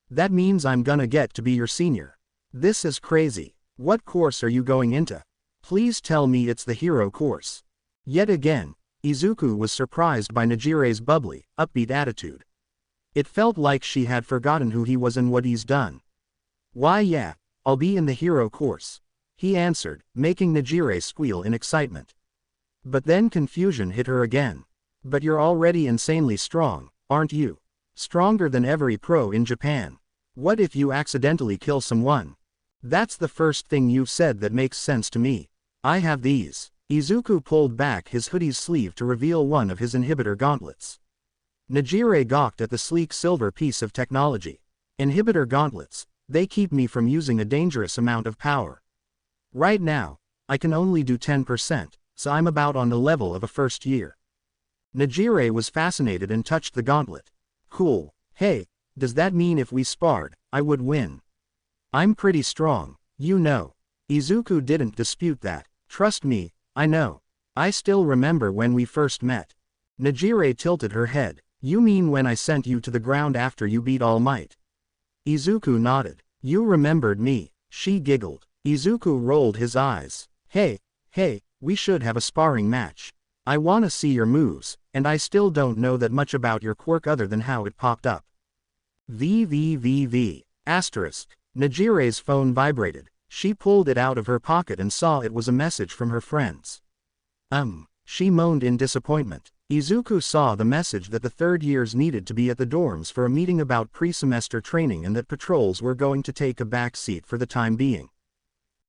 That means I'm gonna get to be your senior. This is crazy. What course are you going into? Please tell me it's the hero course. Yet again, Izuku was surprised by Nejire's bubbly, upbeat attitude. It felt like she had forgotten who he was and what he's done. Why yeah, I'll be in the hero course, he answered, making Nejire squeal in excitement. But then confusion hit her again. But you're already insanely strong, aren't you? Stronger than every pro in Japan. What if you accidentally kill someone? That's the first thing you've said that makes sense to me. I have these. Izuku pulled back his hoodie's sleeve to reveal one of his inhibitor gauntlets. Nejire gawked at the sleek silver piece of technology. Inhibitor gauntlets, they keep me from using a dangerous amount of power. Right now, I can only do 10%, so I'm about on the level of a first year. Nejire was fascinated and touched the gauntlet. Cool. Hey, does that mean if we sparred, I would win? I'm pretty strong, you know. Izuku didn't dispute that. Trust me, I know. I still remember when we first met. Nejire tilted her head. You mean when I sent you to the ground after you beat All Might? Izuku nodded. You remembered me, she giggled. Izuku rolled his eyes. Hey, we should have a sparring match. I wanna see your moves, and I still don't know that much about your quirk other than how it popped up. Asterisk. Nejire's phone vibrated. She pulled it out of her pocket and saw it was a message from her friends. She moaned in disappointment. Izuku saw the message that the third years needed to be at the dorms for a meeting about pre-semester training and that patrols were going to take a back seat for the time being.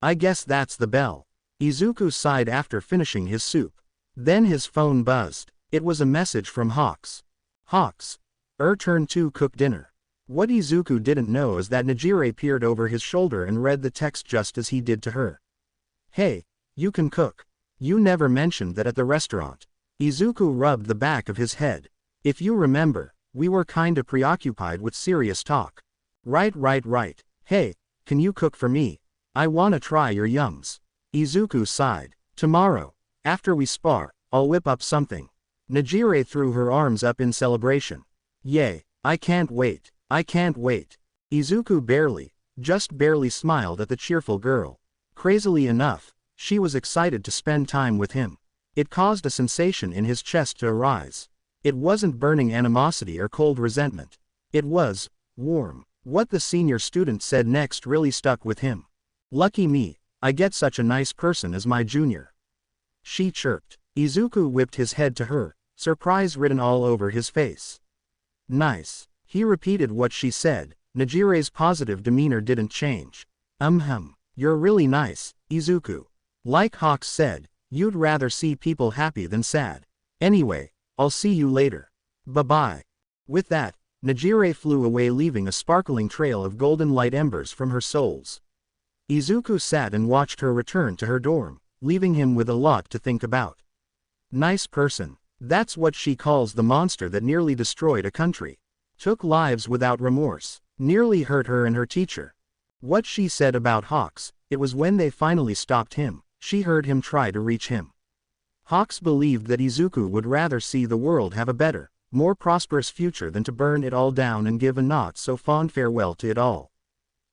I guess that's the bell. Izuku sighed after finishing his soup. Then his phone buzzed. It was a message from Hawks. Hawks. Turn to cook dinner. What Izuku didn't know is that Nejire peered over his shoulder and read the text just as he did to her. Hey, you can cook. You never mentioned that at the restaurant. Izuku rubbed the back of his head. If you remember, we were kinda preoccupied with serious talk. Right. Hey, can you cook for me? I wanna try your yums. Izuku sighed. Tomorrow, after we spar, I'll whip up something. Nejire threw her arms up in celebration. Yay, I can't wait. Izuku just barely smiled at the cheerful girl. Crazily enough, she was excited to spend time with him. It caused a sensation in his chest to arise. It wasn't burning animosity or cold resentment. It was warm. What the senior student said next really stuck with him. Lucky me, I get such a nice person as my junior. She chirped. Izuku whipped his head to her, surprise written all over his face. Nice. He repeated what she said. Nejire's positive demeanor didn't change. You're really nice, Izuku. Like Hawks said, you'd rather see people happy than sad. Anyway, I'll see you later. Bye-bye. With that, Nejire flew away leaving a sparkling trail of golden light embers from her soles. Izuku sat and watched her return to her dorm, leaving him with a lot to think about. Nice person. That's what she calls the monster that nearly destroyed a country. Took lives without remorse. Nearly hurt her and her teacher. What she said about Hawks, it was when they finally stopped him, she heard him try to reach him. Hawks believed that Izuku would rather see the world have a better, more prosperous future than to burn it all down and give a not so fond farewell to it all.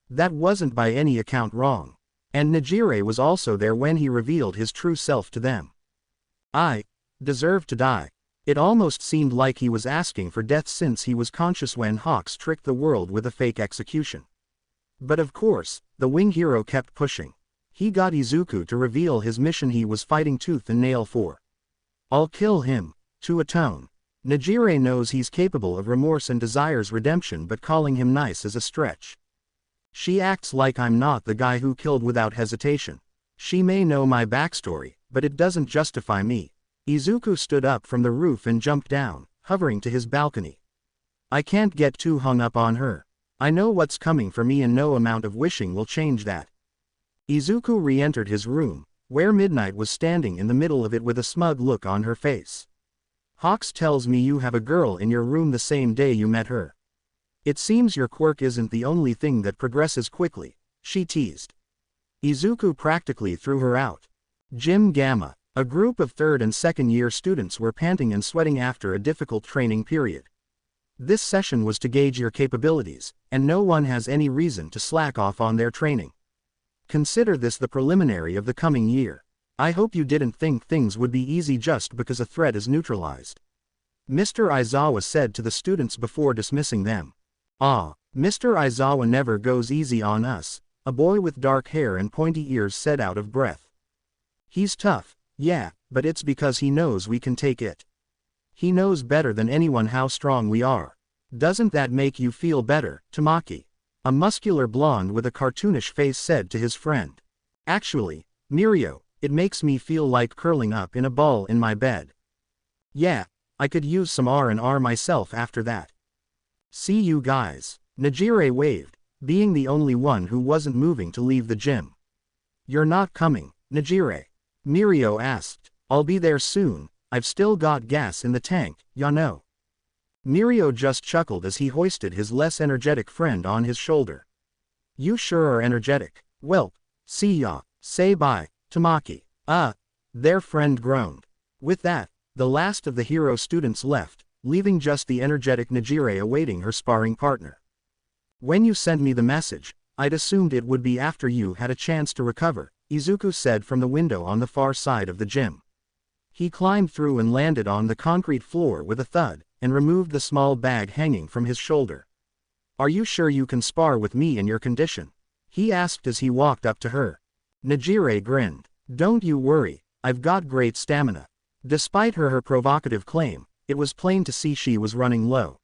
That wasn't by any account wrong. And Nejire was also there when he revealed his true self to them. I deserve to die. It almost seemed like he was asking for death since he was conscious when Hawks tricked the world with a fake execution. But of course, the wing hero kept pushing. He got Izuku to reveal his mission he was fighting tooth and nail for. I'll kill him, to atone. Nejire knows he's capable of remorse and desires redemption, but calling him nice is a stretch. She acts like I'm not the guy who killed without hesitation. She may know my backstory, but it doesn't justify me. Izuku stood up from the roof and jumped down, hovering to his balcony. I can't get too hung up on her. I know what's coming for me and no amount of wishing will change that. Izuku re-entered his room, where Midnight was standing in the middle of it with a smug look on her face. Hawks tells me you have a girl in your room the same day you met her. It seems your quirk isn't the only thing that progresses quickly, she teased. Izuku practically threw her out. Gym Gamma. A group of 3rd and 2nd year students were panting and sweating after a difficult training period. This session was to gauge your capabilities, and no one has any reason to slack off on their training. Consider this the preliminary of the coming year. I hope you didn't think things would be easy just because a threat is neutralized. Mr. Aizawa said to the students before dismissing them. Ah, Mr. Aizawa never goes easy on us, a boy with dark hair and pointy ears said out of breath. He's tough, yeah, but it's because he knows we can take it. He knows better than anyone how strong we are. Doesn't that make you feel better, Tamaki? A muscular blonde with a cartoonish face said to his friend. Actually, Mirio, it makes me feel like curling up in a ball in my bed. Yeah, I could use some R&R myself after that. See you guys. Najire waved, being the only one who wasn't moving to leave the gym. You're not coming, Najire? Mirio asked. I'll be there soon, I've still got gas in the tank, ya know. Mirio just chuckled as he hoisted his less energetic friend on his shoulder. You sure are energetic. Well, see ya, say bye, Tamaki. Their friend groaned. With that, the last of the hero students left, leaving just the energetic Najire awaiting her sparring partner. When you sent me the message, I'd assumed it would be after you had a chance to recover, Izuku said from the window on the far side of the gym. He climbed through and landed on the concrete floor with a thud, and removed the small bag hanging from his shoulder. Are you sure you can spar with me in your condition? He asked as he walked up to her. Najire grinned. Don't you worry, I've got great stamina. Despite her provocative claim, it was plain to see she was running low.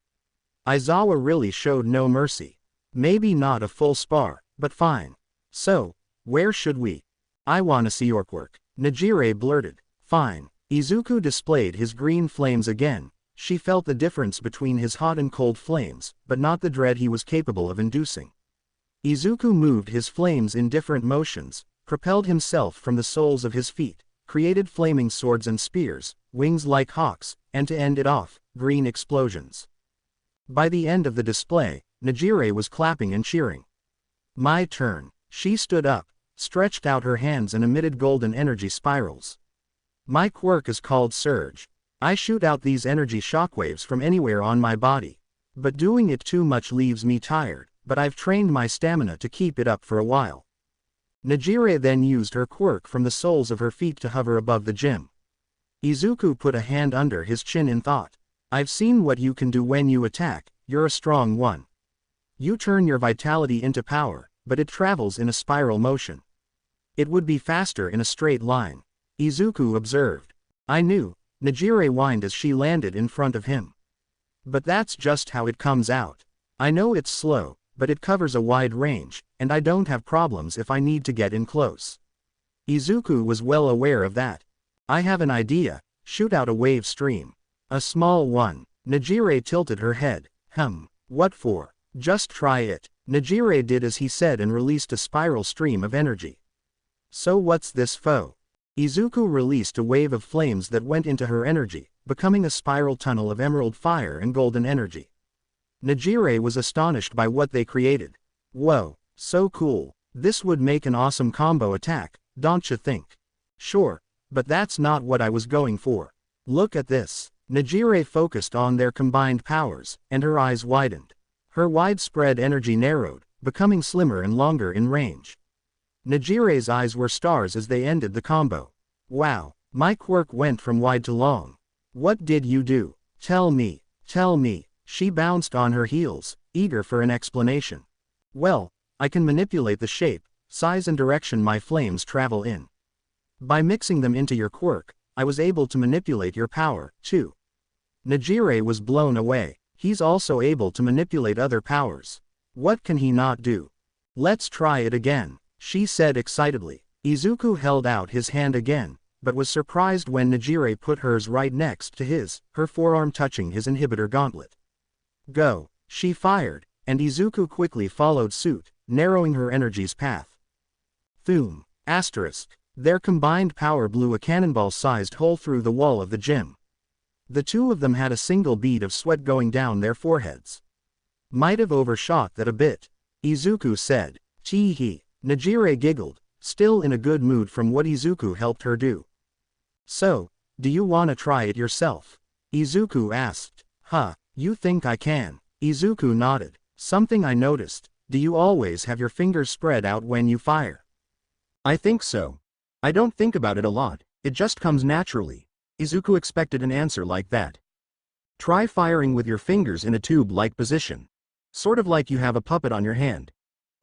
Aizawa really showed no mercy. Maybe not a full spar, but fine. So, where should we? I wanna see your work, Najire blurted. Fine. Izuku displayed his green flames again. She felt the difference between his hot and cold flames, but not the dread he was capable of inducing. Izuku moved his flames in different motions, propelled himself from the soles of his feet, created flaming swords and spears, wings like hawks, and to end it off, green explosions. By the end of the display, Najire was clapping and cheering. My turn. She stood up, stretched out her hands and emitted golden energy spirals. My quirk is called Surge. I shoot out these energy shockwaves from anywhere on my body. But doing it too much leaves me tired, but I've trained my stamina to keep it up for a while. Najire then used her quirk from the soles of her feet to hover above the gym. Izuku put a hand under his chin in thought. I've seen what you can do when you attack, you're a strong one. You turn your vitality into power, but it travels in a spiral motion. It would be faster in a straight line. Izuku observed. I knew, Najire whined as she landed in front of him. But that's just how it comes out. I know it's slow, but it covers a wide range, and I don't have problems if I need to get in close. Izuku was well aware of that. I have an idea, shoot out a wave stream. A small one. Najire tilted her head. What for? Just try it. Najire did as he said and released a spiral stream of energy. So what's this foe? Izuku released a wave of flames that went into her energy, becoming a spiral tunnel of emerald fire and golden energy. Najire was astonished by what they created. Whoa, so cool. This would make an awesome combo attack, don't you think? Sure, but that's not what I was going for. Look at this. Najire focused on their combined powers, and her eyes widened. Her widespread energy narrowed, becoming slimmer and longer in range. Najire's eyes were stars as they ended the combo. Wow, my quirk went from wide to long. What did you do? Tell me, tell me. She bounced on her heels, eager for an explanation. Well, I can manipulate the shape, size and direction my flames travel in. By mixing them into your quirk, I was able to manipulate your power, too. Najire was blown away. He's also able to manipulate other powers. What can he not do? Let's try it again, she said excitedly. Izuku held out his hand again, but was surprised when Najire put hers right next to his, her forearm touching his inhibitor gauntlet. Go, she fired, and Izuku quickly followed suit, narrowing her energy's path. Thum. Asterisk. Their combined power blew a cannonball-sized hole through the wall of the gym. The two of them had a single bead of sweat going down their foreheads. Might have overshot that a bit, Izuku said. Tee hee. Najire giggled, still in a good mood from what Izuku helped her do. "So, do you wanna try it yourself?" Izuku asked. "Huh, you think I can?" Izuku nodded. "Something I noticed, do you always have your fingers spread out when you fire?" "I think so. I don't think about it a lot, it just comes naturally." Izuku expected an answer like that. "Try firing with your fingers in a tube-like position. Sort of like you have a puppet on your hand."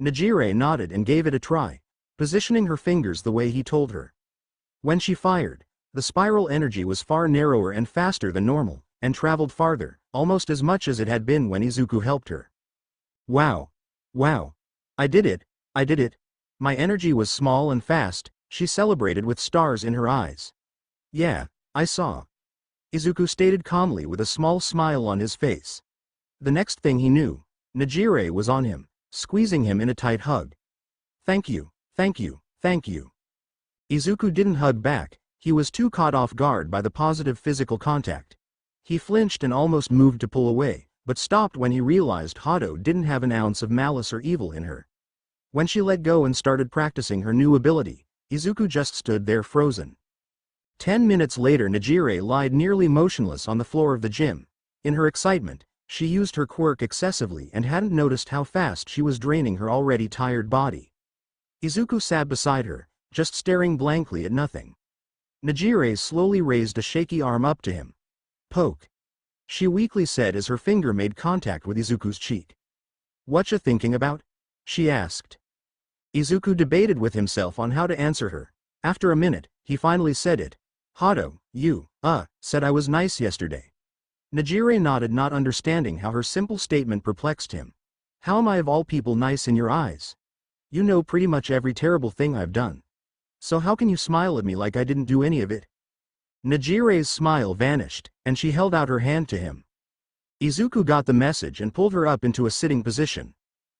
Nejire nodded and gave it a try, positioning her fingers the way he told her. When she fired, the spiral energy was far narrower and faster than normal, and traveled farther, almost as much as it had been when Izuku helped her. "Wow. Wow. I did it, I did it. My energy was small and fast," she celebrated with stars in her eyes. "Yeah, I saw," Izuku stated calmly with a small smile on his face. The next thing he knew, Nejire was on him, squeezing him in a tight hug. "Thank you, thank you, thank you." Izuku didn't hug back, he was too caught off guard by the positive physical contact. He flinched and almost moved to pull away, but stopped when he realized Hado didn't have an ounce of malice or evil in her. When she let go and started practicing her new ability, Izuku just stood there frozen. 10 minutes later, Nejire lied nearly motionless on the floor of the gym. In her excitement, she used her quirk excessively and hadn't noticed how fast she was draining her already tired body. Izuku sat beside her, just staring blankly at nothing. Nejire slowly raised a shaky arm up to him. "Poke," she weakly said as her finger made contact with Izuku's cheek. "Whatcha thinking about?" she asked. Izuku debated with himself on how to answer her. After a minute, he finally said it. "Hado, you, said I was nice yesterday." Nejire nodded, not understanding how her simple statement perplexed him. "How am I of all people nice in your eyes? You know pretty much every terrible thing I've done. So how can you smile at me like I didn't do any of it?" Nejire's smile vanished, and she held out her hand to him. Izuku got the message and pulled her up into a sitting position.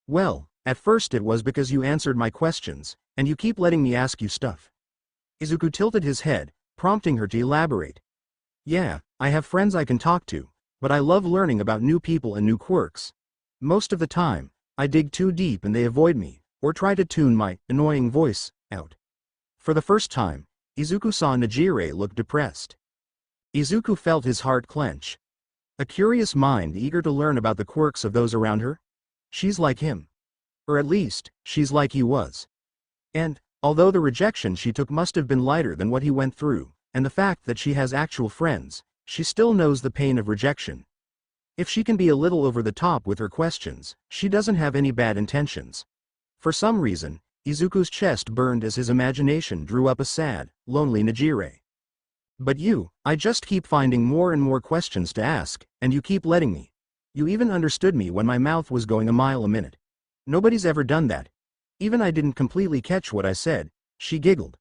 "Well, at first it was because you answered my questions, and you keep letting me ask you stuff." Izuku tilted his head, prompting her to elaborate. "Yeah, I have friends I can talk to, but I love learning about new people and new quirks. Most of the time, I dig too deep and they avoid me, or try to tune my annoying voice out." For the first time, Izuku saw Nejire look depressed. Izuku felt his heart clench. A curious mind eager to learn about the quirks of those around her? She's like him. Or at least, she's like he was. And, although the rejection she took must have been lighter than what he went through, and the fact that she has actual friends, she still knows the pain of rejection. If she can be a little over the top with her questions, she doesn't have any bad intentions. For some reason, Izuku's chest burned as his imagination drew up a sad, lonely Nejire. "But I just keep finding more and more questions to ask, and you keep letting me. You even understood me when my mouth was going a mile a minute. Nobody's ever done that. Even I didn't completely catch what I said," she giggled.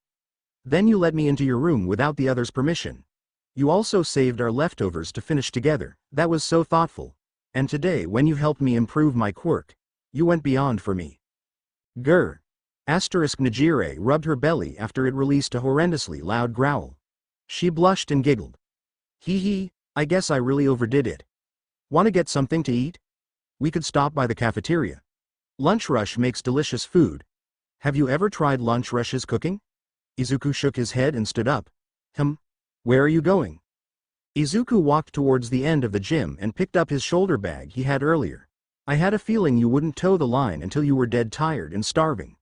"Then you let me into your room without the others' permission. You also saved our leftovers to finish together, that was so thoughtful. And today when you helped me improve my quirk, you went beyond for me." Grr. Nejire rubbed her belly after it released a horrendously loud growl. She blushed and giggled. Hee, I guess I really overdid it. "Wanna get something to eat? We could stop by the cafeteria. Lunch Rush makes delicious food. Have you ever tried Lunch Rush's cooking?" Izuku shook his head and stood up. Where are you going?" Izuku walked towards the end of the gym and picked up his shoulder bag he had earlier. "I had a feeling you wouldn't toe the line until you were dead tired and starving."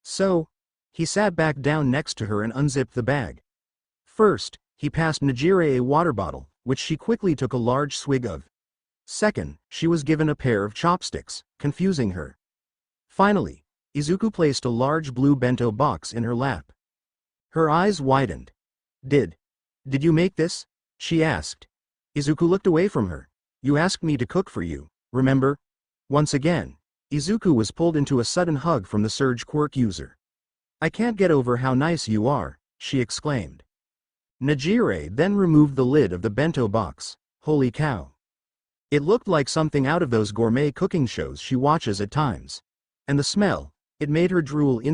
So, he sat back down next to her and unzipped the bag. First, he passed Nejire a water bottle, which she quickly took a large swig of. Second, she was given a pair of chopsticks, confusing her. Finally, Izuku placed a large blue bento box in her lap. Her eyes widened. Did you make this?" she asked. Izuku looked away from her. "You asked me to cook for you, remember?" Once again, Izuku was pulled into a sudden hug from the Surge quirk user. "I can't get over how nice you are," she exclaimed. Nejire then removed the lid of the bento box. Holy cow. It looked like something out of those gourmet cooking shows she watches at times. And the smell, it made her drool the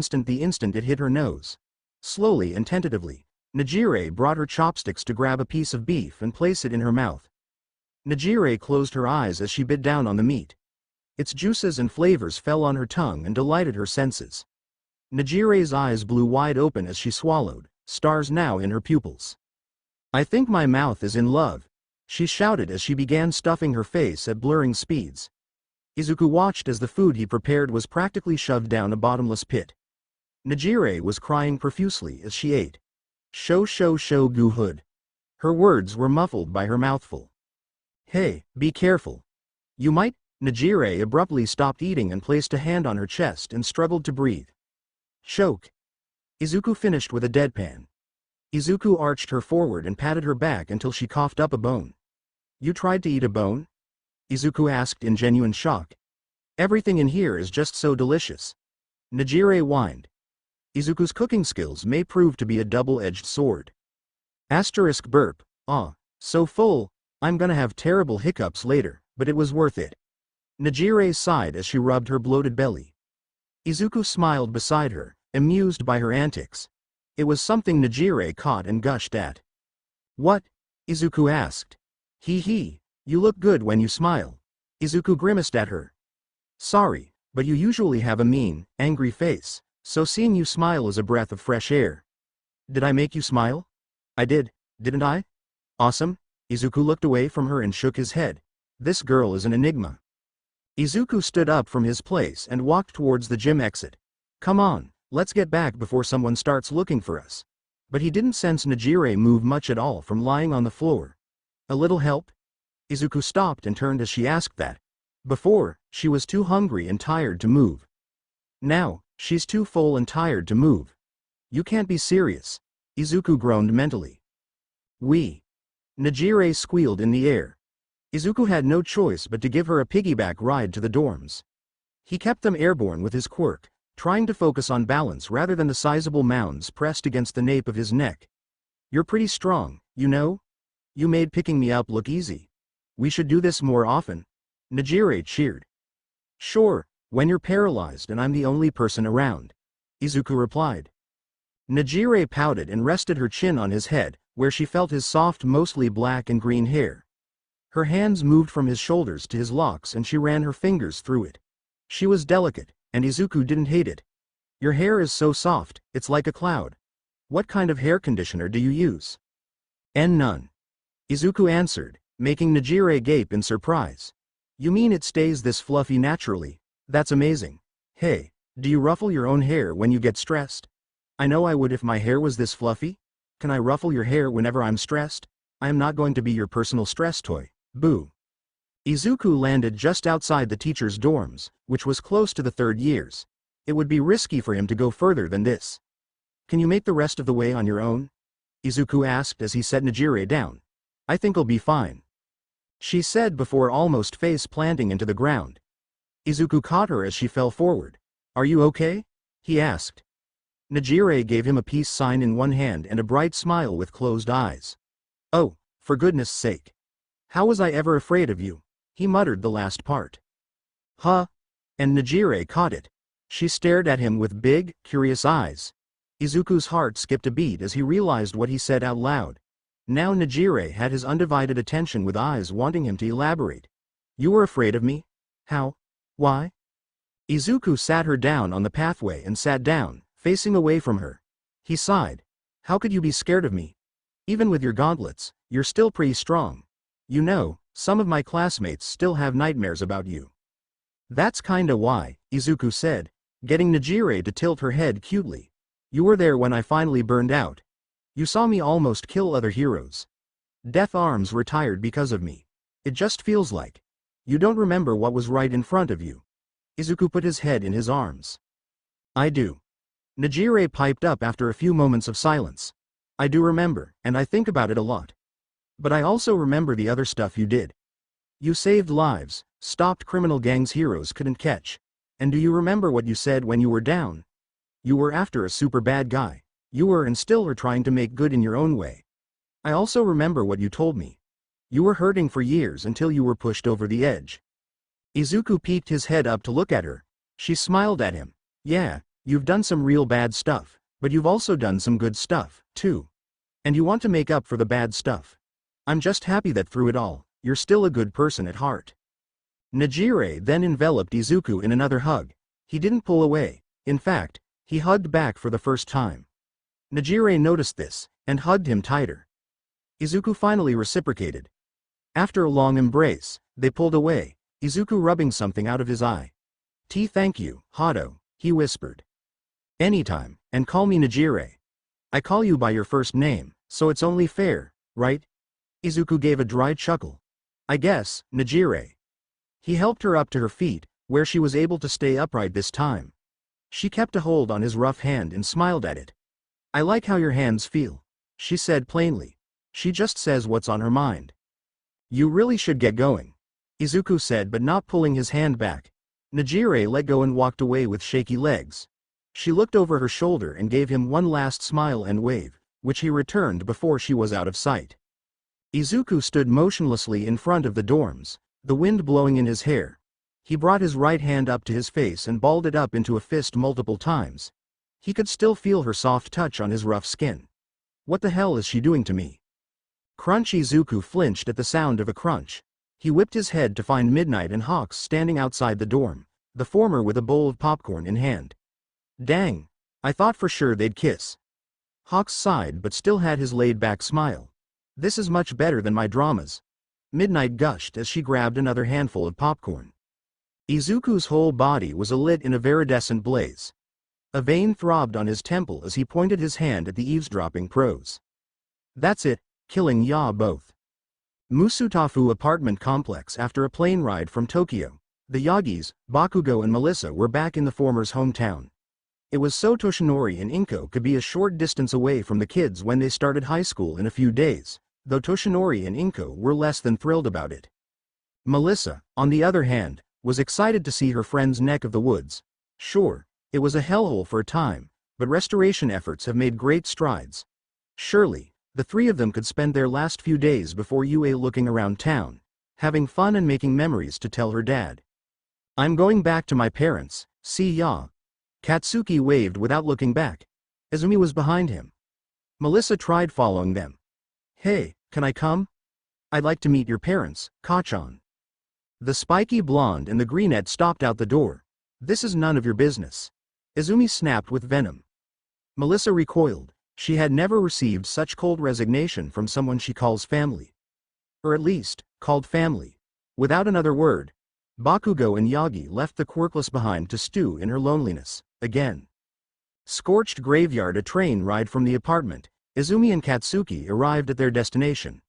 instant it hit her nose. Slowly and tentatively, Nejire brought her chopsticks to grab a piece of beef and place it in her mouth. Nejire closed her eyes as she bit down on the meat. Its juices and flavors fell on her tongue and delighted her senses. Najire's eyes blew wide open as she swallowed, stars now in her pupils. I think my mouth is in love, she shouted as she began stuffing her face at blurring speeds. Izuku watched as the food he prepared was practically shoved down a bottomless pit. Najire was crying profusely as she ate. Sho gu hood. Her words were muffled by her mouthful. Hey, be careful. You might. Najire abruptly stopped eating and placed a hand on her chest and struggled to breathe. Choke. Izuku finished with a deadpan. Izuku arched her forward and patted her back until she coughed up a bone. You tried to eat a bone? Izuku asked in genuine shock. Everything in here is just so delicious. Najire whined. Izuku's cooking skills may prove to be a double-edged sword. Asterisk burp. So full, I'm gonna have terrible hiccups later, but it was worth it. Najire sighed as she rubbed her bloated belly. Izuku smiled beside her, amused by her antics. It was something Najire caught and gushed at. What? Izuku asked. Hee, you look good when you smile. Izuku grimaced at her. Sorry, but you usually have a mean, angry face, so seeing you smile is a breath of fresh air. Did I make you smile? I did, didn't I? Awesome. Izuku looked away from her and shook his head. This girl is an enigma. Izuku stood up from his place and walked towards the gym exit. Come on, let's get back before someone starts looking for us. But he didn't sense Najire move much at all from lying on the floor. A little help? Izuku stopped and turned as she asked that. Before, she was too hungry and tired to move. Now, she's too full and tired to move. You can't be serious. Izuku groaned mentally. Najire squealed in the air. Izuku had no choice but to give her a piggyback ride to the dorms. He kept them airborne with his quirk, trying to focus on balance rather than the sizable mounds pressed against the nape of his neck. You're pretty strong, you know? You made picking me up look easy. We should do this more often. Najire cheered. Sure, when you're paralyzed and I'm the only person around. Izuku replied. Najire pouted and rested her chin on his head, where she felt his soft mostly black and green hair. Her hands moved from his shoulders to his locks and she ran her fingers through it. She was delicate, and Izuku didn't hate it. Your hair is so soft, it's like a cloud. What kind of hair conditioner do you use? None. Izuku answered, making Najire gape in surprise. You mean it stays this fluffy naturally? That's amazing. Hey, do you ruffle your own hair when you get stressed? I know I would if my hair was this fluffy. Can I ruffle your hair whenever I'm stressed? I am not going to be your personal stress toy. Boo. Izuku landed just outside the teacher's dorms, which was close to the third years. It would be risky for him to go further than this. Can you make the rest of the way on your own? Izuku asked as he set Najire down. I think I'll be fine. She said before almost face planting into the ground. Izuku caught her as she fell forward. Are you okay? He asked. Najire gave him a peace sign in one hand and a bright smile with closed eyes. Oh, for goodness sake. How was I ever afraid of you? He muttered the last part. Huh? And Najire caught it. She stared at him with big, curious eyes. Izuku's heart skipped a beat as he realized what he said out loud. Now Najire had his undivided attention with eyes wanting him to elaborate. You were afraid of me? How? Why? Izuku sat her down on the pathway and sat down, facing away from her. He sighed. How could you be scared of me? Even with your gauntlets, you're still pretty strong. You know, some of my classmates still have nightmares about you. That's kinda why, Izuku said, getting Najire to tilt her head cutely. You were there when I finally burned out. You saw me almost kill other heroes. Death Arms retired because of me. It just feels like. You don't remember what was right in front of you. Izuku put his head in his arms. I do. Najire piped up after a few moments of silence. I do remember, and I think about it a lot. But I also remember the other stuff you did. You saved lives, stopped criminal gangs heroes couldn't catch. And do you remember what you said when you were down? You were after a super bad guy. You were and still are trying to make good in your own way. I also remember what you told me. You were hurting for years until you were pushed over the edge. Izuku peeked his head up to look at her. She smiled at him. Yeah, you've done some real bad stuff, but you've also done some good stuff, too. And you want to make up for the bad stuff. I'm just happy that through it all, you're still a good person at heart. Najire then enveloped Izuku in another hug. He didn't pull away. In fact, He hugged back for the first time. Najire noticed this, and hugged him tighter. Izuku finally reciprocated. After a long embrace, they pulled away, Izuku rubbing something out of his eye. Thank you, Hado, he whispered. Anytime, and call me Najire. I call you by your first name, so it's only fair, right? Izuku gave a dry chuckle. I guess, Najire. He helped her up to her feet, where she was able to stay upright this time. She kept a hold on his rough hand and smiled at it. I like how your hands feel, she said plainly. She just says what's on her mind. You really should get going, Izuku said, but not pulling his hand back. Najire let go and walked away with shaky legs. She looked over her shoulder and gave him one last smile and wave, which he returned before she was out of sight. Izuku stood motionlessly in front of the dorms, the wind blowing in his hair. He brought his right hand up to his face and balled it up into a fist multiple times. He could still feel her soft touch on his rough skin. What the hell is she doing to me? Crunch. Izuku flinched at the sound of a crunch. He whipped his head to find Midnight and Hawks standing outside the dorm, the former with a bowl of popcorn in hand. Dang, I thought for sure they'd kiss. Hawks sighed but still had his laid-back smile. This is much better than my dramas. Midnight gushed as she grabbed another handful of popcorn. Izuku's whole body was alit in a viridescent blaze. A vein throbbed on his temple as he pointed his hand at the eavesdropping pros. That's it, killing ya both. Musutafu apartment complex. After a plane ride from Tokyo, the Yagis, Bakugo and Melissa were back in the former's hometown. It was so Toshinori and Inko could be a short distance away from the kids when they started high school in a few days, though Toshinori and Inko were less than thrilled about it. Melissa, on the other hand, was excited to see her friend's neck of the woods. Sure, it was a hellhole for a time, but restoration efforts have made great strides. Surely, the three of them could spend their last few days before UA looking around town, having fun and making memories to tell her dad. I'm going back to my parents, see ya. Katsuki waved without looking back. Izumi was behind him. Melissa tried following them. Hey, can I come? I'd like to meet your parents, Kachan. The spiky blonde and the brunette stopped out the door. This is none of your business. Izumi snapped with venom. Melissa recoiled. She had never received such cold resignation from someone she calls family. Or at least, called family. Without another word, Bakugo and Yagi left the quirkless behind to stew in her loneliness, again. Scorched graveyard. A train ride from the apartment, Izumi and Katsuki arrived at their destination.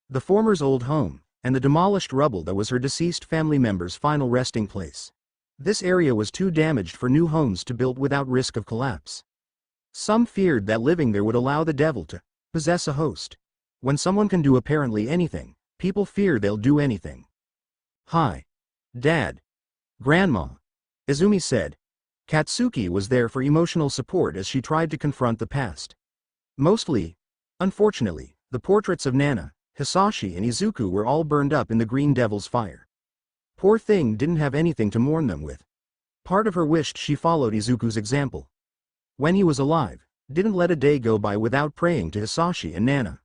The former's old home, and the demolished rubble that was her deceased family member's final resting place. This area was too damaged for new homes to build without risk of collapse. Some feared that living there would allow the devil to possess a host. When someone can do apparently anything, people fear they'll do anything. Hi. Dad. Grandma. Izumi said. Katsuki was there for emotional support as she tried to confront the past. Mostly, unfortunately, the portraits of Nana, Hisashi and Izuku were all burned up in the Green Devil's fire. Poor thing didn't have anything to mourn them with. Part of her wished she followed Izuku's example. When he was alive, didn't let a day go by without praying to Hisashi and Nana.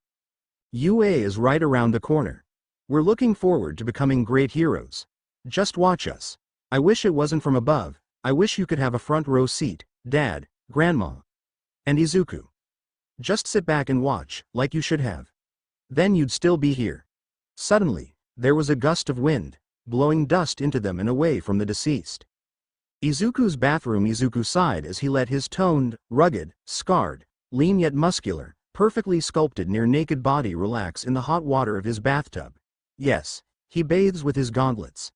UA is right around the corner. We're looking forward to becoming great heroes. Just watch us. I wish it wasn't from above. I wish you could have a front row seat, Dad, Grandma, and Izuku. Just sit back and watch, like you should have. Then you'd still be here. Suddenly, there was a gust of wind, blowing dust into them and away from the deceased. Izuku's bathroom. Izuku sighed as he let his toned, rugged, scarred, lean yet muscular, perfectly sculpted near-naked body relax in the hot water of his bathtub. Yes, he bathes with his gauntlets.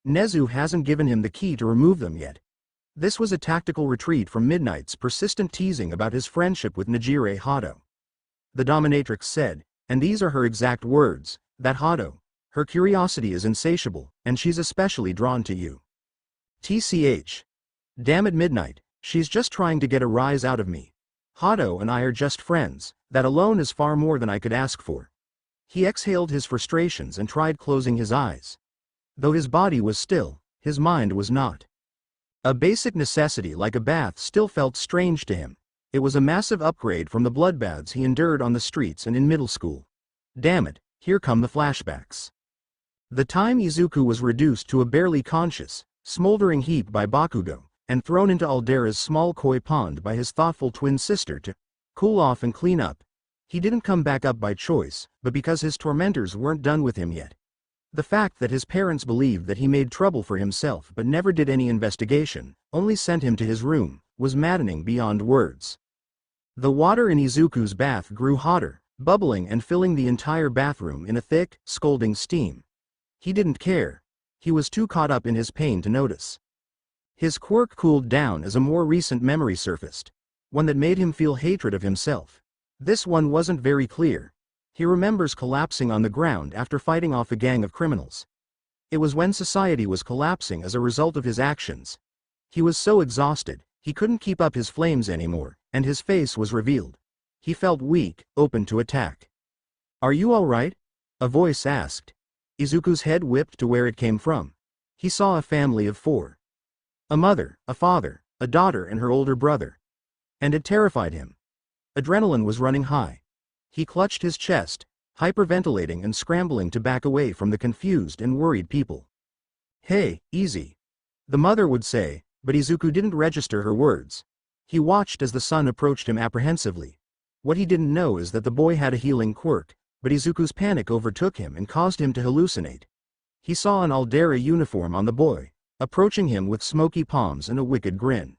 Nezu hasn't given him the key to remove them yet. This was a tactical retreat from Midnight's persistent teasing about his friendship with Najire Hado. The dominatrix said, and these are her exact words, that Hado, her curiosity is insatiable, and she's especially drawn to you. TCH. Damn it, Midnight, she's just trying to get a rise out of me. Hado and I are just friends, that alone is far more than I could ask for. He exhaled his frustrations and tried closing his eyes. Though his body was still, his mind was not. A basic necessity like a bath still felt strange to him. It was a massive upgrade from the bloodbaths he endured on the streets and in middle school. Damn it, here come the flashbacks. The time Izuku was reduced to a barely conscious, smoldering heap by Bakugo, and thrown into Aldera's small koi pond by his thoughtful twin sister to cool off and clean up. He didn't come back up by choice, but because his tormentors weren't done with him yet. The fact that his parents believed that he made trouble for himself but never did any investigation, only sent him to his room, was maddening beyond words. The water in Izuku's bath grew hotter, bubbling and filling the entire bathroom in a thick, scalding steam. He didn't care. He was too caught up in his pain to notice. His quirk cooled down as a more recent memory surfaced, one that made him feel hatred of himself. This one wasn't very clear. He remembers collapsing on the ground after fighting off a gang of criminals. It was when society was collapsing as a result of his actions. He was so exhausted, he couldn't keep up his flames anymore, and his face was revealed. He felt weak, open to attack. "Are you all right?" a voice asked. Izuku's head whipped to where it came from. He saw a family of 4. A mother, a father, a daughter and her older brother. And it terrified him. Adrenaline was running high. He clutched his chest, hyperventilating and scrambling to back away from the confused and worried people. "Hey, easy," the mother would say, but Izuku didn't register her words. He watched as the son approached him apprehensively. What he didn't know is that the boy had a healing quirk, but Izuku's panic overtook him and caused him to hallucinate. He saw an Aldera uniform on the boy, approaching him with smoky palms and a wicked grin.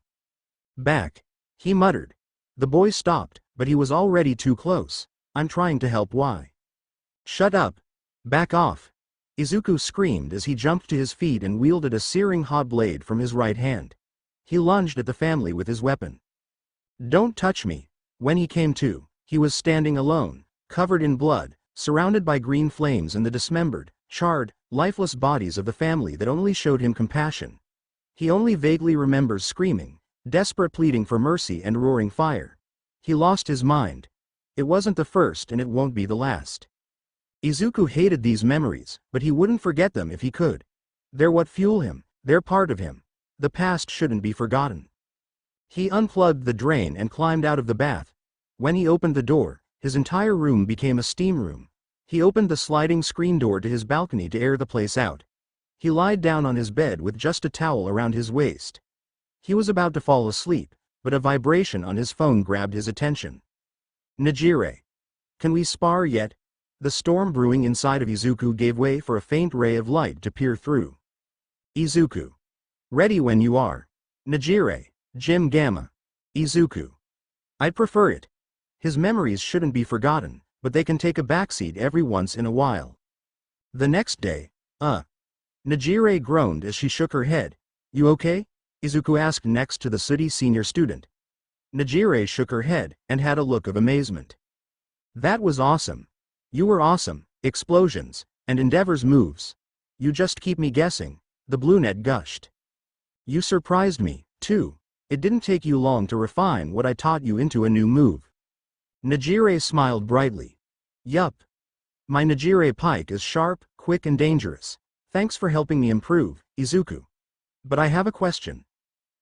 "Back," he muttered. The boy stopped, but he was already too close. "I'm trying to help. Why?" "Shut up. Back off," Izuku screamed as he jumped to his feet and wielded a searing hot blade from his right hand. He lunged at the family with his weapon. "Don't touch me." When he came to, he was standing alone, covered in blood, surrounded by green flames and the dismembered, charred, lifeless bodies of the family that only showed him compassion. He only vaguely remembers screaming, desperate pleading for mercy and roaring fire. He lost his mind. It wasn't the first and it won't be the last. Izuku hated these memories, but he wouldn't forget them if he could. They're what fuel him, they're part of him. The past shouldn't be forgotten. He unplugged the drain and climbed out of the bath. When he opened the door, his entire room became a steam room. He opened the sliding screen door to his balcony to air the place out. He lied down on his bed with just a towel around his waist. He was about to fall asleep, but a vibration on his phone grabbed his attention. "Nejire. Can we spar yet?" The storm brewing inside of Izuku gave way for a faint ray of light to peer through. "Izuku. Ready when you are." "Nejire. Jim Gamma." "Izuku. I'd prefer it." His memories shouldn't be forgotten, but they can take a backseat every once in a while. The next day, Nejire groaned as she shook her head. "You okay?" Izuku asked next to the sooty senior student. Nejire shook her head, and had a look of amazement. "That was awesome. You were awesome, explosions, and Endeavor's moves. You just keep me guessing," the brunette gushed. "You surprised me, too. It didn't take you long to refine what I taught you into a new move." Nejire smiled brightly. "Yup. My Nejire pike is sharp, quick and dangerous. Thanks for helping me improve, Izuku. But I have a question.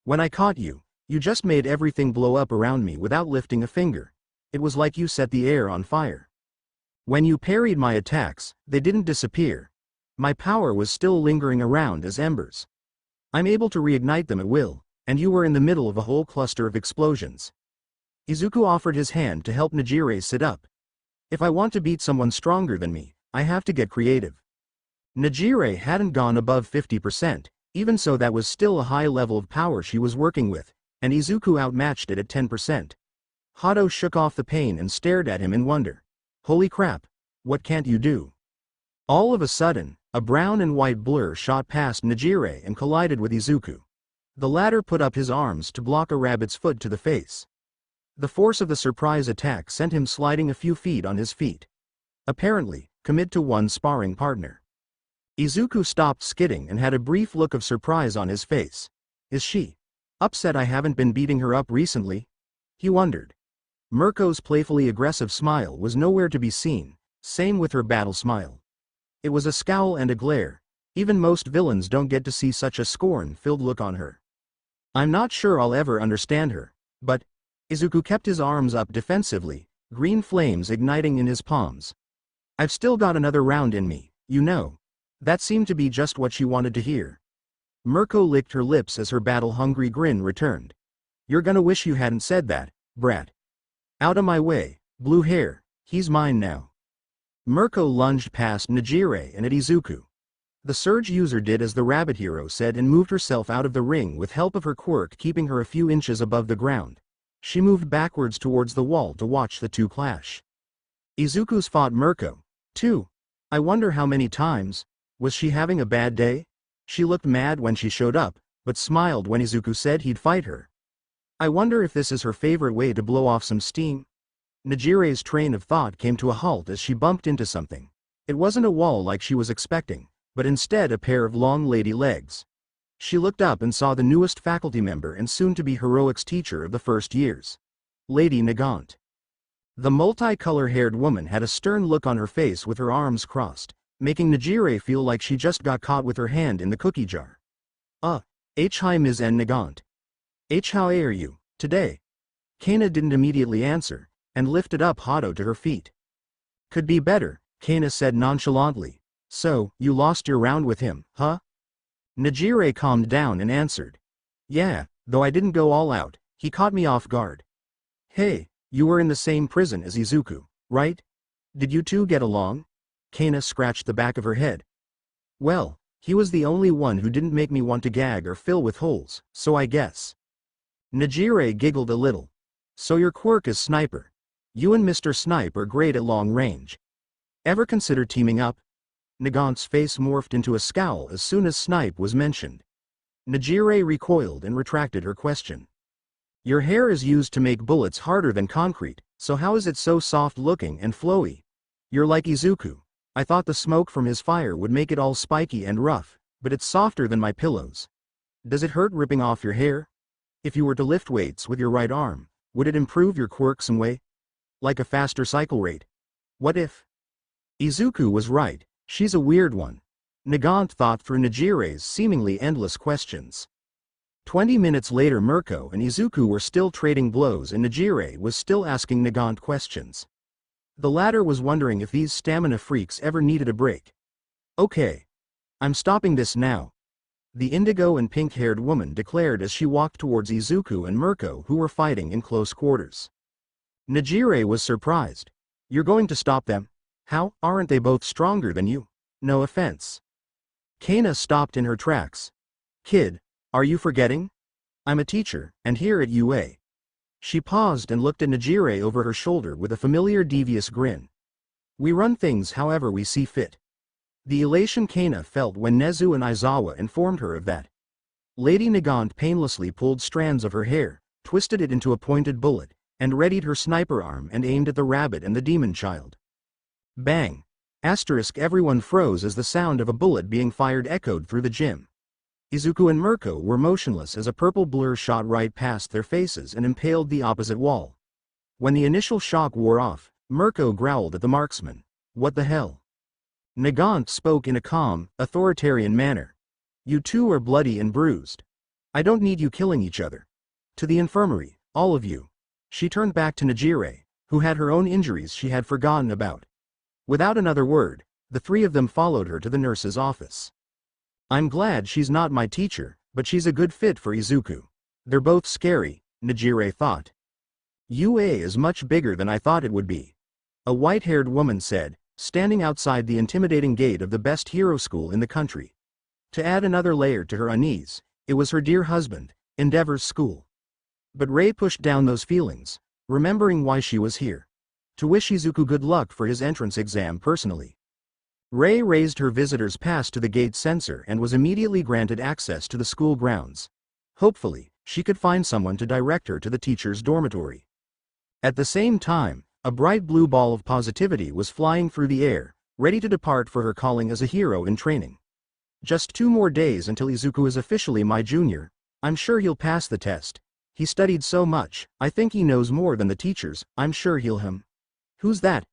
When I caught you, you just made everything blow up around me without lifting a finger. It was like you set the air on fire. When you parried my attacks, they didn't disappear. My power was still lingering around as embers. I'm able to reignite them at will, and you were in the middle of a whole cluster of explosions." Izuku offered his hand to help Nejire sit up. "If I want to beat someone stronger than me, I have to get creative." Nejire hadn't gone above 50%, even so that was still a high level of power she was working with, and Izuku outmatched it at 10%. Hado shook off the pain and stared at him in wonder. "Holy crap, what can't you do?" All of a sudden, a brown and white blur shot past Nejire and collided with Izuku. The latter put up his arms to block a rabbit's foot to the face. The force of the surprise attack sent him sliding a few feet on his feet. Apparently, commit to one sparring partner. Izuku stopped skidding and had a brief look of surprise on his face. "Is she upset I haven't been beating her up recently?" he wondered. Mirko's playfully aggressive smile was nowhere to be seen, same with her battle smile. It was a scowl and a glare. Even most villains don't get to see such a scorn-filled look on her. "I'm not sure I'll ever understand her, but..." Izuku kept his arms up defensively, green flames igniting in his palms. "I've still got another round in me, you know." That seemed to be just what she wanted to hear. Mirko licked her lips as her battle-hungry grin returned. You're gonna wish you hadn't said that, brat. Out of my way, blue hair, he's mine now. Mirko lunged past Najire and at Izuku. The surge user did as the rabbit hero said and moved herself out of the ring with help of her quirk keeping her a few inches above the ground. She moved backwards towards the wall to watch the two clash. Izuku's fought Mirko, too. I wonder how many times. Was she having a bad day? She looked mad when she showed up, but smiled when Izuku said he'd fight her. I wonder if this is her favorite way to blow off some steam. Najire's train of thought came to a halt as she bumped into something. It wasn't a wall like she was expecting, but instead a pair of long lady legs. She looked up and saw the newest faculty member and soon-to-be heroics teacher of the first years. Lady Nagant. The multi-color-haired woman had a stern look on her face with her arms crossed, making Najire feel like she just got caught with her hand in the cookie jar. Hi Ms. N. Nagant. How are you, today? Kana didn't immediately answer, and lifted up Hado to her feet. Could be better, Kana said nonchalantly. So, you lost your round with him, huh? Najire calmed down and answered. Yeah, though I didn't go all out, he caught me off guard. Hey, you were in the same prison as Izuku, right? Did you two get along? Kana scratched the back of her head. Well, he was the only one who didn't make me want to gag or fill with holes, so I guess. Najire giggled a little. So your quirk is Sniper. You and Mr. Snipe are great at long range. Ever consider teaming up? Nagant's face morphed into a scowl as soon as Snipe was mentioned. Najire recoiled and retracted her question. Your hair is used to make bullets harder than concrete, so how is it so soft-looking and flowy? You're like Izuku. I thought the smoke from his fire would make it all spiky and rough, but it's softer than my pillows. Does it hurt ripping off your hair? If you were to lift weights with your right arm, would it improve your quirk some way? Like a faster cycle rate? What if? Izuku was right, she's a weird one. Nagant thought through Najire's seemingly endless questions. 20 minutes later Mirko and Izuku were still trading blows and Najire was still asking Nagant questions. The latter was wondering if these stamina freaks ever needed a break. Okay. I'm stopping this now. The indigo and pink-haired woman declared as she walked towards Izuku and Mirko who were fighting in close quarters. Najire was surprised. You're going to stop them? How? Aren't they both stronger than you? No offense. Kana stopped in her tracks. Kid, are you forgetting? I'm a teacher, and here at UA. She paused and looked at Najire over her shoulder with a familiar devious grin. We run things however we see fit. The elation Kana felt when Nezu and Aizawa informed her of that. Lady Nagant painlessly pulled strands of her hair, twisted it into a pointed bullet, and readied her sniper arm and aimed at the rabbit and the demon child. Bang! Everyone froze as the sound of a bullet being fired echoed through the gym. Izuku and Mirko were motionless as a purple blur shot right past their faces and impaled the opposite wall. When the initial shock wore off, Mirko growled at the marksman. What the hell? Nagant spoke in a calm, authoritarian manner. You two are bloody and bruised. I don't need you killing each other. To the infirmary, all of you. She turned back to Najire, who had her own injuries she had forgotten about. Without another word, the three of them followed her to the nurse's office. I'm glad she's not my teacher, but she's a good fit for Izuku. They're both scary, Najire thought. UA is much bigger than I thought it would be. A white-haired woman said, standing outside the intimidating gate of the best hero school in the country. To add another layer to her unease, it was her dear husband, Endeavor's school. But Rei pushed down those feelings, remembering why she was here. To wish Izuku good luck for his entrance exam personally. Rei raised her visitor's pass to the gate sensor and was immediately granted access to the school grounds. Hopefully, she could find someone to direct her to the teacher's dormitory. At the same time, a bright blue ball of positivity was flying through the air, ready to depart for her calling as a hero in training. Just 2 more days until Izuku is officially my junior. I'm sure he'll pass the test. He studied so much, I think he knows more than the teachers. I'm sure he'll Who's that?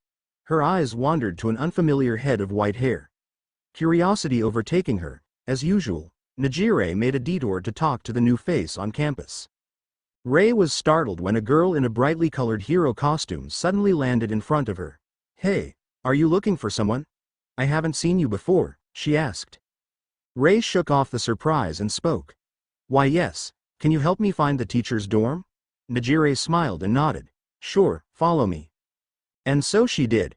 Her eyes wandered to an unfamiliar head of white hair. Curiosity overtaking her, as usual, Najire made a detour to talk to the new face on campus. Rei was startled when a girl in a brightly colored hero costume suddenly landed in front of her. Hey, are you looking for someone? I haven't seen you before, she asked. Ray shook off the surprise and spoke. Why yes, can you help me find the teacher's dorm? Najire smiled and nodded. Sure, follow me. And so she did.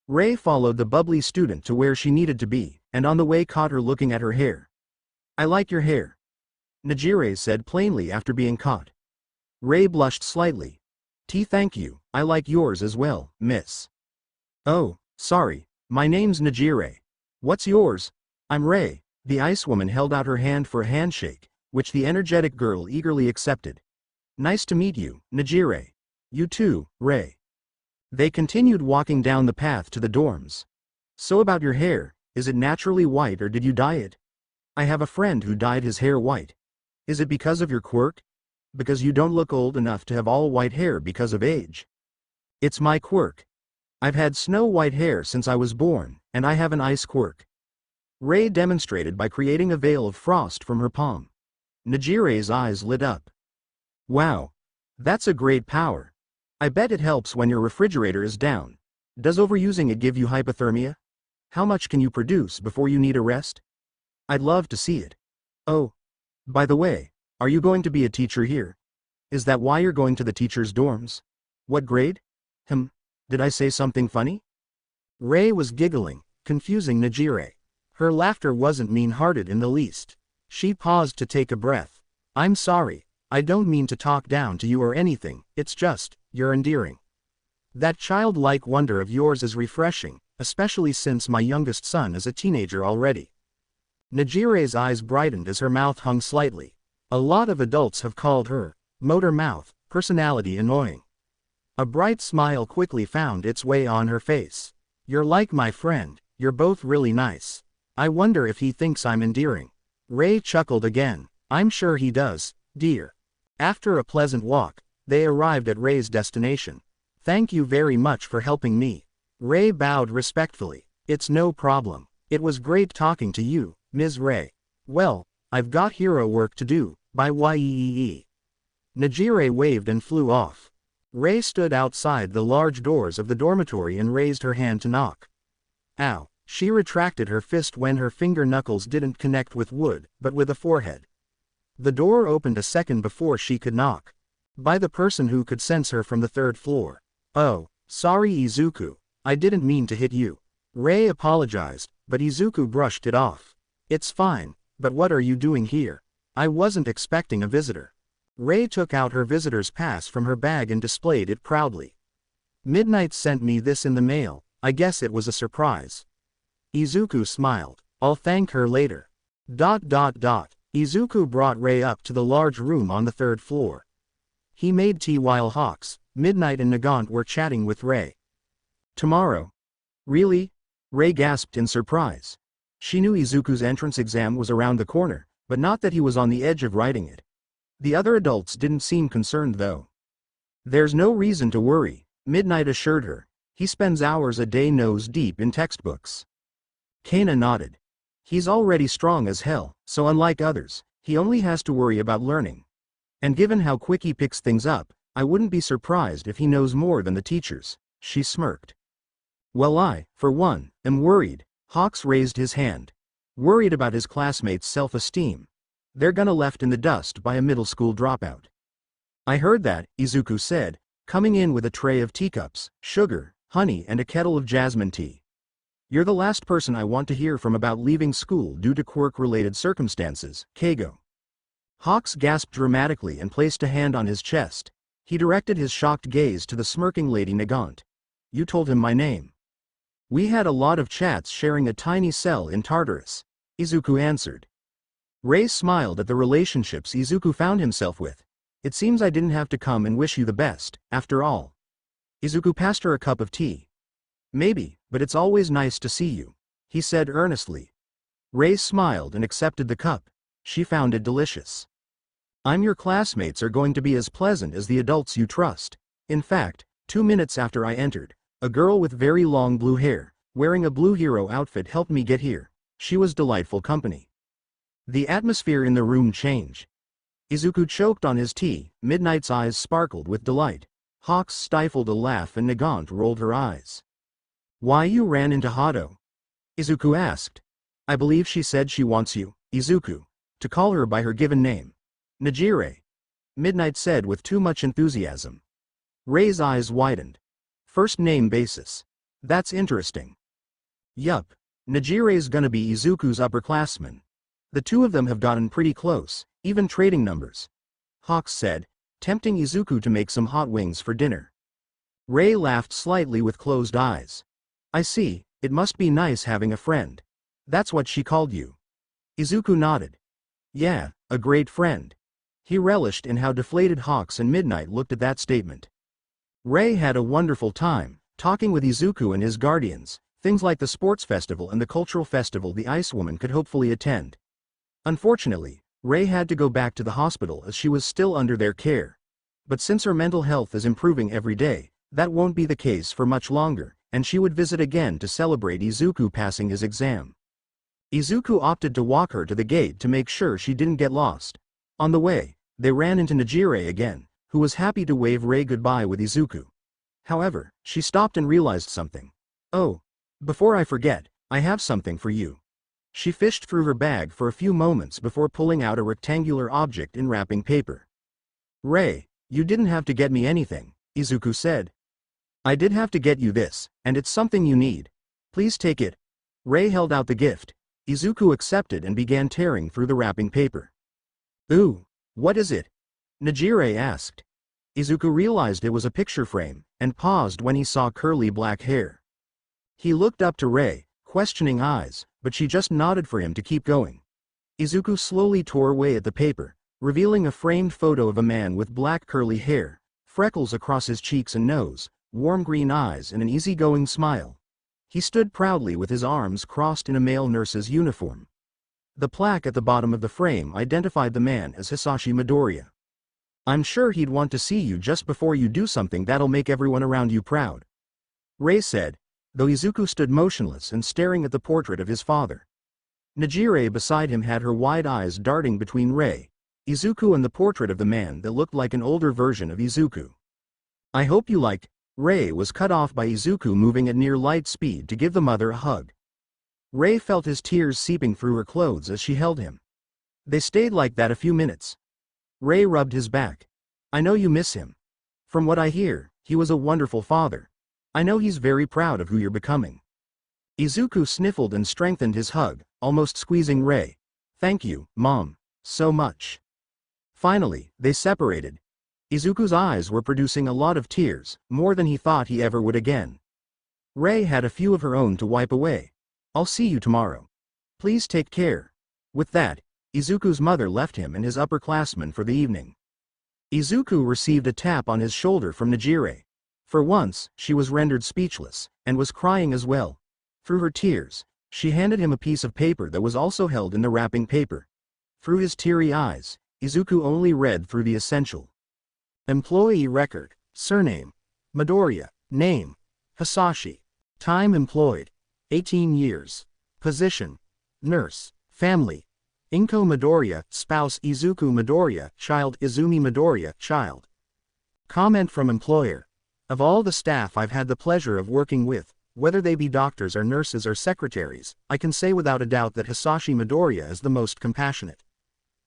Ray followed the bubbly student to where she needed to be, and on the way caught her looking at her hair. I like your hair, Najire said plainly after being caught. Ray blushed slightly. Thank you, I like yours as well, miss. Oh, sorry, my name's Najire. What's yours? I'm Ray. The ice woman held out her hand for a handshake, which the energetic girl eagerly accepted. Nice to meet you, Najire. You too, Ray. They continued walking down the path to the dorms. So about your hair, is it naturally white or did you dye it? I have a friend who dyed his hair white. Is it because of your quirk? Because you don't look old enough to have all white hair because of age. It's my quirk. I've had snow white hair since I was born, and I have an ice quirk. Ray demonstrated by creating a veil of frost from her palm. Najire's eyes lit up. Wow. That's a great power. I bet it helps when your refrigerator is down. Does overusing it give you hypothermia? How much can you produce before you need a rest? I'd love to see it. Oh. By the way, are you going to be a teacher here? Is that why you're going to the teacher's dorms? What grade? Did I say something funny? Ray was giggling, confusing Najire. Her laughter wasn't mean-hearted in the least. She paused to take a breath. I'm sorry, I don't mean to talk down to you or anything, it's just, you're endearing. That childlike wonder of yours is refreshing, especially since my youngest son is a teenager already. Najire's eyes brightened as her mouth hung slightly. A lot of adults have called her, motor mouth, personality annoying. A bright smile quickly found its way on her face. You're like my friend, you're both really nice. I wonder if he thinks I'm endearing. Ray chuckled again. I'm sure he does, dear. After a pleasant walk, they arrived at Ray's destination. Thank you very much for helping me. Ray bowed respectfully. It's no problem. It was great talking to you, Ms. Ray. Well, I've got hero work to do. By Yeee. Najire waved and flew off. Ray stood outside the large doors of the dormitory and raised her hand to knock. Ow. She retracted her fist when her finger knuckles didn't connect with wood, but with a forehead. The door opened a second before she could knock. By the person who could sense her from the third floor. Oh, sorry Izuku, I didn't mean to hit you. Ray apologized, but Izuku brushed it off. It's fine, but what are you doing here? I wasn't expecting a visitor. Ray took out her visitor's pass from her bag and displayed it proudly. Midnight sent me this in the mail, I guess it was a surprise. Izuku smiled. I'll thank her later. Izuku brought Ray up to the large room on the third floor. He made tea while Hawks, Midnight and Nagant were chatting with Ray. Tomorrow? Really? Ray gasped in surprise. She knew Izuku's entrance exam was around the corner, but not that he was on the edge of writing it. The other adults didn't seem concerned though. There's no reason to worry, Midnight assured her. He spends hours a day nose deep in textbooks. Kana nodded. He's already strong as hell, so unlike others, he only has to worry about learning. And given how quick he picks things up, I wouldn't be surprised if he knows more than the teachers, she smirked. Well I, for one, am worried, Hawks raised his hand. Worried about his classmates' self-esteem. They're gonna left in the dust by a middle school dropout. I heard that, Izuku said, coming in with a tray of teacups, sugar, honey and a kettle of jasmine tea. You're the last person I want to hear from about leaving school due to quirk-related circumstances, Keigo. Hawks gasped dramatically and placed a hand on his chest. He directed his shocked gaze to the smirking Lady Nagant. You told him my name. We had a lot of chats sharing a tiny cell in Tartarus, Izuku answered. Ray smiled at the relationships Izuku found himself with. It seems I didn't have to come and wish you the best, after all. Izuku passed her a cup of tea. Maybe, but it's always nice to see you, he said earnestly. Ray smiled and accepted the cup. She found it delicious. Your classmates are going to be as pleasant as the adults you trust. In fact, 2 minutes after I entered, a girl with very long blue hair, wearing a blue hero outfit helped me get here. She was delightful company. The atmosphere in the room changed. Izuku choked on his tea, Midnight's eyes sparkled with delight. Hawks stifled a laugh and Nagant rolled her eyes. Why you ran into Hado? Izuku asked. I believe she said she wants you, Izuku, to call her by her given name. Najire. Midnight said with too much enthusiasm. Rei's eyes widened. First name basis. That's interesting. Yup. Najire's gonna be Izuku's upperclassman. The two of them have gotten pretty close, even trading numbers. Hawks said, tempting Izuku to make some hot wings for dinner. Rei laughed slightly with closed eyes. I see, it must be nice having a friend. That's what she called you. Izuku nodded. Yeah, a great friend. He relished in how deflated Hawks and Midnight looked at that statement. Rei had a wonderful time, talking with Izuku and his guardians, things like the sports festival and the cultural festival the Ice Woman could hopefully attend. Unfortunately, Rei had to go back to the hospital as she was still under their care. But since her mental health is improving every day, that won't be the case for much longer, and she would visit again to celebrate Izuku passing his exam. Izuku opted to walk her to the gate to make sure she didn't get lost. On the way, they ran into Najire again, who was happy to wave Rei goodbye with Izuku. However, she stopped and realized something. Oh, before I forget, I have something for you. She fished through her bag for a few moments before pulling out a rectangular object in wrapping paper. Rei, you didn't have to get me anything, Izuku said. I did have to get you this, and it's something you need. Please take it. Rei held out the gift. Izuku accepted and began tearing through the wrapping paper. Ooh, what is it? Najire asked. Izuku realized it was a picture frame, and paused when he saw curly black hair. He looked up to Rei, questioning eyes, but she just nodded for him to keep going. Izuku slowly tore away at the paper, revealing a framed photo of a man with black curly hair, freckles across his cheeks and nose, warm green eyes and an easygoing smile. He stood proudly with his arms crossed in a male nurse's uniform. The plaque at the bottom of the frame identified the man as Hisashi Midoriya. I'm sure he'd want to see you just before you do something that'll make everyone around you proud. Rei said, though Izuku stood motionless and staring at the portrait of his father. Najire beside him had her wide eyes darting between Rei, Izuku and the portrait of the man that looked like an older version of Izuku. I hope you like. Rei was cut off by Izuku moving at near light speed to give the mother a hug. Rei felt his tears seeping through her clothes as she held him. They stayed like that a few minutes. Rei rubbed his back. I know you miss him. From what I hear, he was a wonderful father. I know he's very proud of who you're becoming. Izuku sniffled and strengthened his hug, almost squeezing Rei. Thank you, Mom, so much. Finally, they separated. Izuku's eyes were producing a lot of tears, more than he thought he ever would again. Rei had a few of her own to wipe away. I'll see you tomorrow. Please take care. With that, Izuku's mother left him and his upperclassmen for the evening. Izuku received a tap on his shoulder from Najire. For once, she was rendered speechless, and was crying as well. Through her tears, she handed him a piece of paper that was also held in the wrapping paper. Through his teary eyes, Izuku only read through the essential. Employee record, surname, Midoriya, name, Hisashi, time employed, 18 years, position, nurse, family, Inko Midoriya, spouse Izuku Midoriya, child Izumi Midoriya, child. Comment from employer. Of all the staff I've had the pleasure of working with, whether they be doctors or nurses or secretaries, I can say without a doubt that Hisashi Midoriya is the most compassionate.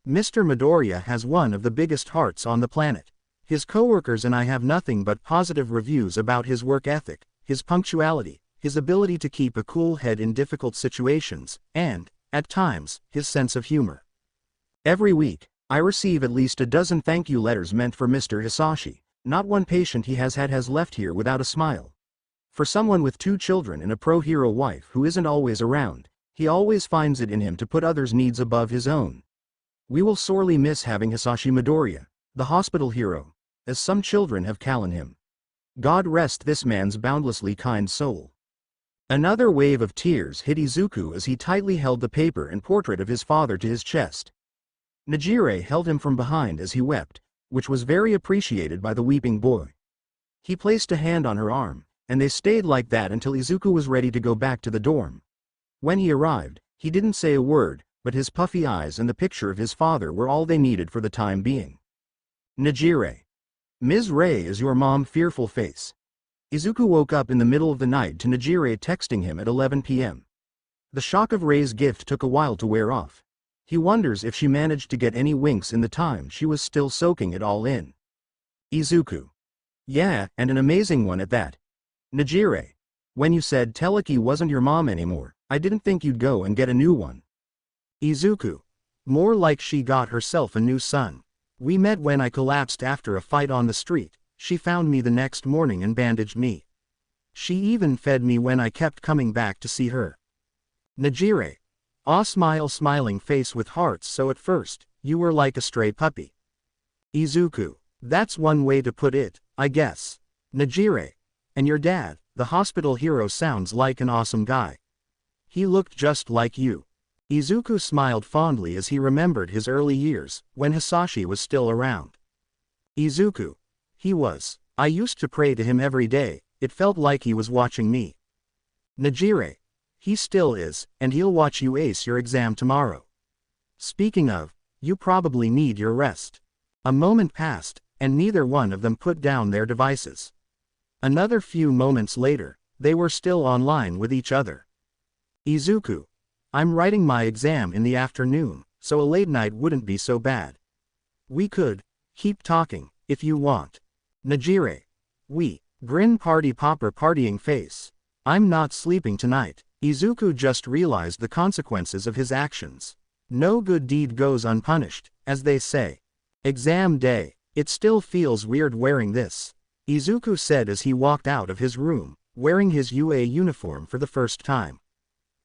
Mr. Midoriya has one of the biggest hearts on the planet. His coworkers and I have nothing but positive reviews about his work ethic, his punctuality, his ability to keep a cool head in difficult situations, and, at times, his sense of humor. Every week, I receive at least a dozen thank you letters meant for Mr. Hisashi. Not one patient he has had has left here without a smile. For someone with 2 children and a pro-hero wife who isn't always around, he always finds it in him to put others' needs above his own. We will sorely miss having Hisashi Midoriya, the hospital hero, as some children have callen him. God rest this man's boundlessly kind soul. Another wave of tears hit Izuku as he tightly held the paper and portrait of his father to his chest. Najire held him from behind as he wept, which was very appreciated by the weeping boy. He placed a hand on her arm, and they stayed like that until Izuku was ready to go back to the dorm. When he arrived, he didn't say a word, but his puffy eyes and the picture of his father were all they needed for the time being. Najire. Ms. Rei is your mom, fearful face. Izuku woke up in the middle of the night to Najire texting him at 11 p.m. The shock of Rei's gift took a while to wear off. He wonders if she managed to get any winks in the time she was still soaking it all in. Izuku. Yeah, and an amazing one at that. Najire. When you said Teleki wasn't your mom anymore, I didn't think you'd go and get a new one. Izuku. More like she got herself a new son. We met when I collapsed after a fight on the street. She found me the next morning and bandaged me. She even fed me when I kept coming back to see her. Najire. Smiling face with hearts, so at first, you were like a stray puppy. Izuku. That's one way to put it, I guess. Najire. And your dad, the hospital hero, sounds like an awesome guy. He looked just like you. Izuku smiled fondly as he remembered his early years, when Hisashi was still around. Izuku. He was. I used to pray to him every day, it felt like he was watching me. Najire. He still is, and he'll watch you ace your exam tomorrow. Speaking of, you probably need your rest. A moment passed, and neither one of them put down their devices. Another few moments later, they were still online with each other. Izuku. I'm writing my exam in the afternoon, so a late night wouldn't be so bad. We could keep talking, if you want. Najire. We. Grin party popper partying face. I'm not sleeping tonight. Izuku just realized the consequences of his actions. No good deed goes unpunished, as they say. Exam day. It still feels weird wearing this, Izuku said as he walked out of his room, wearing his UA uniform for the first time.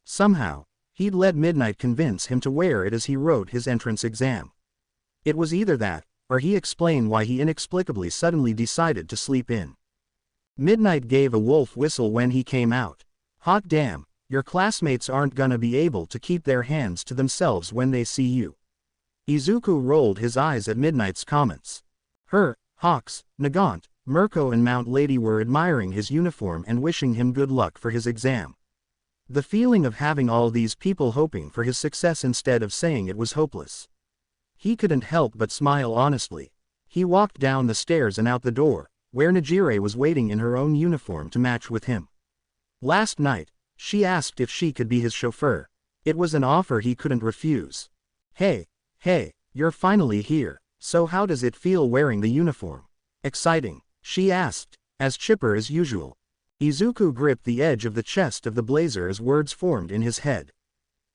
Somehow, he'd let Midnight convince him to wear it as he wrote his entrance exam. It was either that, or he explained why he inexplicably suddenly decided to sleep in. Midnight gave a wolf whistle when he came out. Hot damn. Your classmates aren't gonna be able to keep their hands to themselves when they see you. Izuku rolled his eyes at Midnight's comments. Hawks, Nagant, Mirko and Mount Lady were admiring his uniform and wishing him good luck for his exam. The feeling of having all these people hoping for his success instead of saying it was hopeless. He couldn't help but smile honestly. He walked down the stairs and out the door, where Najire was waiting in her own uniform to match with him. Last night, she asked if she could be his chauffeur. It was an offer he couldn't refuse. Hey, you're finally here, so how does it feel wearing the uniform? Exciting, she asked, as chipper as usual. Izuku gripped the edge of the chest of the blazer as words formed in his head.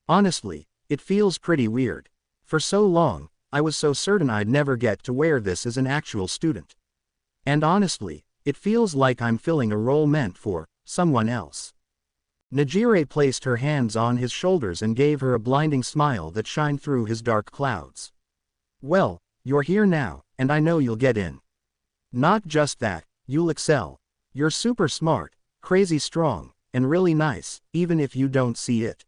Honestly, it feels pretty weird. For so long, I was so certain I'd never get to wear this as an actual student. And honestly, it feels like I'm filling a role meant for someone else. Najire placed her hands on his shoulders and gave her a blinding smile that shined through his dark clouds. Well, you're here now, and I know you'll get in. Not just that, you'll excel. You're super smart, crazy strong, and really nice, even if you don't see it.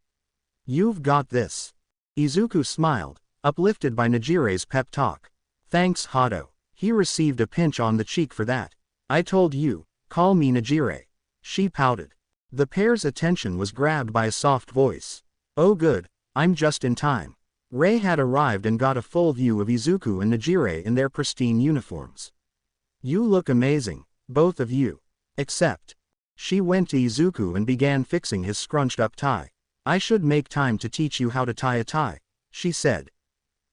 You've got this. Izuku smiled, uplifted by Najire's pep talk. Thanks, Hado. He received a pinch on the cheek for that. I told you, call me Najire. She pouted. The pair's attention was grabbed by a soft voice. Oh good, I'm just in time. Rei had arrived and got a full view of Izuku and Najire in their pristine uniforms. You look amazing, both of you. Except. She went to Izuku and began fixing his scrunched up tie. I should make time to teach you how to tie a tie, she said.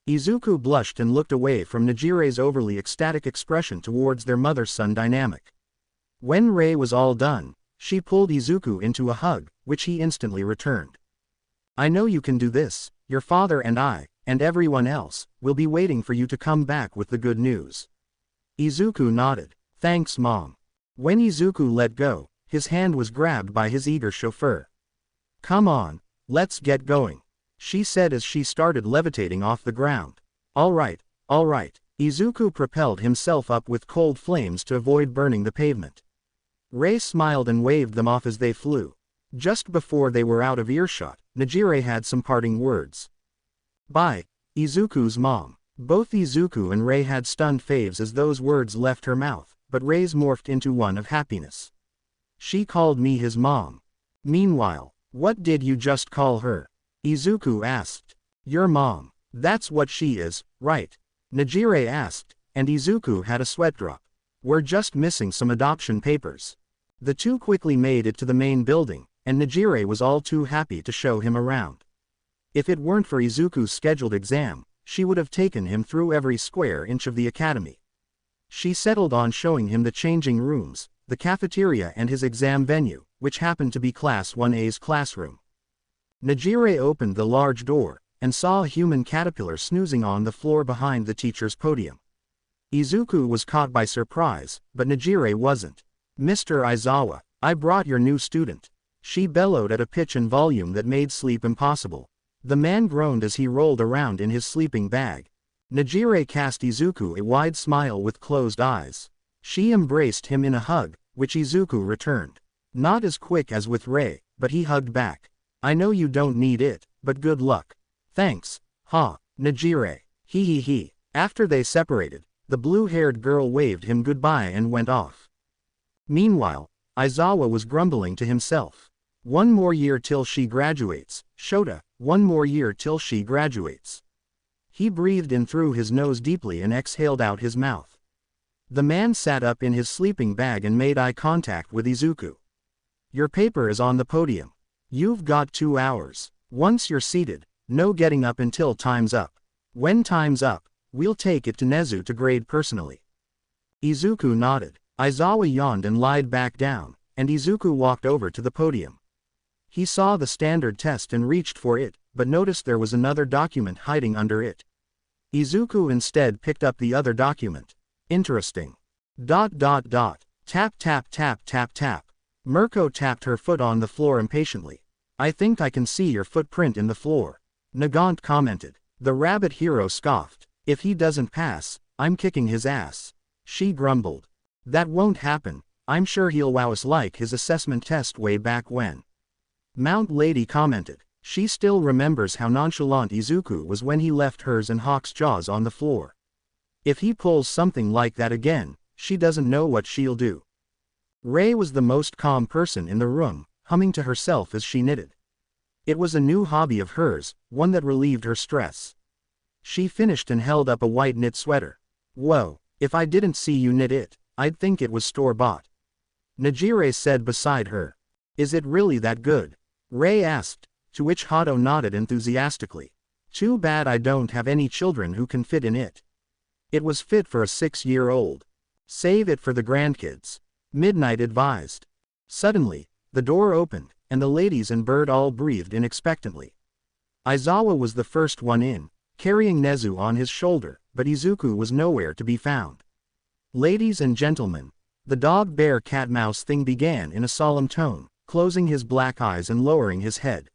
Izuku blushed and looked away from Najire's overly ecstatic expression towards their mother-son dynamic. When Rei was all done, she pulled Izuku into a hug, which he instantly returned. I know you can do this. Your father and I, and everyone else, will be waiting for you to come back with the good news. Izuku nodded. Thanks, Mom. When Izuku let go, his hand was grabbed by his eager chauffeur. Come on, let's get going, she said as she started levitating off the ground. All right. Izuku propelled himself up with cold flames to avoid burning the pavement. Rei smiled and waved them off as they flew. Just before they were out of earshot, Najire had some parting words. Bye, Izuku's mom. Both Izuku and Rei had stunned faves as those words left her mouth, but Rei's morphed into one of happiness. She called me his mom. Meanwhile, what did you just call her? Izuku asked. Your mom. That's what she is, right? Najire asked, and Izuku had a sweat drop. We're just missing some adoption papers. The two quickly made it to the main building, and Nejire was all too happy to show him around. If it weren't for Izuku's scheduled exam, she would have taken him through every square inch of the academy. She settled on showing him the changing rooms, the cafeteria and his exam venue, which happened to be Class 1A's classroom. Nejire opened the large door, and saw a human caterpillar snoozing on the floor behind the teacher's podium. Izuku was caught by surprise, but Nejire wasn't. "Mr. Aizawa, I brought your new student," she bellowed at a pitch and volume that made sleep impossible. The man groaned as he rolled around in his sleeping bag. Nejire cast Izuku a wide smile with closed eyes. She embraced him in a hug, which Izuku returned. Not as quick as with Rei, but he hugged back. "I know you don't need it, but good luck." "Thanks, ha, Nejire, he. After they separated, the blue-haired girl waved him goodbye and went off. Meanwhile, Aizawa was grumbling to himself. "One more year till she graduates, Shota, one more year till she graduates." He breathed in through his nose deeply and exhaled out his mouth. The man sat up in his sleeping bag and made eye contact with Izuku. "Your paper is on the podium. You've got 2 hours. Once you're seated, no getting up until time's up. When time's up, we'll take it to Nezu to grade personally." Izuku nodded. Aizawa yawned and lied back down, and Izuku walked over to the podium. He saw the standard test and reached for it, but noticed there was another document hiding under it. Izuku instead picked up the other document. "Interesting. ... Tap tap tap tap tap." Mirko tapped her foot on the floor impatiently. "I think I can see your footprint in the floor," Nagant commented. The rabbit hero scoffed. "If he doesn't pass, I'm kicking his ass." She grumbled. "That won't happen. I'm sure he'll wow us like his assessment test way back when." Mount Lady commented. She still remembers how nonchalant Izuku was when he left hers and Hawk's jaws on the floor. If he pulls something like that again, she doesn't know what she'll do. Rei was the most calm person in the room, humming to herself as she knitted. It was a new hobby of hers, one that relieved her stress. She finished and held up a white knit sweater. "Whoa, if I didn't see you knit it, I'd think it was store-bought," Nejire said beside her. "Is it really that good?" Rei asked, to which Hato nodded enthusiastically. "Too bad I don't have any children who can fit in it. It was fit for a 6-year-old. Save it for the grandkids," Midnight advised. Suddenly, the door opened, and the ladies and Bird all breathed in expectantly. Aizawa was the first one in, carrying Nezu on his shoulder, but Izuku was nowhere to be found. "Ladies and gentlemen," the dog-bear-cat-mouse thing began in a solemn tone, closing his black eyes and lowering his head.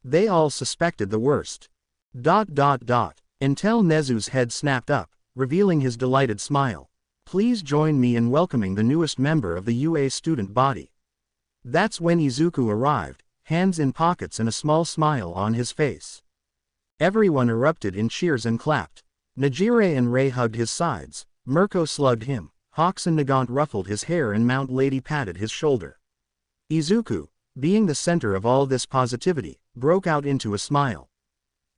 They all suspected the worst. Until Nezu's head snapped up, revealing his delighted smile. "Please join me in welcoming the newest member of the UA student body." That's when Izuku arrived, hands in pockets and a small smile on his face. Everyone erupted in cheers and clapped. Nejire and Rei hugged his sides, Mirko slugged him, Hawks and Nagant ruffled his hair and Mount Lady patted his shoulder. Izuku, being the center of all this positivity, broke out into a smile.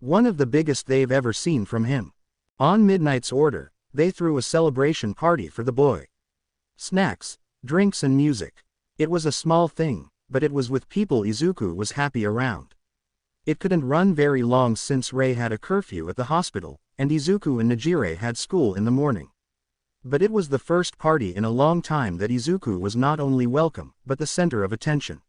One of the biggest they've ever seen from him. On Midnight's order, they threw a celebration party for the boy. Snacks, drinks and music. It was a small thing, but it was with people Izuku was happy around. It couldn't run very long since Rei had a curfew at the hospital, and Izuku and Nejire had school in the morning. But it was the first party in a long time that Izuku was not only welcome, but the center of attention.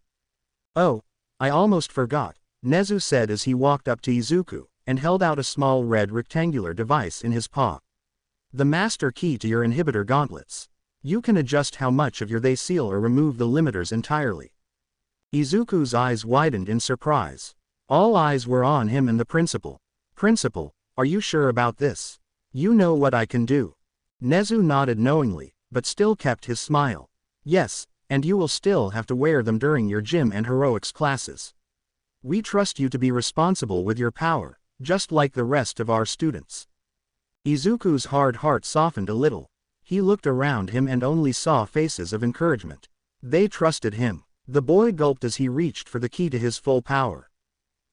"Oh, I almost forgot," Nezu said as he walked up to Izuku, and held out a small red rectangular device in his paw. "The master key to your inhibitor gauntlets. You can adjust how much of your they seal or remove the limiters entirely." Izuku's eyes widened in surprise. All eyes were on him and the principal. "Principal, are you sure about this? You know what I can do?" Nezu nodded knowingly, but still kept his smile. "Yes, and you will still have to wear them during your gym and heroics classes. We trust you to be responsible with your power, just like the rest of our students." Izuku's hard heart softened a little. He looked around him and only saw faces of encouragement. They trusted him. The boy gulped as he reached for the key to his full power.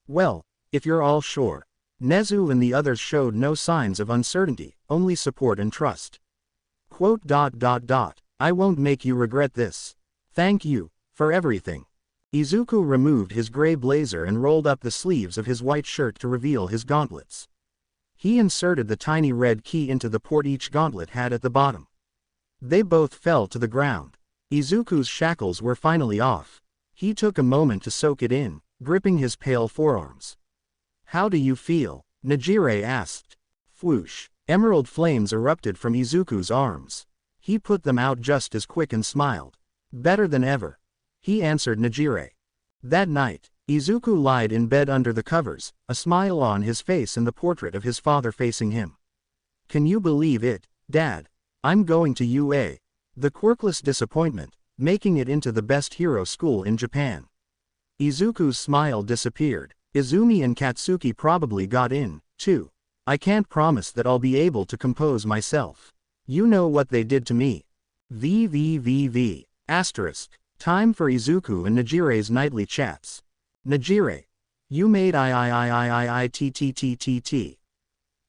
"Well, if you're all sure." Nezu and the others showed no signs of uncertainty, only support and trust. "I won't make you regret this. Thank you, for everything." Izuku removed his gray blazer and rolled up the sleeves of his white shirt to reveal his gauntlets. He inserted the tiny red key into the port each gauntlet had at the bottom. They both fell to the ground. Izuku's shackles were finally off. He took a moment to soak it in, gripping his pale forearms. "How do you feel?" Nejire asked. Whoosh! Emerald flames erupted from Izuku's arms. He put them out just as quick and smiled. "Better than ever," he answered Nejire. That night, Izuku lied in bed under the covers, a smile on his face and the portrait of his father facing him. "Can you believe it, Dad? I'm going to UA. The quirkless disappointment, making it into the best hero school in Japan." Izuku's smile disappeared. "Izumi and Katsuki probably got in, too. I can't promise that I'll be able to compose myself. You know what they did to me." VVVV. Asterisk. Time for Izuku and Nejire's nightly chats. Nejire. "You made IIIIIITTTTT.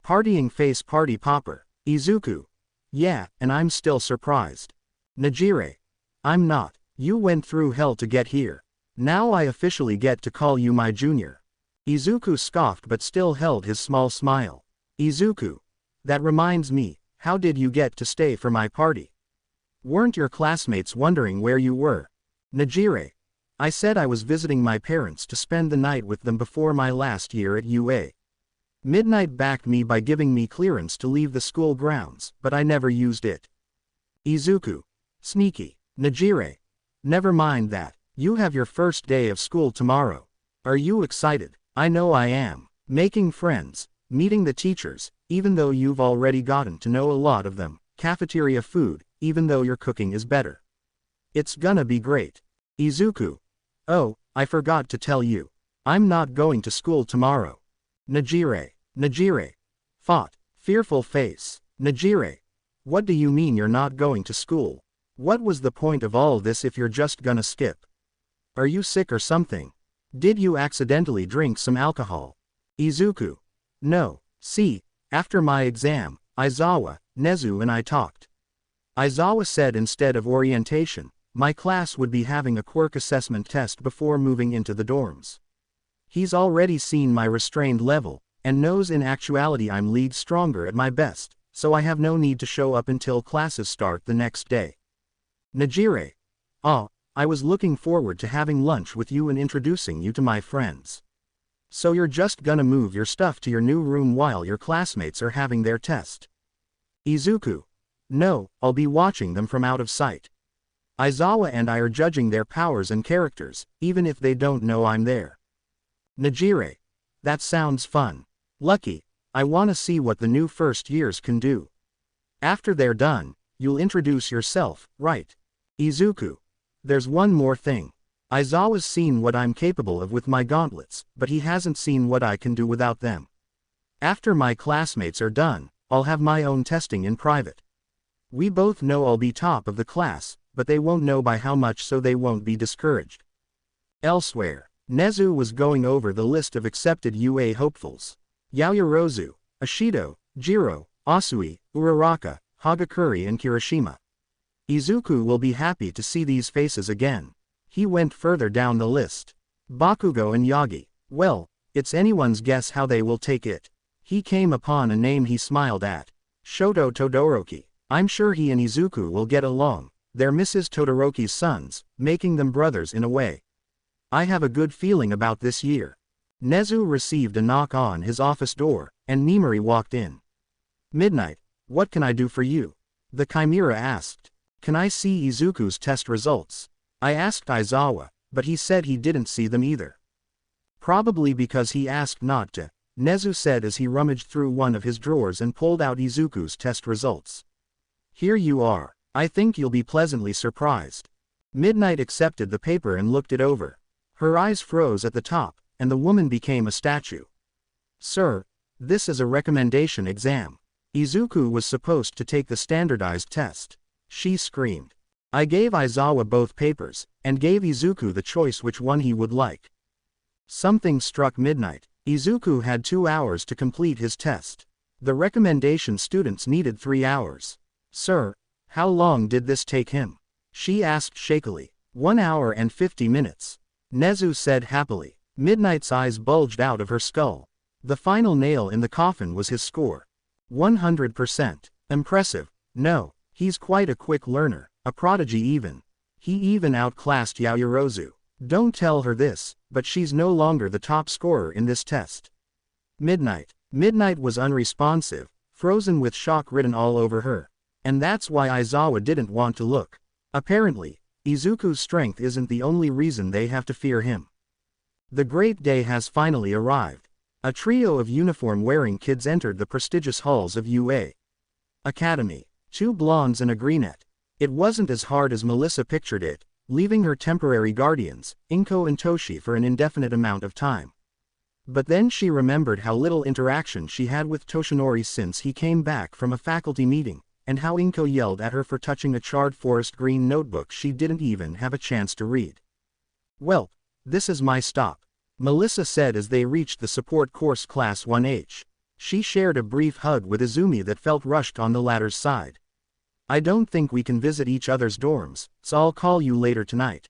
Partying face party popper." Izuku. "Yeah, and I'm still surprised." Nejire. "I'm not. You went through hell to get here. Now I officially get to call you my junior." Izuku scoffed but still held his small smile. Izuku. "That reminds me, how did you get to stay for my party? Weren't your classmates wondering where you were?" Nejire. "I said I was visiting my parents to spend the night with them before my last year at UA. Midnight backed me by giving me clearance to leave the school grounds, but I never used it." Izuku. "Sneaky." Nejire. "Never mind that. You have your first day of school tomorrow. Are you excited?" "I know I am. Making friends, meeting the teachers, even though you've already gotten to know a lot of them, cafeteria food, even though your cooking is better. It's gonna be great." Izuku. "Oh, I forgot to tell you. I'm not going to school tomorrow." Nejire. Nejire. Thought. Fearful face. Nejire. "What do you mean you're not going to school? What was the point of all this if you're just gonna skip? Are you sick or something? Did you accidentally drink some alcohol?" Izuku. "No, see, after my exam, Aizawa, Nezu and I talked. Aizawa said instead of orientation, my class would be having a quirk assessment test before moving into the dorms. He's already seen my restrained level, and knows in actuality I'm league stronger at my best, so I have no need to show up until classes start the next day." Nejire. "Oh, I was looking forward to having lunch with you and introducing you to my friends. So you're just gonna move your stuff to your new room while your classmates are having their test?" Izuku. "No, I'll be watching them from out of sight. Aizawa and I are judging their powers and characters, even if they don't know I'm there." Nejire. "That sounds fun. Lucky, I wanna see what the new first years can do. After they're done, you'll introduce yourself, right?" Izuku. "There's one more thing. Aizawa's seen what I'm capable of with my gauntlets, but he hasn't seen what I can do without them. After my classmates are done, I'll have my own testing in private. We both know I'll be top of the class, but they won't know by how much, so they won't be discouraged." Elsewhere, Nezu was going over the list of accepted UA hopefuls. Yaoyorozu, Ashido, Jiro, Asui, Uraraka, Hagakure and Kirishima. Izuku will be happy to see these faces again. He went further down the list. Bakugo and Yagi. Well, it's anyone's guess how they will take it. He came upon a name he smiled at. Shoto Todoroki. I'm sure he and Izuku will get along. They're Mrs. Todoroki's sons, making them brothers in a way. I have a good feeling about this year. Nezu received a knock on his office door, and Nimari walked in. "Midnight, what can I do for you?" the Chimera asked. "Can I see Izuku's test results? I asked Aizawa, but he said he didn't see them either." "Probably because he asked not to," Nezu said as he rummaged through one of his drawers and pulled out Izuku's test results. "Here you are. I think you'll be pleasantly surprised." Midnight accepted the paper and looked it over. Her eyes froze at the top, and the woman became a statue. "Sir, this is a recommendation exam. Izuku was supposed to take the standardized test." She screamed. "I gave Aizawa both papers, and gave Izuku the choice which one he would like." Something struck Midnight. Izuku had 2 hours to complete his test. The recommendation students needed 3 hours. "Sir, how long did this take him?" she asked shakily. 1 hour and 50 minutes. Nezu said happily. Midnight's eyes bulged out of her skull. The final nail in the coffin was his score. 100%. Impressive. No, he's quite a quick learner, a prodigy even. He even outclassed Yaoyorozu. Don't tell her this, but she's no longer the top scorer in this test. Midnight. Midnight was unresponsive, frozen with shock written all over her. And that's why Aizawa didn't want to look. Apparently, Izuku's strength isn't the only reason they have to fear him. The great day has finally arrived. A trio of uniform-wearing kids entered the prestigious halls of UA Academy. 2 blondes and a brunette. It wasn't as hard as Melissa pictured it, leaving her temporary guardians, Inko and Toshi, for an indefinite amount of time. But then she remembered how little interaction she had with Toshinori since he came back from a faculty meeting, and how Inko yelled at her for touching a charred forest green notebook she didn't even have a chance to read. "Well, this is my stop," Melissa said as they reached the support course class 1H. She shared a brief hug with Izumi that felt rushed on the latter's side. "I don't think we can visit each other's dorms, so I'll call you later tonight."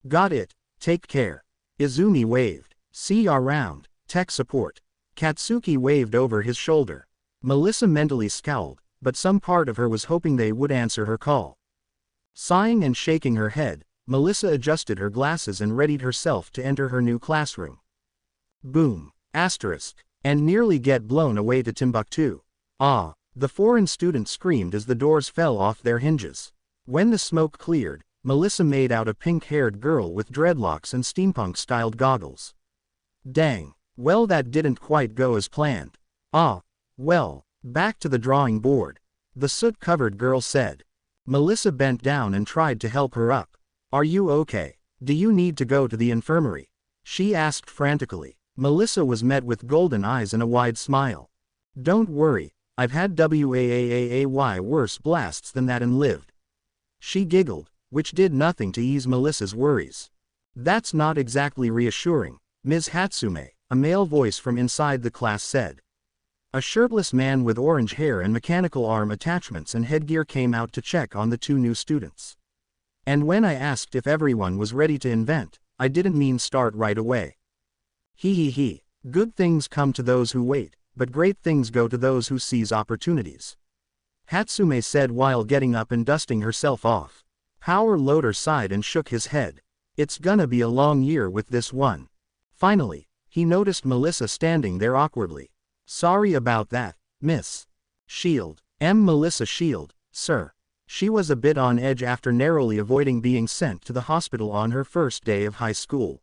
"Got it, take care." Izumi waved. "See ya around, tech support." Katsuki waved over his shoulder. Melissa mentally scowled, but some part of her was hoping they would answer her call. Sighing and shaking her head, Melissa adjusted her glasses and readied herself to enter her new classroom. Boom! Asterisk. And nearly get blown away to Timbuktu. Ah! The foreign student screamed as the doors fell off their hinges. When the smoke cleared, Melissa made out a pink-haired girl with dreadlocks and steampunk-styled goggles. Dang. Well, that didn't quite go as planned. Ah. Well, back to the drawing board, the soot-covered girl said. Melissa bent down and tried to help her up. "Are you okay? Do you need to go to the infirmary?" she asked frantically. Melissa was met with golden eyes and a wide smile. "Don't worry, I've had WAAAAY worse blasts than that and lived." She giggled, which did nothing to ease Melissa's worries. "That's not exactly reassuring, Ms. Hatsume," a male voice from inside the class said. A shirtless man with orange hair and mechanical arm attachments and headgear came out to check on the 2 new students. "And when I asked if everyone was ready to invent, I didn't mean start right away. He. Good things come to those who wait, but great things go to those who seize opportunities," Hatsume said while getting up and dusting herself off. Power Loader sighed and shook his head. "It's gonna be a long year with this one." Finally, he noticed Melissa standing there awkwardly. "Sorry about that, Miss Shield." Melissa Shield, sir." She was a bit on edge after narrowly avoiding being sent to the hospital on her first day of high school.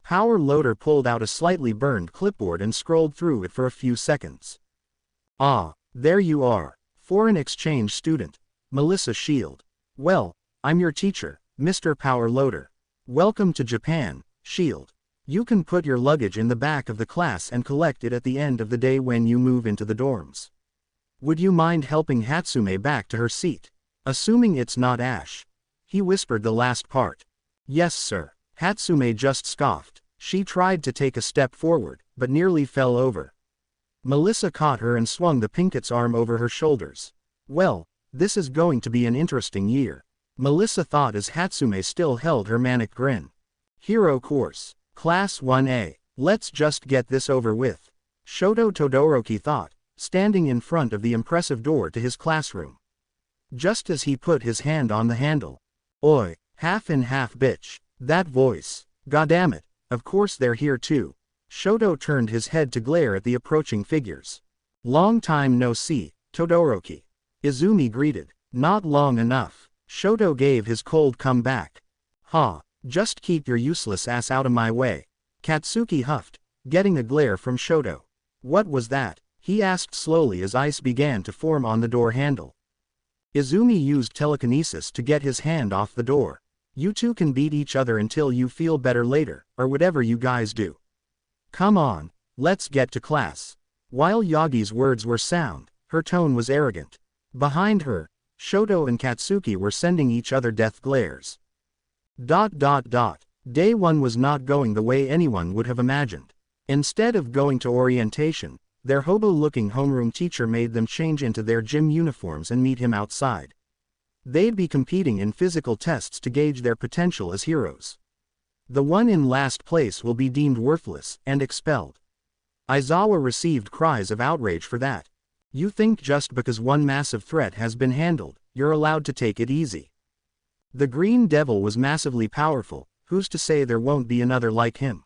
Power Loader pulled out a slightly burned clipboard and scrolled through it for a few seconds. "Ah, there you are, foreign exchange student, Melissa Shield. Well, I'm your teacher, Mr. Power Loader. Welcome to Japan, Shield. You can put your luggage in the back of the class and collect it at the end of the day when you move into the dorms. Would you mind helping Hatsume back to her seat? Assuming it's not Ash." He whispered the last part. "Yes, sir." Hatsume just scoffed. She tried to take a step forward, but nearly fell over. Melissa caught her and swung the Pinket's arm over her shoulders. "Well, this is going to be an interesting year," Melissa thought as Hatsume still held her manic grin. "Hero course, Class 1A. Let's just get this over with," Shoto Todoroki thought, standing in front of the impressive door to his classroom. Just as he put his hand on the handle. "Oi, half in half bitch. That voice. Goddammit, of course they're here too." Shoto turned his head to glare at the approaching figures. "Long time no see, Todoroki." Izumi greeted. "Not long enough." Shoto gave his cold comeback. "Ha, just keep your useless ass out of my way." Katsuki huffed, getting a glare from Shoto. "What was that?" he asked slowly as ice began to form on the door handle. Izumi used telekinesis to get his hand off the door. "You two can beat each other until you feel better later, or whatever you guys do. Come on, let's get to class." While Yagi's words were sound, her tone was arrogant. Behind her, Shoto and Katsuki were sending each other death glares. Day 1 was not going the way anyone would have imagined. Instead of going to orientation, their hobo-looking homeroom teacher made them change into their gym uniforms and meet him outside. They'd be competing in physical tests to gauge their potential as heroes. The one in last place will be deemed worthless and expelled. Aizawa received cries of outrage for that. You think just because one massive threat has been handled, you're allowed to take it easy. The Green Devil was massively powerful, who's to say there won't be another like him?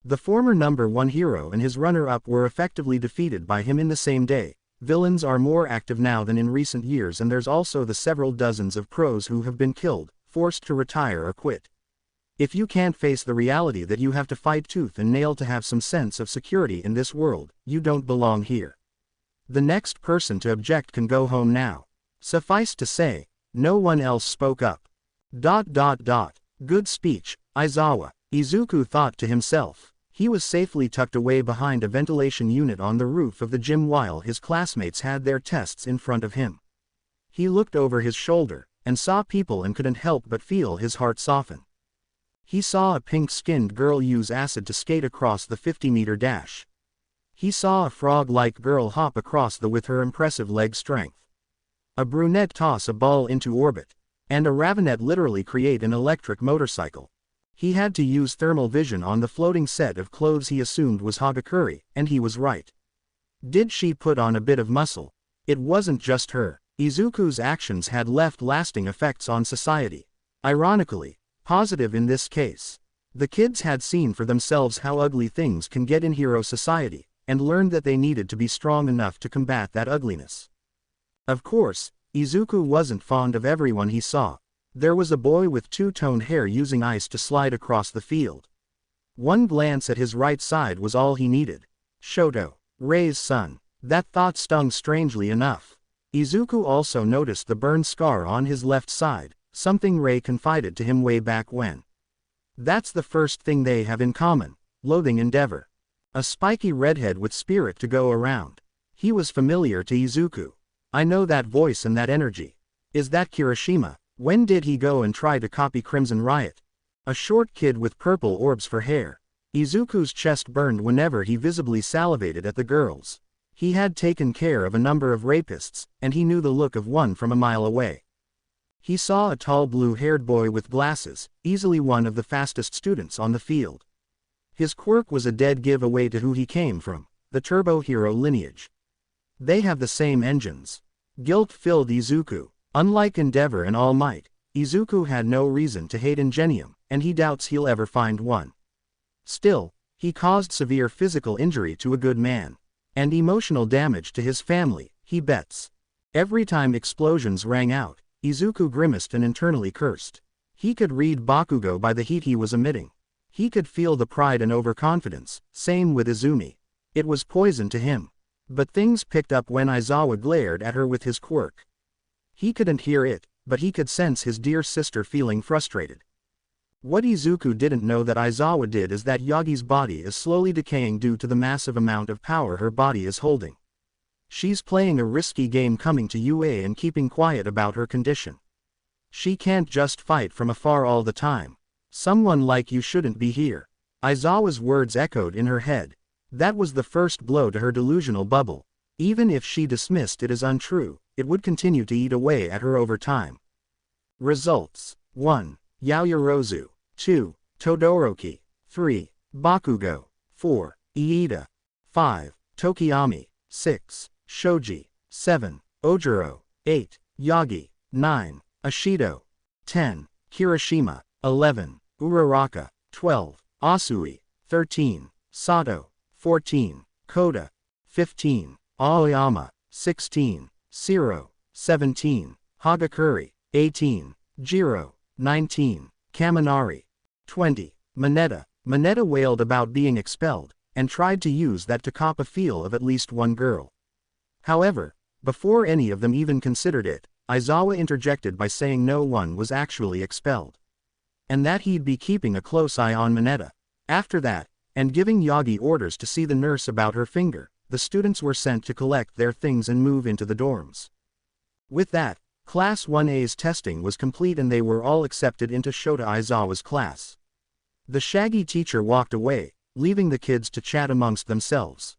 The former #1 hero and his runner-up were effectively defeated by him in the same day. Villains are more active now than in recent years, and there's also the several dozens of pros who have been killed, forced to retire or quit. If you can't face the reality that you have to fight tooth and nail to have some sense of security in this world, you don't belong here. The next person to object can go home now. Suffice to say, no one else spoke up. Good speech, Aizawa, Izuku thought to himself. He was safely tucked away behind a ventilation unit on the roof of the gym while his classmates had their tests in front of him. He looked over his shoulder, and saw people and couldn't help but feel his heart soften. He saw a pink-skinned girl use acid to skate across the 50-meter dash. He saw a frog-like girl hop across with her impressive leg strength. A brunette toss a ball into orbit, and a ravenet literally create an electric motorcycle. He had to use thermal vision on the floating set of clothes he assumed was Hagakure, and he was right. Did she put on a bit of muscle? It wasn't just her. Izuku's actions had left lasting effects on society. Ironically, positive in this case. The kids had seen for themselves how ugly things can get in hero society, and learned that they needed to be strong enough to combat that ugliness. Of course, Izuku wasn't fond of everyone he saw. There was a boy with two-toned hair using ice to slide across the field. One glance at his right side was all he needed. Shoto, Rei's son. That thought stung strangely enough. Izuku also noticed the burn scar on his left side, something Rei confided to him way back when. That's the first thing they have in common, loathing endeavor. A spiky redhead with spirit to go around. He was familiar to Izuku. I know that voice and that energy. Is that Kirishima? When did he go and try to copy Crimson Riot? A short kid with purple orbs for hair. Izuku's chest burned whenever he visibly salivated at the girls. He had taken care of a number of rapists, and he knew the look of one from a mile away. He saw a tall blue-haired boy with glasses, easily one of the fastest students on the field. His quirk was a dead giveaway to who he came from, the Turbo Hero lineage. They have the same engines. Guilt filled Izuku. Unlike Endeavor and All Might, Izuku had no reason to hate Ingenium, and he doubts he'll ever find one. Still, he caused severe physical injury to a good man. And emotional damage to his family, he bets. Every time explosions rang out, Izuku grimaced and internally cursed. He could read Bakugo by the heat he was emitting. He could feel the pride and overconfidence, same with Izumi. It was poison to him. But things picked up when Aizawa glared at her with his quirk. He couldn't hear it, but he could sense his dear sister feeling frustrated. What Izuku didn't know that Aizawa did is that Yagi's body is slowly decaying due to the massive amount of power her body is holding. She's playing a risky game coming to UA and keeping quiet about her condition. She can't just fight from afar all the time. Someone like you shouldn't be here. Aizawa's words echoed in her head. That was the first blow to her delusional bubble. Even if she dismissed it as untrue, it would continue to eat away at her over time. Results: 1. Yaoyorozu. 2. Todoroki. 3. Bakugo. 4. Iida. 5. Tokiyami. 6. Shoji. 7. Ojiro. 8. Yagi. 9. Ashido. 10. Kirishima. 11. Uraraka. 12. Asui. 13. Sato. 14. Koda. 15. Aoyama. 16. Siro. 17. Hagakure. 18. Jiro. 19. Kaminari. 20. Mineta. Mineta wailed about being expelled, and tried to use that to cop a feel of at least one girl. However, before any of them even considered it, Aizawa interjected by saying no one was actually expelled. And that he'd be keeping a close eye on Mineta. After that, and giving Yagi orders to see the nurse about her finger, the students were sent to collect their things and move into the dorms. With that, Class 1A's testing was complete and they were all accepted into Shota Aizawa's class. The shaggy teacher walked away, leaving the kids to chat amongst themselves.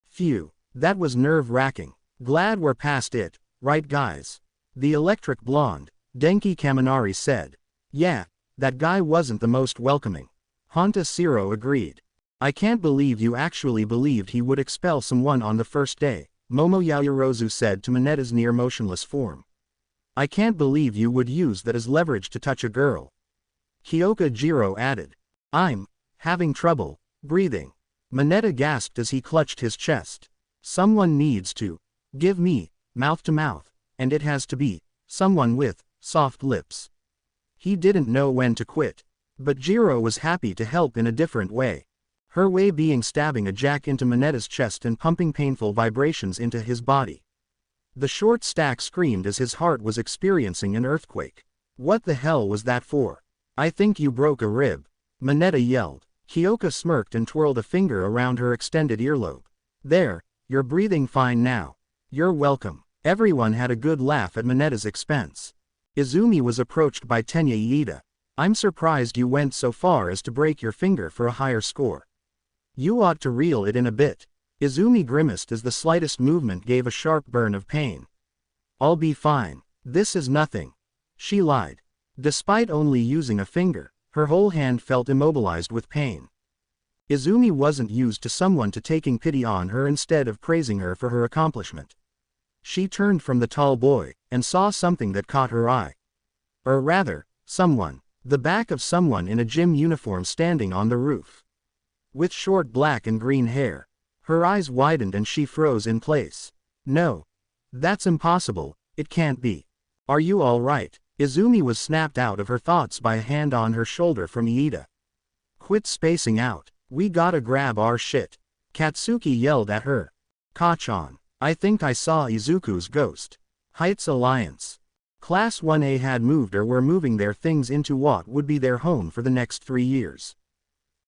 Phew, that was nerve-wracking. Glad we're past it, right guys? The electric blonde, Denki Kaminari said. Yeah, That guy wasn't the most welcoming. Honta Siro agreed. I can't believe you actually believed he would expel someone on the first day, Momo Yaoyorozu said to Mineta's near motionless form. I can't believe you would use that as leverage to touch a girl. Kyoka Jiro added. I'm having trouble breathing. Mineta gasped as he clutched his chest. Someone needs to give me mouth to mouth, and it has to be someone with soft lips. He didn't know when to quit. But Jiro was happy to help in a different way. Her way being stabbing a jack into Mineta's chest and pumping painful vibrations into his body. The short stack screamed as his heart was experiencing an earthquake. What the hell was that for? I think you broke a rib. Mineta yelled. Kyoka smirked and twirled a finger around her extended earlobe. There, you're breathing fine now. You're welcome. Everyone had a good laugh at Mineta's expense. Izumi was approached by Tenya Iida. I'm surprised you went so far as to break your finger for a higher score. You ought to reel it in a bit. Izumi grimaced as the slightest movement gave a sharp burn of pain. I'll be fine. This is nothing. She lied. Despite only using a finger, her whole hand felt immobilized with pain. Izumi wasn't used to someone taking pity on her instead of praising her for her accomplishment. She turned from the tall boy, and saw something that caught her eye. Or rather, someone. The back of someone in a gym uniform standing on the roof. With short black and green hair. Her eyes widened and she froze in place. No. That's impossible, it can't be. Are you all right? Izumi was snapped out of her thoughts by a hand on her shoulder from Iida. Quit spacing out. We gotta grab our shit. Katsuki yelled at her. Kachan. I think I saw Izuku's ghost. Heights Alliance. Class 1A had moved or were moving their things into what would be their home for the next 3 years.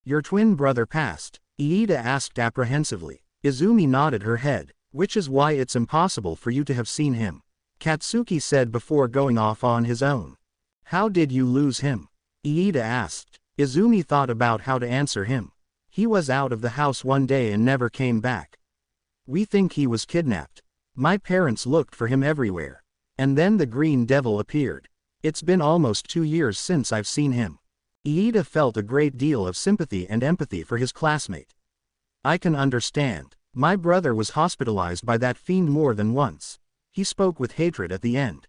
Your twin brother passed? Iida asked apprehensively. Izumi nodded her head, which is why it's impossible for you to have seen him. Katsuki said before going off on his own. How did you lose him? Iida asked. Izumi thought about how to answer him. He was out of the house one day and never came back. We think he was kidnapped. My parents looked for him everywhere. And then the Green Devil appeared. It's been almost 2 years since I've seen him. Iida felt a great deal of sympathy and empathy for his classmate. I can understand. My brother was hospitalized by that fiend more than once. He spoke with hatred at the end.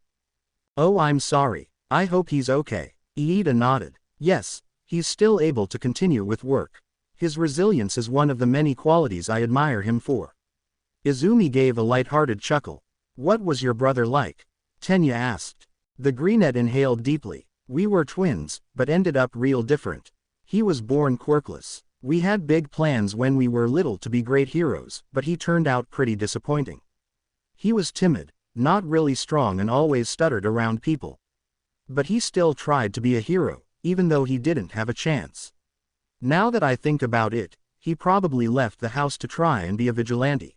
Oh, I'm sorry. I hope he's okay. Iida nodded. Yes, he's still able to continue with work. His resilience is one of the many qualities I admire him for. Izumi gave a light-hearted chuckle. What was your brother like? Tenya asked. The brunette inhaled deeply. We were twins, but ended up real different. He was born quirkless. We had big plans when we were little to be great heroes, but he turned out pretty disappointing. He was timid, not really strong and always stuttered around people. But he still tried to be a hero, even though he didn't have a chance. Now that I think about it, he probably left the house to try and be a vigilante.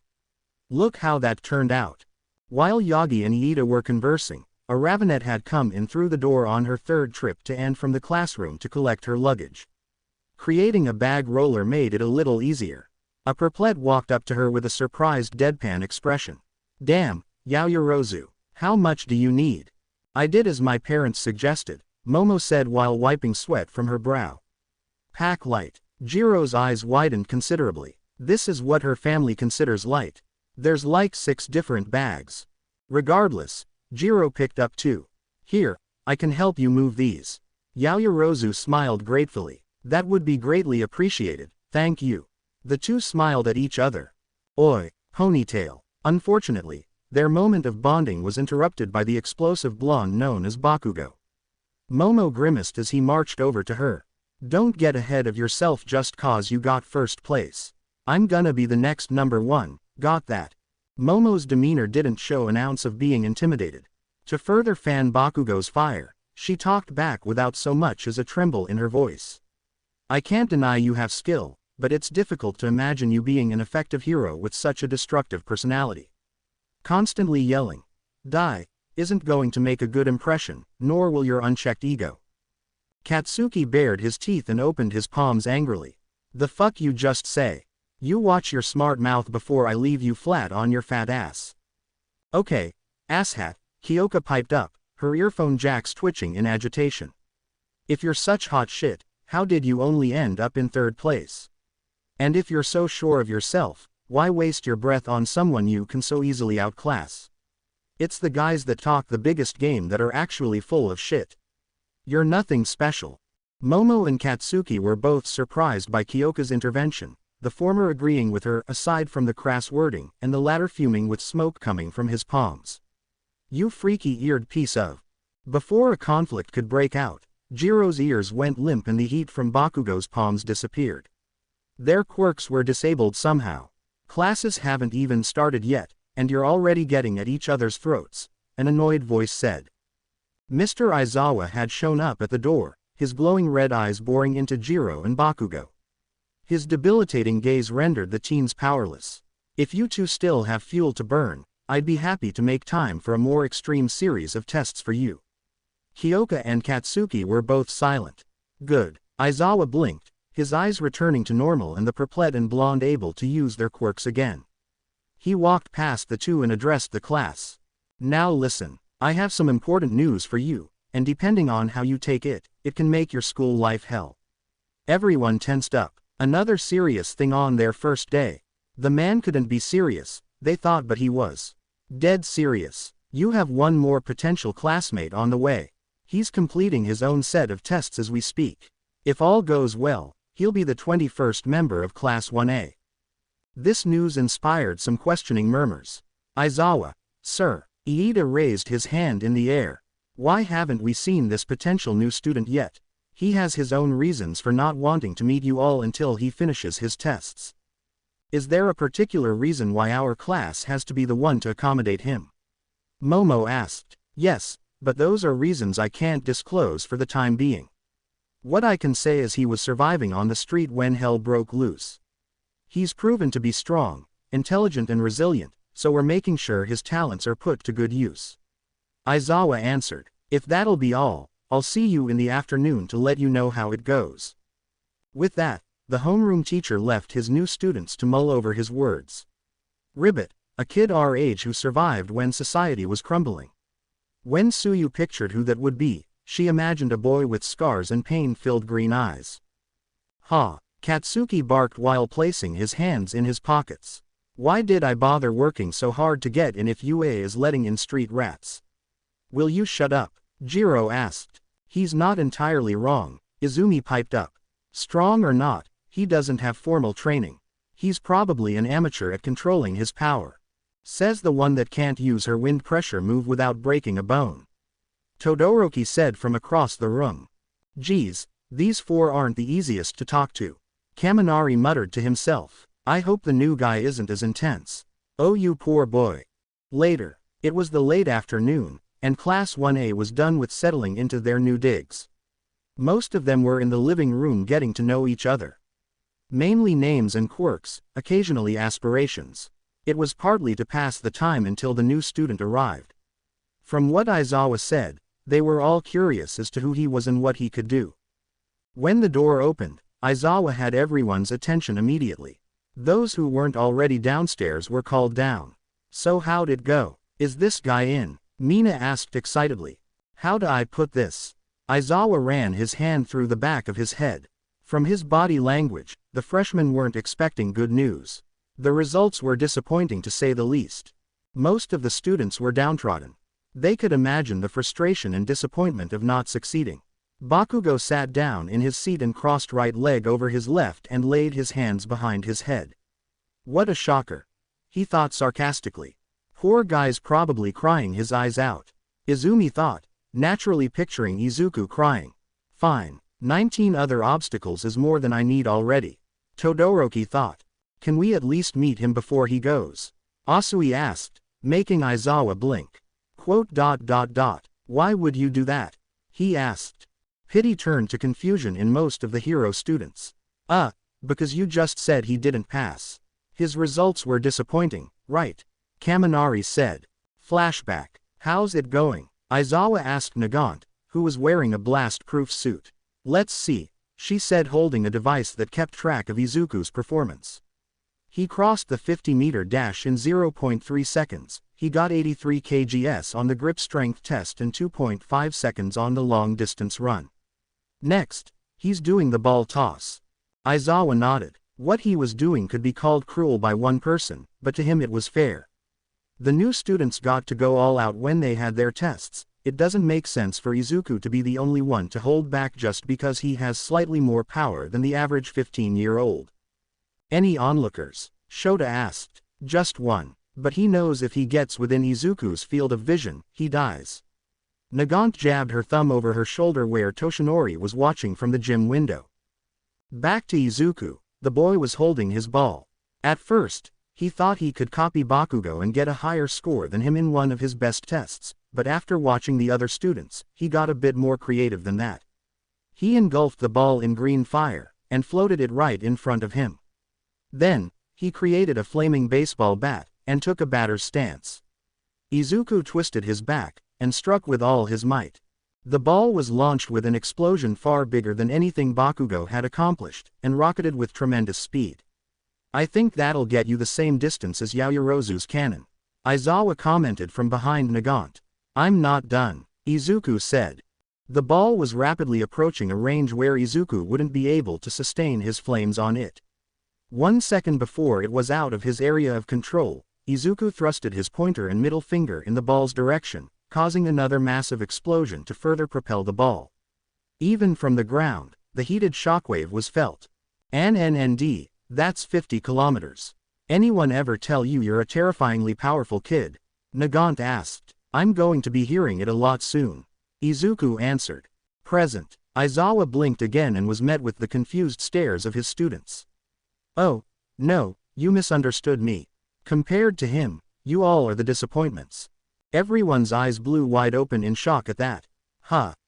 Look how that turned out. While Yagi and Iida were conversing, a ravenette had come in through the door on her third trip to and from the classroom to collect her luggage. Creating a bag roller made it a little easier. A perplet walked up to her with a surprised deadpan expression. Damn, Yaoyorozu, how much do you need? I did as my parents suggested, Momo said while wiping sweat from her brow. Pack light. Jiro's eyes widened considerably. This is what her family considers light. There's like 6 different bags. Regardless, Jiro picked up 2. Here, I can help you move these. Yaoyorozu smiled gratefully. That would be greatly appreciated, thank you. The two smiled at each other. Oi, ponytail. Unfortunately, their moment of bonding was interrupted by the explosive blonde known as Bakugo. Momo grimaced as he marched over to her. Don't get ahead of yourself just cause you got first place. I'm gonna be the next number 1. Got that? Momo's demeanor didn't show an ounce of being intimidated. To further fan Bakugo's fire, she talked back without so much as a tremble in her voice. I can't deny you have skill, but it's difficult to imagine you being an effective hero with such a destructive personality. Constantly yelling, die, isn't going to make a good impression, nor will your unchecked ego. Katsuki bared his teeth and opened his palms angrily. The fuck you just say? You watch your smart mouth before I leave you flat on your fat ass. Okay, asshat, Kyoka piped up, her earphone jacks twitching in agitation. If you're such hot shit, how did you only end up in third place? And if you're so sure of yourself, why waste your breath on someone you can so easily outclass? It's the guys that talk the biggest game that are actually full of shit. You're nothing special. Momo and Katsuki were both surprised by Kyoka's intervention, the former agreeing with her aside from the crass wording and the latter fuming with smoke coming from his palms. You freaky-eared piece of. Before a conflict could break out, Jiro's ears went limp and the heat from Bakugo's palms disappeared. Their quirks were disabled somehow. Classes haven't even started yet, and you're already getting at each other's throats, an annoyed voice said. Mr. Aizawa had shown up at the door, his glowing red eyes boring into Jiro and Bakugo. His debilitating gaze rendered the teens powerless. If you two still have fuel to burn, I'd be happy to make time for a more extreme series of tests for you. Kyoka and Katsuki were both silent. Good. Aizawa blinked, his eyes returning to normal and the perplexed and blonde able to use their quirks again. He walked past the two and addressed the class. Now listen, I have some important news for you, and depending on how you take it, it can make your school life hell. Everyone tensed up. Another serious thing on their first day. The man couldn't be serious, they thought, but he was. Dead serious. You have one more potential classmate on the way. He's completing his own set of tests as we speak. If all goes well, he'll be the 21st member of Class 1A. This news inspired some questioning murmurs. Aizawa, sir. Iida raised his hand in the air. Why haven't we seen this potential new student yet? He has his own reasons for not wanting to meet you all until he finishes his tests. Is there a particular reason why our class has to be the one to accommodate him? Momo asked. Yes, but those are reasons I can't disclose for the time being. What I can say is he was surviving on the street when hell broke loose. He's proven to be strong, intelligent and resilient, so we're making sure his talents are put to good use. Aizawa answered. If that'll be all, I'll see you in the afternoon to let you know how it goes. With that, the homeroom teacher left his new students to mull over his words. Ribbit, a kid our age who survived when society was crumbling. When Suyu pictured who that would be, she imagined a boy with scars and pain-filled green eyes. Ha! Katsuki barked while placing his hands in his pockets. Why did I bother working so hard to get in if UA is letting in street rats? Will you shut up? Jiro asked. He's not entirely wrong, Izumi piped up. Strong or not, he doesn't have formal training. He's probably an amateur at controlling his power. Says the one that can't use her wind pressure move without breaking a bone. Todoroki said from across the room. Geez, these four aren't the easiest to talk to. Kaminari muttered to himself. I hope the new guy isn't as intense. Oh, you poor boy. Later, it was the late afternoon, and Class 1A was done with settling into their new digs. Most of them were in the living room getting to know each other. Mainly names and quirks, occasionally aspirations. It was partly to pass the time until the new student arrived. From what Aizawa said, they were all curious as to who he was and what he could do. When the door opened, Aizawa had everyone's attention immediately. Those who weren't already downstairs were called down. So how'd it go? Is this guy in? Mina asked excitedly. How do I put this? Aizawa ran his hand through the back of his head. From his body language, the freshmen weren't expecting good news. The results were disappointing to say the least. Most of the students were downtrodden. They could imagine the frustration and disappointment of not succeeding. Bakugo sat down in his seat and crossed right leg over his left and laid his hands behind his head. What a shocker, he thought sarcastically. Poor guy's probably crying his eyes out. Izumi thought, naturally picturing Izuku crying. Fine, 19 other obstacles is more than I need already. Todoroki thought. Can we at least meet him before he goes? Asui asked, making Aizawa blink. Why would you do that? He asked. Pity turned to confusion in most of the hero students. Because you just said he didn't pass. His results were disappointing, right? Kaminari said. Flashback. How's it going? Aizawa asked Nagant, who was wearing a blast-proof suit. Let's see, she said holding a device that kept track of Izuku's performance. He crossed the 50-meter dash in 0.3 seconds, he got 83 kgs on the grip strength test and 2.5 seconds on the long-distance run. Next, he's doing the ball toss. Aizawa nodded. What he was doing could be called cruel by one person, but to him it was fair. The new students got to go all out when they had their tests. It doesn't make sense for Izuku to be the only one to hold back just because he has slightly more power than the average 15-year-old. Any onlookers? Shota asked. Just one. But he knows if he gets within Izuku's field of vision, he dies. Nagant jabbed her thumb over her shoulder where Toshinori was watching from the gym window. Back to Izuku, the boy was holding his ball. At first, he thought he could copy Bakugo and get a higher score than him in one of his best tests, but after watching the other students, he got a bit more creative than that. He engulfed the ball in green fire, and floated it right in front of him. Then, he created a flaming baseball bat, and took a batter's stance. Izuku twisted his back, and struck with all his might. The ball was launched with an explosion far bigger than anything Bakugo had accomplished, and rocketed with tremendous speed. I think that'll get you the same distance as Yaoyorozu's cannon. Aizawa commented from behind Nagant. I'm not done, Izuku said. The ball was rapidly approaching a range where Izuku wouldn't be able to sustain his flames on it. 1 second before it was out of his area of control, Izuku thrusted his pointer and middle finger in the ball's direction, causing another massive explosion to further propel the ball. Even from the ground, the heated shockwave was felt. NNND, that's 50 kilometers. Anyone ever tell you you're a terrifyingly powerful kid? Nagant asked. I'm going to be hearing it a lot soon. Izuku answered. Present. Aizawa blinked again and was met with the confused stares of his students. Oh, no, you misunderstood me. Compared to him, you all are the disappointments. Everyone's eyes blew wide open in shock at that.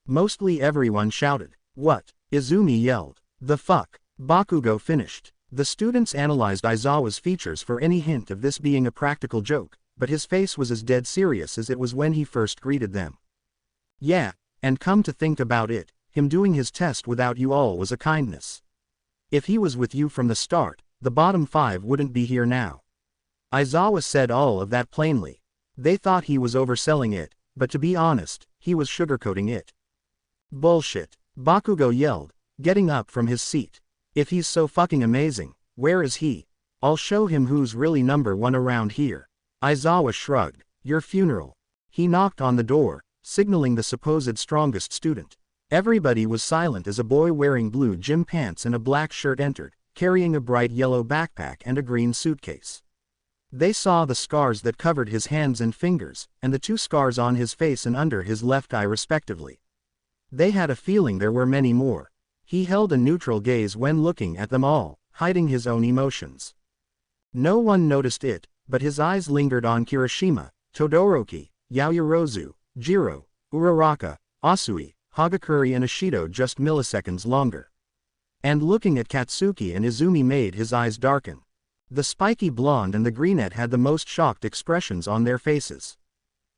Mostly everyone shouted. What? Izumi yelled. The fuck? Bakugo finished. The students analyzed Aizawa's features for any hint of this being a practical joke, but his face was as dead serious as it was when he first greeted them. Yeah, and come to think about it, him doing his test without you all was a kindness. If he was with you from the start, the bottom 5 wouldn't be here now. Aizawa said all of that plainly. They thought he was overselling it, but to be honest, he was sugarcoating it. Bullshit, Bakugo yelled, getting up from his seat. If he's so fucking amazing, where is he? I'll show him who's really number 1 around here. Aizawa shrugged. Your funeral. He knocked on the door, signaling the supposed strongest student. Everybody was silent as a boy wearing blue gym pants and a black shirt entered, carrying a bright yellow backpack and a green suitcase. They saw the scars that covered his hands and fingers, and the 2 scars on his face and under his left eye respectively. They had a feeling there were many more. He held a neutral gaze when looking at them all, hiding his own emotions. No one noticed it, but his eyes lingered on Kirishima, Todoroki, Yaoyorozu, Jiro, Uraraka, Asui, Hagakure and Ashido just milliseconds longer. And looking at Katsuki and Izumi made his eyes darken. The spiky blonde and the brunette had the most shocked expressions on their faces.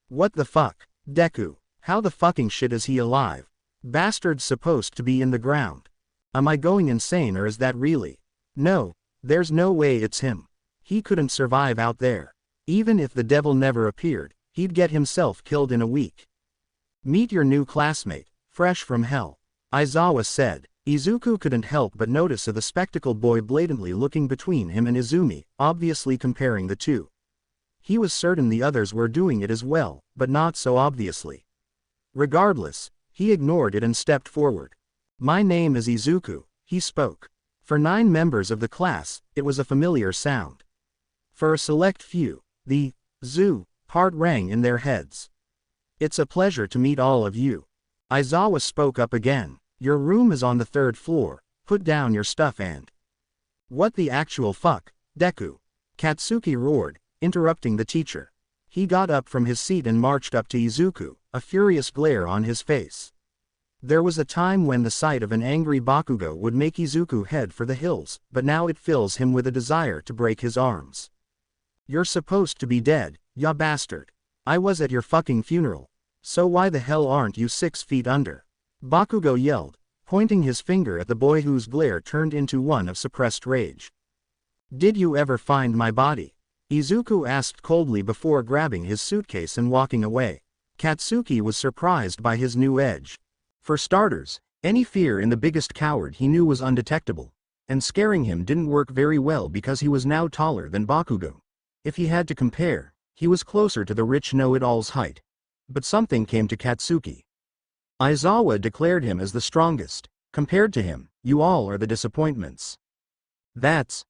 What the fuck? Deku, how the fucking shit is he alive? Bastard's supposed to be in the ground. Am I going insane or is that really? No, there's no way it's him. He couldn't survive out there. Even if the devil never appeared, he'd get himself killed in a week. Meet your new classmate, fresh from hell. Aizawa said. Izuku couldn't help but notice the spectacled boy blatantly looking between him and Izumi, obviously comparing the two. He was certain the others were doing it as well, but not so obviously. Regardless, he ignored it and stepped forward. My name is Izuku, he spoke. For 9 members of the class, it was a familiar sound. For a select few, the "zoo" part rang in their heads. It's a pleasure to meet all of you. Aizawa spoke up again. Your room is on the 3rd floor, put down your stuff and... What the actual fuck, Deku? Katsuki roared, interrupting the teacher. He got up from his seat and marched up to Izuku, a furious glare on his face. There was a time when the sight of an angry Bakugo would make Izuku head for the hills, but now it fills him with a desire to break his arms. You're supposed to be dead, ya bastard. I was at your fucking funeral. So why the hell aren't you 6 feet under? Bakugo yelled, pointing his finger at the boy whose glare turned into one of suppressed rage. Did you ever find my body? Izuku asked coldly before grabbing his suitcase and walking away. Katsuki was surprised by his new edge. For starters, Any fear in the biggest coward he knew was undetectable, and scaring him didn't work very well because he was now taller than Bakugo. If he had to compare, he was closer to the rich know-it-all's height. But something came to Katsuki. Aizawa declared him as the strongest. Compared to him, you all are the disappointments. That's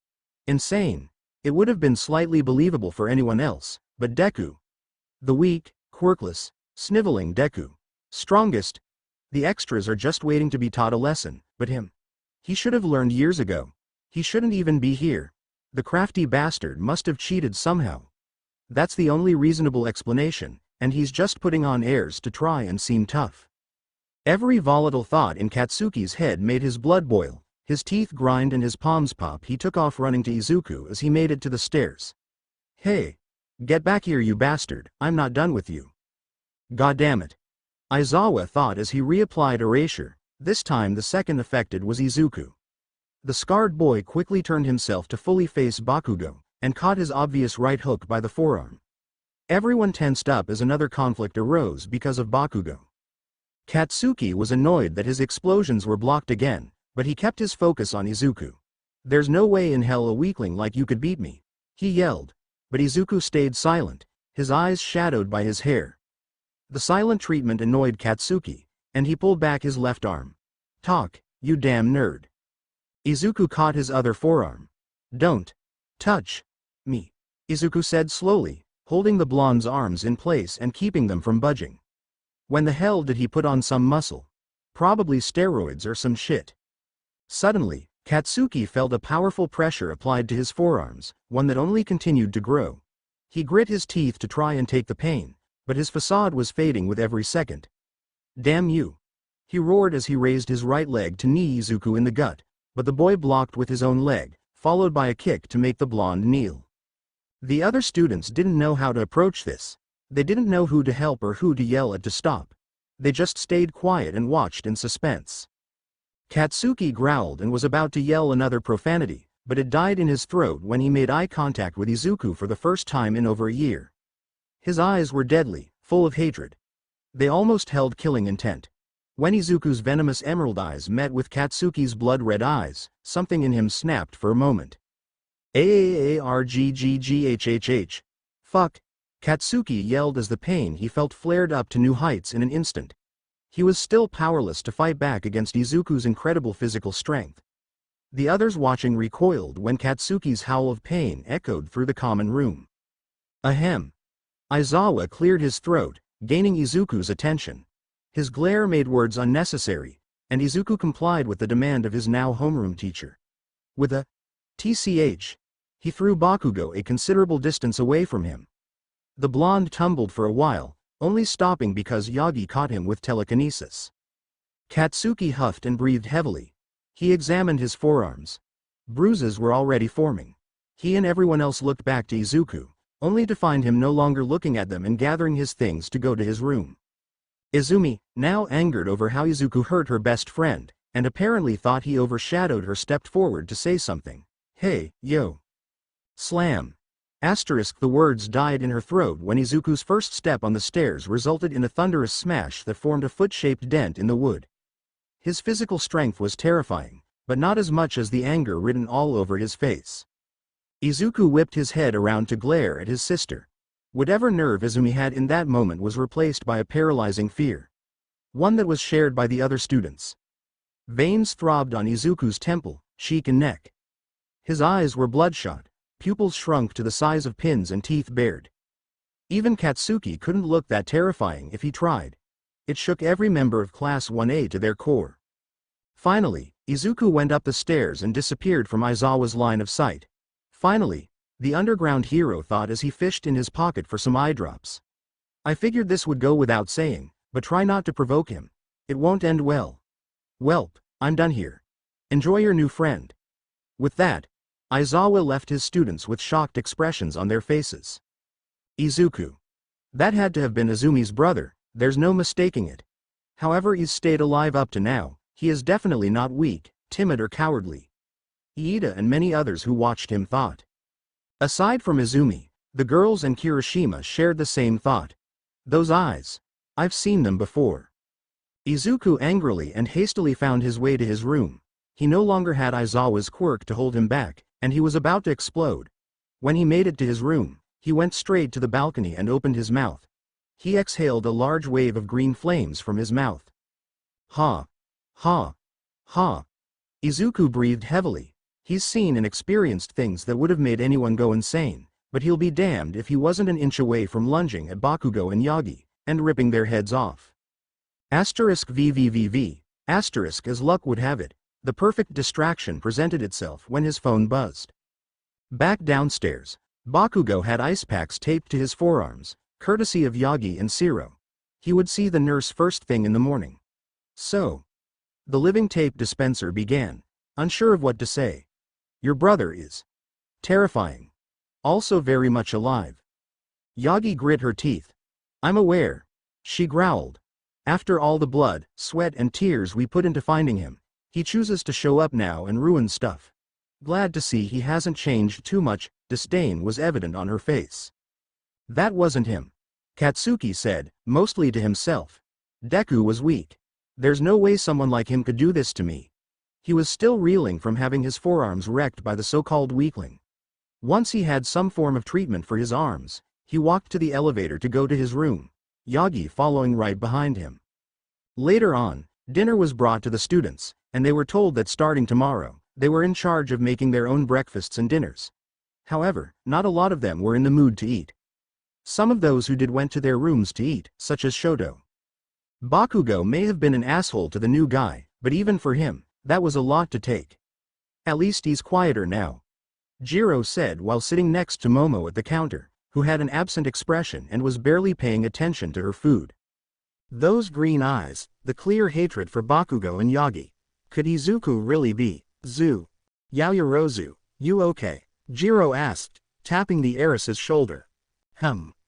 insane. It would have been slightly believable for anyone else, but Deku. The weak, quirkless, sniveling Deku. Strongest. The extras are just waiting to be taught a lesson, but him. He should have learned years ago. He shouldn't even be here. The crafty bastard must have cheated somehow. That's the only reasonable explanation, and he's just putting on airs to try and seem tough. Every volatile thought in Katsuki's head made his blood boil, his teeth grind and his palms pop. He took off running to Izuku as he made it to the stairs. Hey! Get back here, you bastard, I'm not done with you. Goddammit. Aizawa thought as he reapplied erasure. This time the second affected was Izuku. The scarred boy quickly turned himself to fully face Bakugo, and caught his obvious right hook by the forearm. Everyone tensed up as another conflict arose because of Bakugo. Katsuki was annoyed that his explosions were blocked again, but he kept his focus on Izuku. There's no way in hell a weakling like you could beat me, he yelled. But Izuku stayed silent, his eyes shadowed by his hair. The silent treatment annoyed Katsuki, and he pulled back his left arm. Talk, you damn nerd. Izuku caught his other forearm. Don't touch me, Izuku said slowly, holding the blonde's arms in place and keeping them from budging. When the hell did he put on some muscle? Probably steroids or some shit. Suddenly, Katsuki felt a powerful pressure applied to his forearms, one that only continued to grow. He grit his teeth to try and take the pain, but his facade was fading with every second. Damn you! He roared as he raised his right leg to knee Izuku in the gut, but the boy blocked with his own leg, followed by a kick to make the blonde kneel. The other students didn't know how to approach this. They didn't know who to help or who to yell at to stop. They just stayed quiet and watched in suspense. Katsuki growled and was about to yell another profanity, but it died in his throat when he made eye contact with Izuku for the first time in over a year. His eyes were deadly, full of hatred. They almost held killing intent. When Izuku's venomous emerald eyes met with Katsuki's blood-red eyes, something in him snapped for a moment. Aarggghhh. Fuck! Katsuki yelled as the pain he felt flared up to new heights in an instant. He was still powerless to fight back against Izuku's incredible physical strength. The others watching recoiled when Katsuki's howl of pain echoed through the common room. Ahem. Aizawa cleared his throat, gaining Izuku's attention. His glare made words unnecessary, and Izuku complied with the demand of his now homeroom teacher. With a tch, he threw Bakugo a considerable distance away from him. The blonde tumbled for a while, only stopping because Yagi caught him with telekinesis. Katsuki huffed and breathed heavily. He examined his forearms. Bruises were already forming. He and everyone else looked back to Izuku, only to find him no longer looking at them and gathering his things to go to his room. Izumi, now angered over how Izuku hurt her best friend, and apparently thought he overshadowed her, stepped forward to say something. Hey, yo. Slam. The words died in her throat when Izuku's first step on the stairs resulted in a thunderous smash that formed a foot-shaped dent in the wood. His physical strength was terrifying, but not as much as the anger written all over his face. Izuku whipped his head around to glare at his sister. Whatever nerve Izumi had in that moment was replaced by a paralyzing fear. One that was shared by the other students. Veins throbbed on Izuku's temple, cheek and neck. His eyes were bloodshot, pupils shrunk to the size of pins and teeth bared. Even Katsuki couldn't look that terrifying if he tried. It shook every member of Class 1A to their core. Finally, Izuku went up the stairs and disappeared from Aizawa's line of sight. Finally, the underground hero thought as he fished in his pocket for some eye drops. I figured this would go without saying, but try not to provoke him. It won't end well. Welp, I'm done here. Enjoy your new friend. With that, Aizawa left his students with shocked expressions on their faces. Izuku. That had to have been Izumi's brother, there's no mistaking it. However he's stayed alive up to now, he is definitely not weak, timid or cowardly. Iida and many others who watched him thought. Aside from Izumi, the girls and Kirishima shared the same thought. Those eyes. I've seen them before. Izuku angrily and hastily found his way to his room. He no longer had Aizawa's quirk to hold him back, and he was about to explode. When he made it to his room, he went straight to the balcony and opened his mouth. He exhaled a large wave of green flames from his mouth. Ha! Ha! Ha! Izuku breathed heavily. He's seen and experienced things that would have made anyone go insane, but he'll be damned if he wasn't an inch away from lunging at Bakugo and Yagi, and ripping their heads off. VVVV. As luck would have it, the perfect distraction presented itself when his phone buzzed. Back downstairs, Bakugo had ice packs taped to his forearms, courtesy of Yagi and Siro. He would see the nurse first thing in the morning. So, the living tape dispenser began, unsure of what to say. Your brother is terrifying. Also very much alive. Yagi grit her teeth. I'm aware. She growled. After all the blood, sweat and tears we put into finding him, he chooses to show up now and ruin stuff. Glad to see he hasn't changed too much. Disdain was evident on her face. That wasn't him. Katsuki said, mostly to himself. Deku was weak. There's no way someone like him could do this to me. He was still reeling from having his forearms wrecked by the so-called weakling. Once he had some form of treatment for his arms, he walked to the elevator to go to his room, Yagi following right behind him. Later on, dinner was brought to the students, and they were told that starting tomorrow, they were in charge of making their own breakfasts and dinners. However, not a lot of them were in the mood to eat. Some of those who did went to their rooms to eat, such as Shoto. Bakugo may have been an asshole to the new guy, but even for him, that was a lot to take. At least he's quieter now, Jiro said while sitting next to Momo at the counter, who had an absent expression and was barely paying attention to her food. Those green eyes, the clear hatred for Bakugo and Yagi. Could Izuku really be Yaoyorozu, you okay? Jiro asked, tapping the heiress's shoulder.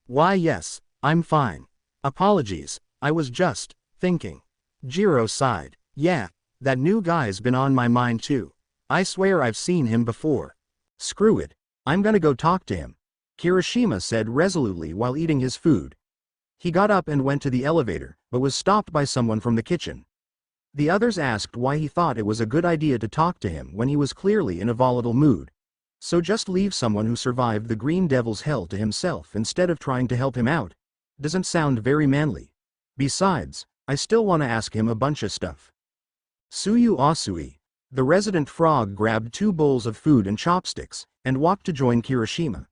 Why yes, I'm fine. Apologies, I was just thinking. Jiro sighed. Yeah, that new guy's been on my mind too. I swear I've seen him before. Screw it, I'm gonna go talk to him, Kirishima said resolutely while eating his food. He got up and went to the elevator, but was stopped by someone from the kitchen. The others asked why he thought it was a good idea to talk to him when he was clearly in a volatile mood. So just leave someone who survived the Green Devil's hell to himself instead of trying to help him out. Doesn't sound very manly. Besides, I still want to ask him a bunch of stuff. Tsuyu Asui, the resident frog, grabbed 2 bowls of food and chopsticks, and walked to join Kirishima.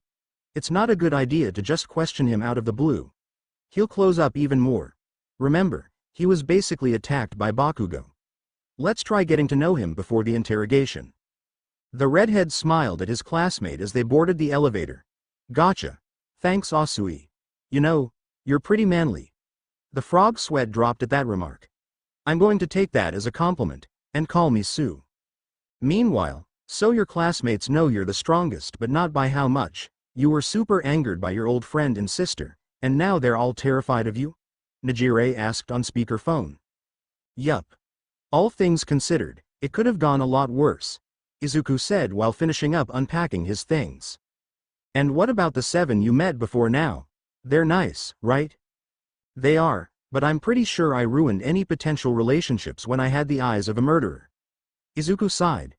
It's not a good idea to just question him out of the blue. He'll close up even more. Remember, he was basically attacked by Bakugo. Let's try getting to know him before the interrogation. The redhead smiled at his classmate as they boarded the elevator. Gotcha. Thanks Asui. You know, you're pretty manly. The frog's sweat dropped at that remark. I'm going to take that as a compliment, and call me Sue. Meanwhile, so your classmates know you're the strongest but not by how much. You were super angered by your old friend and sister, and now they're all terrified of you? Najire asked on speakerphone. Yup. All things considered, it could have gone a lot worse, Izuku said while finishing up unpacking his things. And what about the 7 you met before now? They're nice, right? They are, but I'm pretty sure I ruined any potential relationships when I had the eyes of a murderer. Izuku sighed.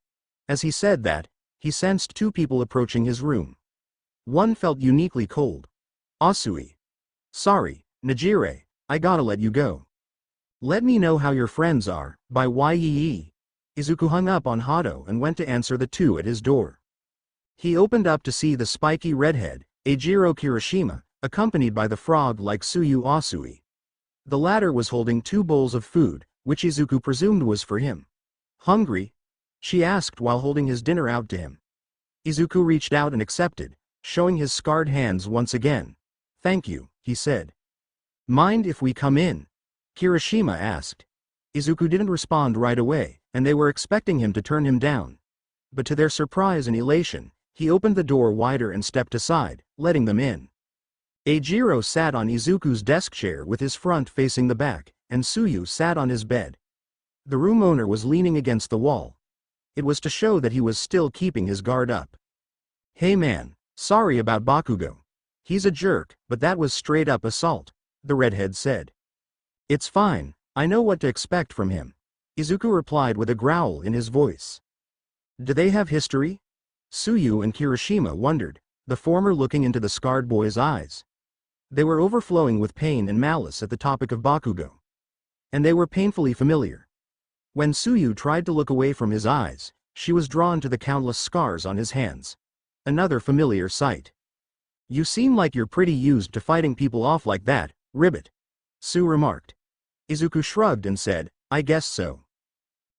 As he said that, he sensed 2 people approaching his room. One felt uniquely cold. Asui. Sorry, Najire, I gotta let you go. Let me know how your friends are, by Yee. Izuku hung up on Hado and went to answer the 2 at his door. He opened up to see the spiky redhead, Eijiro Kirishima, accompanied by the frog-like Tsuyu Asui. The latter was holding 2 bowls of food, which Izuku presumed was for him. Hungry? She asked while holding his dinner out to him. Izuku reached out and accepted, showing his scarred hands once again. Thank you, he said. Mind if we come in? Kirishima asked. Izuku didn't respond right away, and they were expecting him to turn him down. But to their surprise and elation, he opened the door wider and stepped aside, letting them in. Eijiro sat on Izuku's desk chair with his front facing the back, and Tsuyu sat on his bed. The room owner was leaning against the wall. It was to show that he was still keeping his guard up. Hey man, sorry about Bakugo. He's a jerk, but that was straight up assault, the redhead said. It's fine, I know what to expect from him. Izuku replied with a growl in his voice. Do they have history? Tsuyu and Kirishima wondered, the former looking into the scarred boy's eyes. They were overflowing with pain and malice at the topic of Bakugo. And they were painfully familiar. When Tsuyu tried to look away from his eyes, she was drawn to the countless scars on his hands. Another familiar sight. You seem like you're pretty used to fighting people off like that, Ribbit. Tsu remarked. Izuku shrugged and said, I guess so.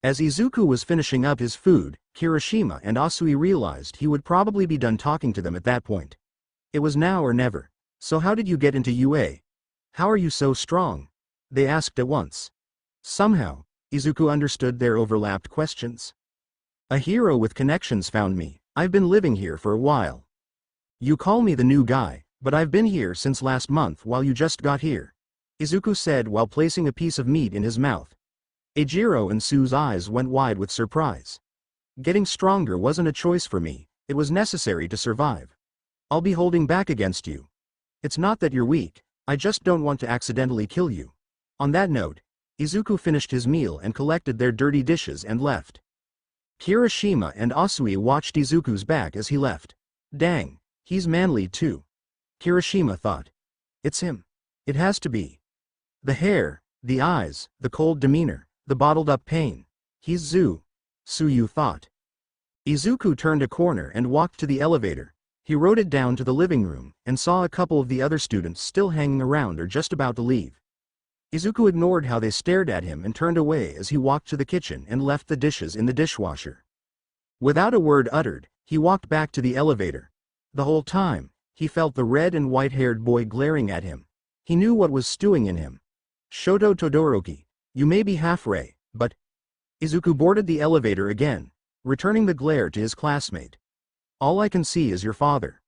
As Izuku was finishing up his food, Kirishima and Asui realized he would probably be done talking to them at that point. It was now or never. So how did you get into UA? How are you so strong? They asked at once. Somehow, Izuku understood their overlapped questions. A hero with connections found me. I've been living here for a while. You call me the new guy, but I've been here since last month while you just got here. Izuku said while placing a piece of meat in his mouth. Eijiro and Tsu's eyes went wide with surprise. Getting stronger wasn't a choice for me, it was necessary to survive. I'll be holding back against you. It's not that you're weak, I just don't want to accidentally kill you. On that note, Izuku finished his meal and collected their dirty dishes and left. Kirishima and Asui watched Izuku's back as he left. Dang, he's manly too. Kirishima thought. It's him. It has to be. The hair, the eyes, the cold demeanor, the bottled-up pain. He's Zu. Tsuyu thought. Izuku turned a corner and walked to the elevator. He rode it down to the living room, and saw a couple of the other students still hanging around or just about to leave. Izuku ignored how they stared at him and turned away as he walked to the kitchen and left the dishes in the dishwasher. Without a word uttered, he walked back to the elevator. The whole time, he felt the red and white-haired boy glaring at him. He knew what was stewing in him. Shoto Todoroki, you may be half-Ray, but... Izuku boarded the elevator again, returning the glare to his classmate. All I can see is your father.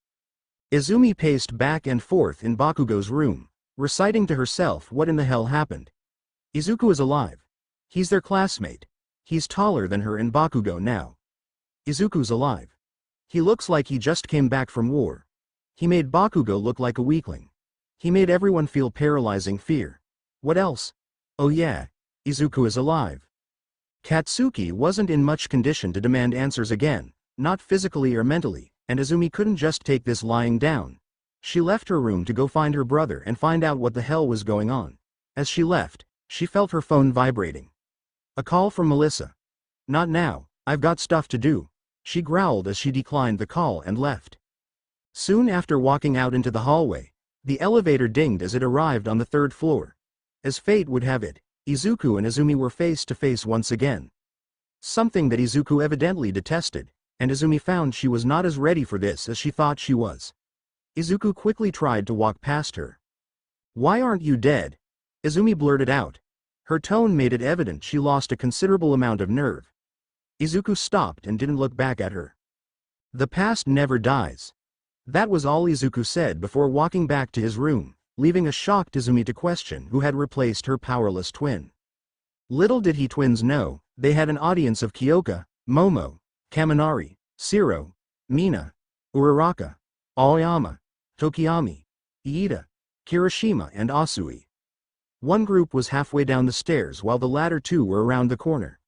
Izumi paced back and forth in Bakugo's room, reciting to herself what in the hell happened. Izuku is alive. He's their classmate. He's taller than her and Bakugo now. Izuku's alive. He looks like he just came back from war. He made Bakugo look like a weakling. He made everyone feel paralyzing fear. What else? Oh yeah, Izuku is alive. Katsuki wasn't in much condition to demand answers again, not physically or mentally, and Izumi couldn't just take this lying down. She left her room to go find her brother and find out what the hell was going on. As she left, she felt her phone vibrating. A call from Melissa. Not now, I've got stuff to do. She growled as she declined the call and left. Soon after walking out into the hallway, the elevator dinged as it arrived on the third floor. As fate would have it, Izuku and Izumi were face to face once again. Something that Izuku evidently detested, and Izumi found she was not as ready for this as she thought she was. Izuku quickly tried to walk past her. Why aren't you dead? Izumi blurted out. Her tone made it evident she lost a considerable amount of nerve. Izuku stopped and didn't look back at her. The past never dies. That was all Izuku said before walking back to his room, leaving a shocked Izumi to question who had replaced her powerless twin. Little did he twins know, they had an audience of Kyoka, Momo, Kaminari, Shiro, Mina, Uraraka, Aoyama, Tokiyami, Iida, Kirishima and Asui. One group was halfway down the stairs while the latter two were around the corner.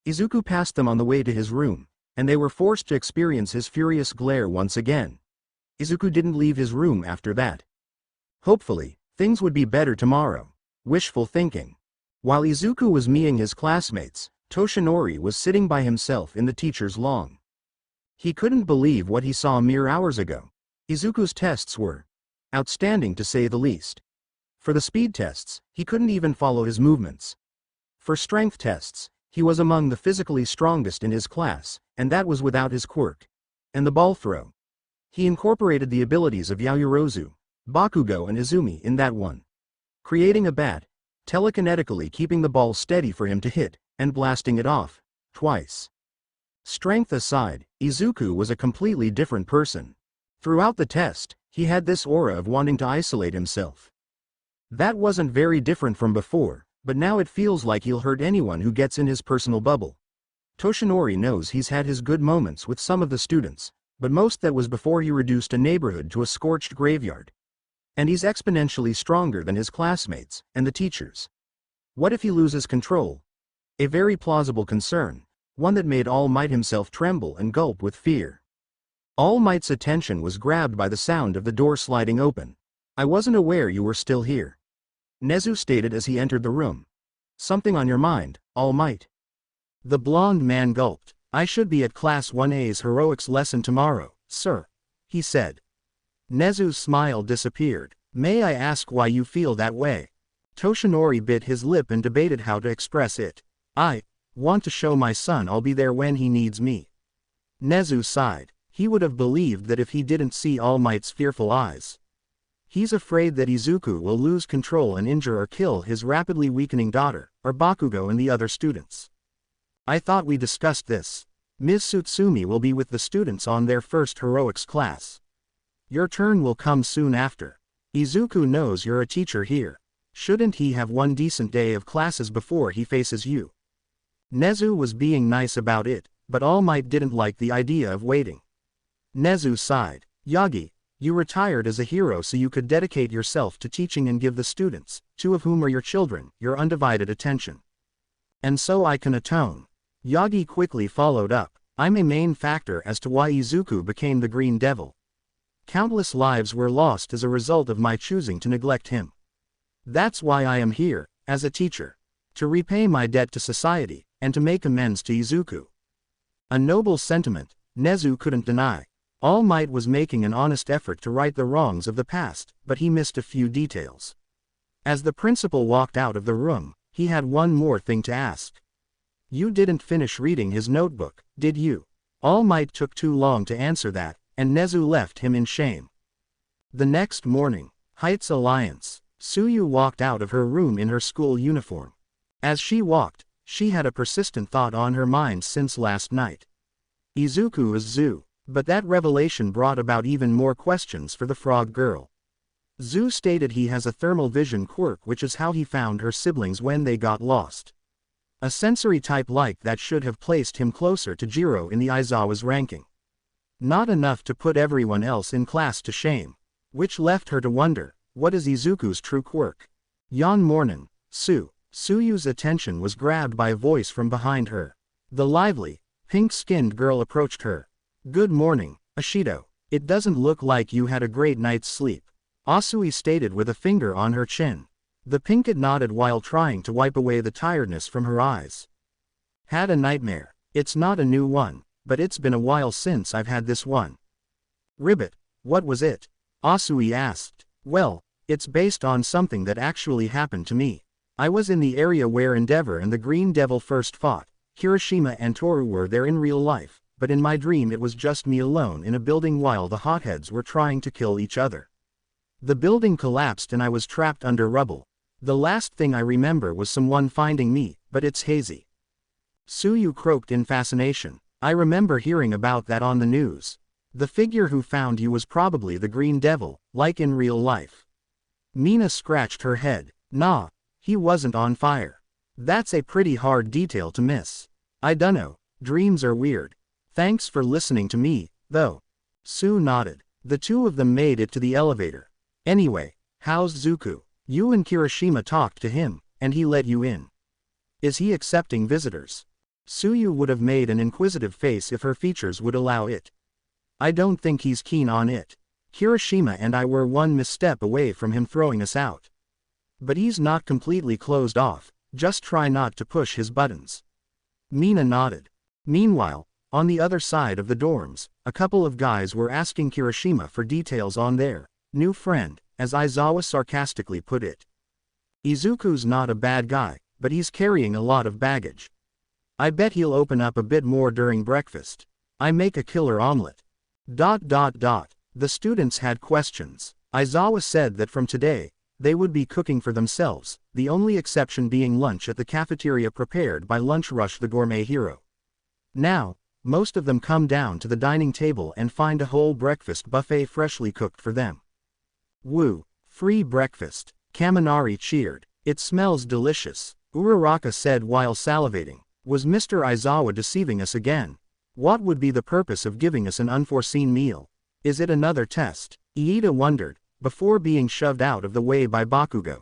Izuku passed them on the way to his room, and they were forced to experience his furious glare once again. Izuku didn't leave his room after that. Hopefully, things would be better tomorrow. Wishful thinking. While Izuku was meeting his classmates, Toshinori was sitting by himself in the teacher's lawn. He couldn't believe what he saw mere hours ago. Izuku's tests were outstanding to say the least. For the speed tests, he couldn't even follow his movements. For strength tests, he was among the physically strongest in his class, and that was without his quirk. And the ball throw. He incorporated the abilities of Yaoyorozu, Bakugo and Izumi in that one. Creating a bat, telekinetically keeping the ball steady for him to hit, and blasting it off, twice. Strength aside, Izuku was a completely different person. Throughout the test, he had this aura of wanting to isolate himself. That wasn't very different from before, but now it feels like he'll hurt anyone who gets in his personal bubble. Toshinori knows he's had his good moments with some of the students, but most that was before he reduced a neighborhood to a scorched graveyard. And he's exponentially stronger than his classmates, and the teachers. What if he loses control? A very plausible concern, one that made All Might himself tremble and gulp with fear. All Might's attention was grabbed by the sound of the door sliding open. I wasn't aware you were still here, Nezu stated as he entered the room. Something on your mind, All Might? The blonde man gulped. I should be at Class 1A's heroics lesson tomorrow, sir, he said. Nezu's smile disappeared. May I ask why you feel that way? Toshinori bit his lip and debated how to express it. I want to show my son I'll be there when he needs me. Nezu sighed. He would have believed that if he didn't see All Might's fearful eyes. He's afraid that Izuku will lose control and injure or kill his rapidly weakening daughter, or Bakugo and the other students. I thought we discussed this. Ms. Tsutsumi will be with the students on their first heroics class. Your turn will come soon after. Izuku knows you're a teacher here. Shouldn't he have one decent day of classes before he faces you? Nezu was being nice about it, but All Might didn't like the idea of waiting. Nezu sighed. Yagi, you retired as a hero so you could dedicate yourself to teaching and give the students, two of whom are your children, your undivided attention. And so I can atone. Yagi quickly followed up. I'm a main factor as to why Izuku became the Green Devil. Countless lives were lost as a result of my choosing to neglect him. That's why I am here, as a teacher. To repay my debt to society, and to make amends to Izuku. A noble sentiment, Nezu couldn't deny. All Might was making an honest effort to right the wrongs of the past, but he missed a few details. As the principal walked out of the room, he had one more thing to ask. You didn't finish reading his notebook, did you? All Might took too long to answer that, and Nezu left him in shame. The next morning, Heights Alliance. Suyu walked out of her room in her school uniform. As she walked, she had a persistent thought on her mind since last night. Izuku is Zu, but that revelation brought about even more questions for the frog girl. Zu stated he has a thermal vision quirk, which is how he found her siblings when they got lost. A sensory type like that should have placed him closer to Jiro in the Aizawa's ranking. Not enough to put everyone else in class to shame. Which left her to wonder, what is Izuku's true quirk? Yon mornin', Suyu's attention was grabbed by a voice from behind her. The lively, pink-skinned girl approached her. Good morning, Ashido. It doesn't look like you had a great night's sleep, Asui stated with a finger on her chin. The pinkette nodded while trying to wipe away the tiredness from her eyes. Had a nightmare. It's not a new one, but it's been a while since I've had this one. Ribbit, what was it? Asui asked. Well, it's based on something that actually happened to me. I was in the area where Endeavor and the Green Devil first fought. Kirishima and Toru were there in real life, but in my dream it was just me alone in a building while the hotheads were trying to kill each other. The building collapsed and I was trapped under rubble. The last thing I remember was someone finding me, but it's hazy. Suyu croaked in fascination. I remember hearing about that on the news. The figure who found you was probably the Green Devil, like in real life. Mina scratched her head. Nah, he wasn't on fire. That's a pretty hard detail to miss. I dunno, dreams are weird. Thanks for listening to me, though. Sue nodded. The two of them made it to the elevator. Anyway, how's Zuku? You and Kirishima talked to him, and he let you in. Is he accepting visitors? Suyu would have made an inquisitive face if her features would allow it. I don't think he's keen on it. Kirishima and I were one misstep away from him throwing us out. But he's not completely closed off, just try not to push his buttons. Mina nodded. Meanwhile, on the other side of the dorms, a couple of guys were asking Kirishima for details on their new friend, as Aizawa sarcastically put it. Izuku's not a bad guy, but he's carrying a lot of baggage. I bet he'll open up a bit more during breakfast. I make a killer omelet. The students had questions. Aizawa said that from today, they would be cooking for themselves, the only exception being lunch at the cafeteria prepared by Lunch Rush the gourmet hero. Now, most of them come down to the dining table and find a whole breakfast buffet freshly cooked for them. Woo, free breakfast. Kaminari cheered. It smells delicious, Uraraka said while salivating. Was Mr. Aizawa deceiving us again? What would be the purpose of giving us an unforeseen meal? Is it another test? Iida wondered, before being shoved out of the way by Bakugo.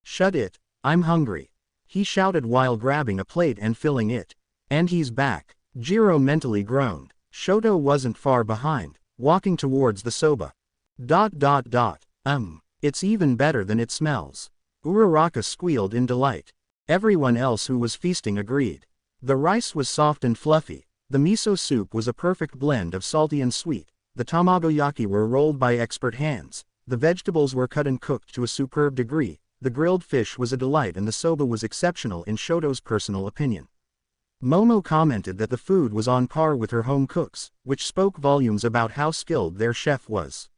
Shut it, I'm hungry. he shouted while grabbing a plate and filling it. And he's back. Jiro mentally groaned. Shoto wasn't far behind, walking towards the soba. It's even better than it smells. Uraraka squealed in delight. Everyone else who was feasting agreed. The rice was soft and fluffy, the miso soup was a perfect blend of salty and sweet, the tamagoyaki were rolled by expert hands, the vegetables were cut and cooked to a superb degree, the grilled fish was a delight and the soba was exceptional in Shoto's personal opinion. Momo commented that the food was on par with her home cooks, which spoke volumes about how skilled their chef was.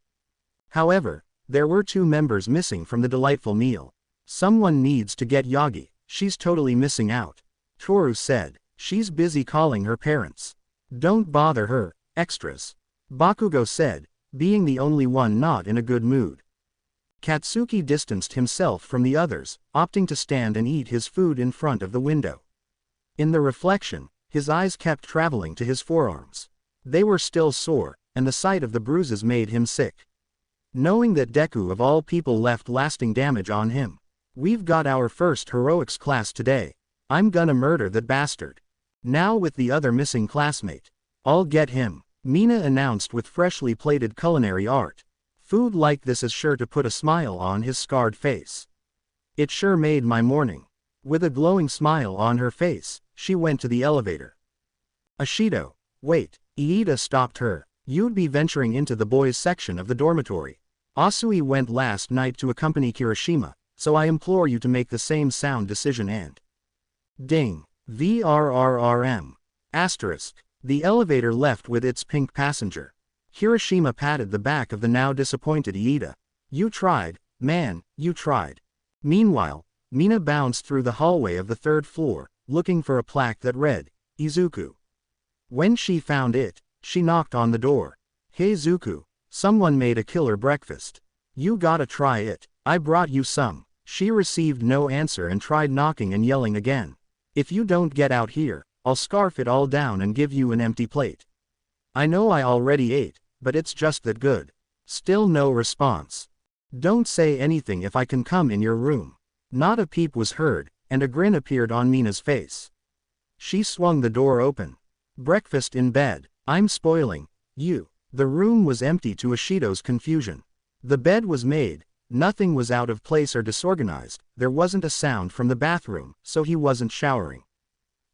However, there were 2 members missing from the delightful meal. Someone needs to get Yagi, she's totally missing out. Toru said, she's busy calling her parents. Don't bother her, extras. Bakugo said, being the only one not in a good mood. Katsuki distanced himself from the others, opting to stand and eat his food in front of the window. In the reflection, his eyes kept traveling to his forearms. They were still sore, and the sight of the bruises made him sick. Knowing that Deku of all people left lasting damage on him. We've got our first heroics class today. I'm gonna murder that bastard. Now with the other missing classmate. I'll get him, Mina announced with freshly plated culinary art. Food like this is sure to put a smile on his scarred face. It sure made my morning. With a glowing smile on her face, she went to the elevator. Ashido, wait, Iida stopped her. You'd be venturing into the boys' section of the dormitory. Asui went last night to accompany Kirishima, so I implore you to make the same sound decision and... Ding. VRRRM. Asterisk. The elevator left with its pink passenger. Kirishima patted the back of the now disappointed Iida. You tried, man, you tried. Meanwhile, Mina bounced through the hallway of the 3rd floor, looking for a plaque that read, Izuku. When she found it, she knocked on the door. Hey Zuku, someone made a killer breakfast. You gotta try it, I brought you some. She received no answer and tried knocking and yelling again. If you don't get out here, I'll scarf it all down and give you an empty plate. I know I already ate, but it's just that good. Still no response. Don't say anything if I can come in your room. Not a peep was heard, and a grin appeared on Mina's face. She swung the door open. Breakfast in bed. I'm spoiling you. The room was empty to Ashido's confusion. The bed was made, nothing was out of place or disorganized, there wasn't a sound from the bathroom, so he wasn't showering.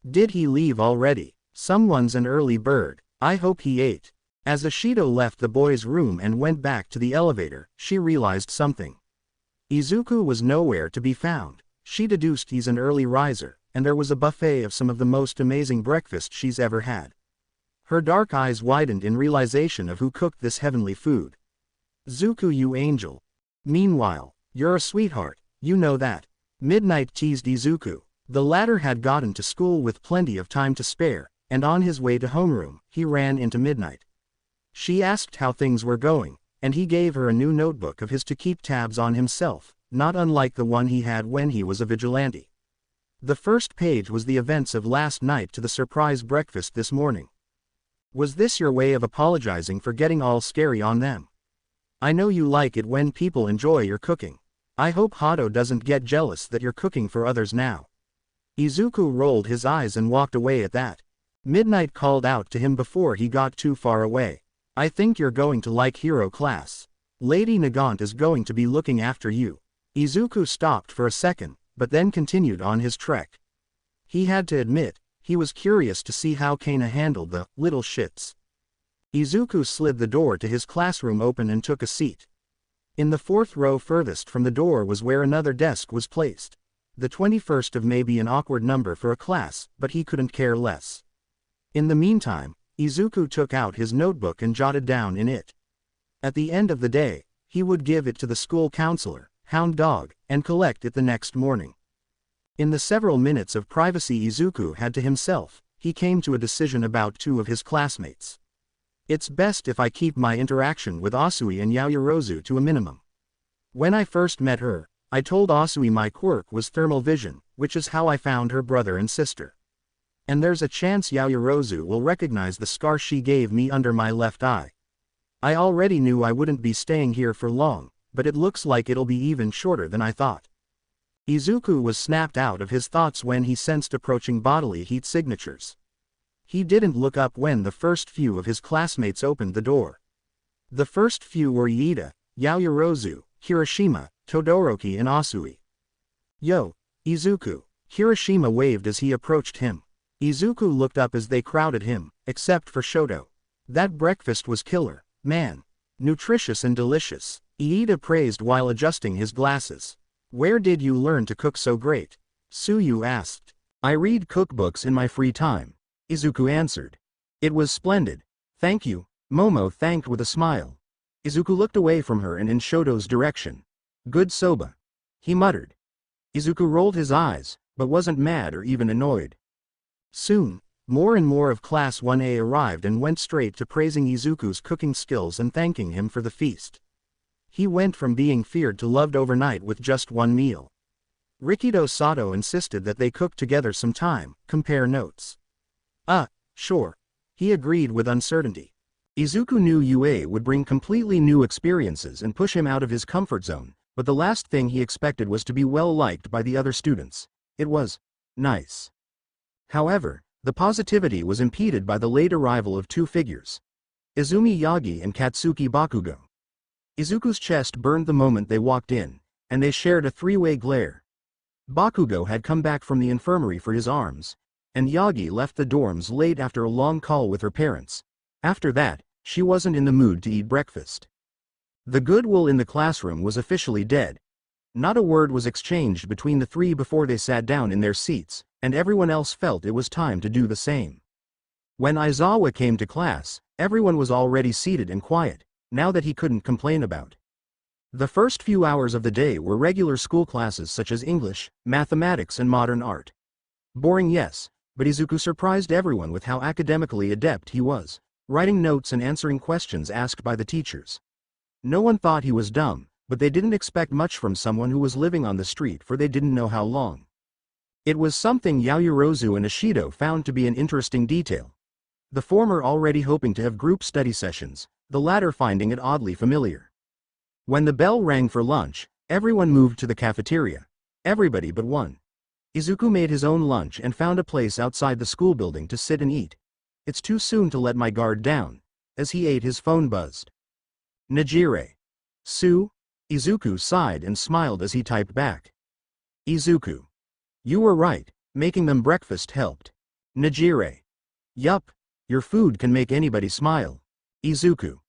Did he leave already? Someone's an early bird. I hope he ate. As Ashido left the boys' room and went back to the elevator, she realized something. Izuku was nowhere to be found. She deduced he's an early riser, and there was a buffet of some of the most amazing breakfast she's ever had. Her dark eyes widened in realization of who cooked this heavenly food. Zuku, you angel. Meanwhile, you're a sweetheart, you know that. Midnight teased Izuku. The latter had gotten to school with plenty of time to spare, and on his way to homeroom, he ran into Midnight. She asked how things were going, and he gave her a new notebook of his to keep tabs on himself, not unlike the one he had when he was a vigilante. The first page was the events of last night to the surprise breakfast this morning. Was this your way of apologizing for getting all scary on them? I know you like it when people enjoy your cooking. I hope Hado doesn't get jealous that you're cooking for others now. Izuku rolled his eyes and walked away at that. Midnight called out to him before he got too far away. I think you're going to like hero class. Lady Nagant is going to be looking after you. Izuku stopped for a second, but then continued on his trek. He had to admit, he was curious to see how Kana handled the little shits. Izuku slid the door to his classroom open and took a seat. In the 4th row furthest from the door was where another desk was placed. The 21st of may be an awkward number for a class, but he couldn't care less. In the meantime, Izuku took out his notebook and jotted down in it. At the end of the day, he would give it to the school counselor, Hound Dog, and collect it the next morning. In the several minutes of privacy Izuku had to himself, he came to a decision about 2 of his classmates. It's best if I keep my interaction with Asui and Yaoyorozu to a minimum. When I first met her, I told Asui my quirk was thermal vision, which is how I found her brother and sister. And there's a chance Yaoyorozu will recognize the scar she gave me under my left eye. I already knew I wouldn't be staying here for long, but it looks like it'll be even shorter than I thought. Izuku was snapped out of his thoughts when he sensed approaching bodily heat signatures. He didn't look up when the first few of his classmates opened the door. The first few were Iida, Yaoyorozu, Kirishima, Todoroki and Asui. "Yo, Izuku," Kirishima waved as he approached him. Izuku looked up as they crowded him, except for Shoto. "That breakfast was killer, man. Nutritious and delicious," Iida praised while adjusting his glasses. "Where did you learn to cook so great?" Tsuyu asked. "I read cookbooks in my free time," Izuku answered. "It was splendid. Thank you," Momo thanked with a smile. Izuku looked away from her and in Shoto's direction. "Good soba," he muttered. Izuku rolled his eyes, but wasn't mad or even annoyed. Soon, more and more of Class 1A arrived and went straight to praising Izuku's cooking skills and thanking him for the feast. He went from being feared to loved overnight with just one meal. Rikido Sato insisted that they cook together sometime, compare notes. Sure. He agreed with uncertainty. Izuku knew UA would bring completely new experiences and push him out of his comfort zone, but the last thing he expected was to be well liked by the other students. It was nice. However, the positivity was impeded by the late arrival of two figures. Izumi Yagi and Katsuki Bakugo. Izuku's chest burned the moment they walked in, and they shared a three-way glare. Bakugo had come back from the infirmary for his arms, and Yagi left the dorms late after a long call with her parents. After that, she wasn't in the mood to eat breakfast. The goodwill in the classroom was officially dead. Not a word was exchanged between the three before they sat down in their seats, and everyone else felt it was time to do the same. When Aizawa came to class, everyone was already seated and quiet, now that he couldn't complain about. The first few hours of the day were regular school classes such as English, mathematics and modern art. Boring, yes, but Izuku surprised everyone with how academically adept he was, writing notes and answering questions asked by the teachers. No one thought he was dumb, but they didn't expect much from someone who was living on the street for they didn't know how long. It was something Yaoyorozu and Ishido found to be an interesting detail. The former already hoping to have group study sessions, the latter finding it oddly familiar. When the bell rang for lunch, everyone moved to the cafeteria. Everybody but one. Izuku made his own lunch and found a place outside the school building to sit and eat. "It's too soon to let my guard down." As he ate, his phone buzzed. "Najire. Sue?" Izuku sighed and smiled as he typed back. "Izuku. You were right, making them breakfast helped." Najire. "Yup. Your food can make anybody smile." Izuku.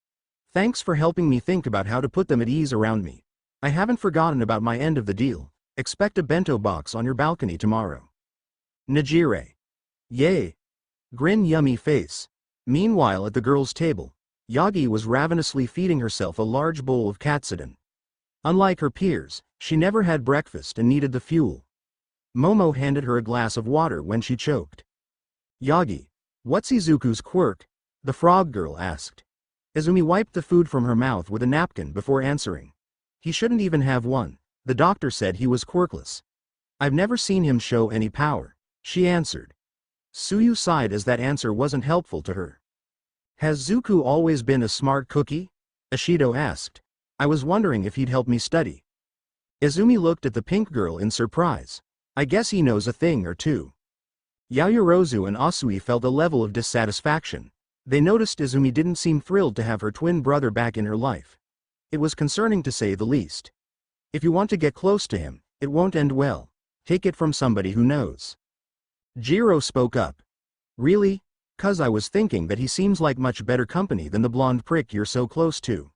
"Thanks for helping me think about how to put them at ease around me. I haven't forgotten about my end of the deal. Expect a bento box on your balcony tomorrow." Najire. "Yay." Grin yummy face. Meanwhile at the girls' table, Yagi was ravenously feeding herself a large bowl of katsudon. Unlike her peers, she never had breakfast and needed the fuel. Momo handed her a glass of water when she choked. "Yagi, what's Izuku's quirk?" the frog girl asked. Izumi wiped the food from her mouth with a napkin before answering. "He shouldn't even have one. The doctor said he was quirkless." "I've never seen him show any power," she answered. Tsuyu sighed as that answer wasn't helpful to her. "Has Zuku always been a smart cookie?" Ishido asked. "I was wondering if he'd help me study." Izumi looked at the pink girl in surprise. "I guess he knows a thing or two." Yaoyorozu and Asui felt a level of dissatisfaction. They noticed Izumi didn't seem thrilled to have her twin brother back in her life. It was concerning to say the least. If you want to get close to him, it won't end well. Take it from somebody who knows. Jiro spoke up. "Really? 'Cause I was thinking that he seems like much better company than the blonde prick you're so close to."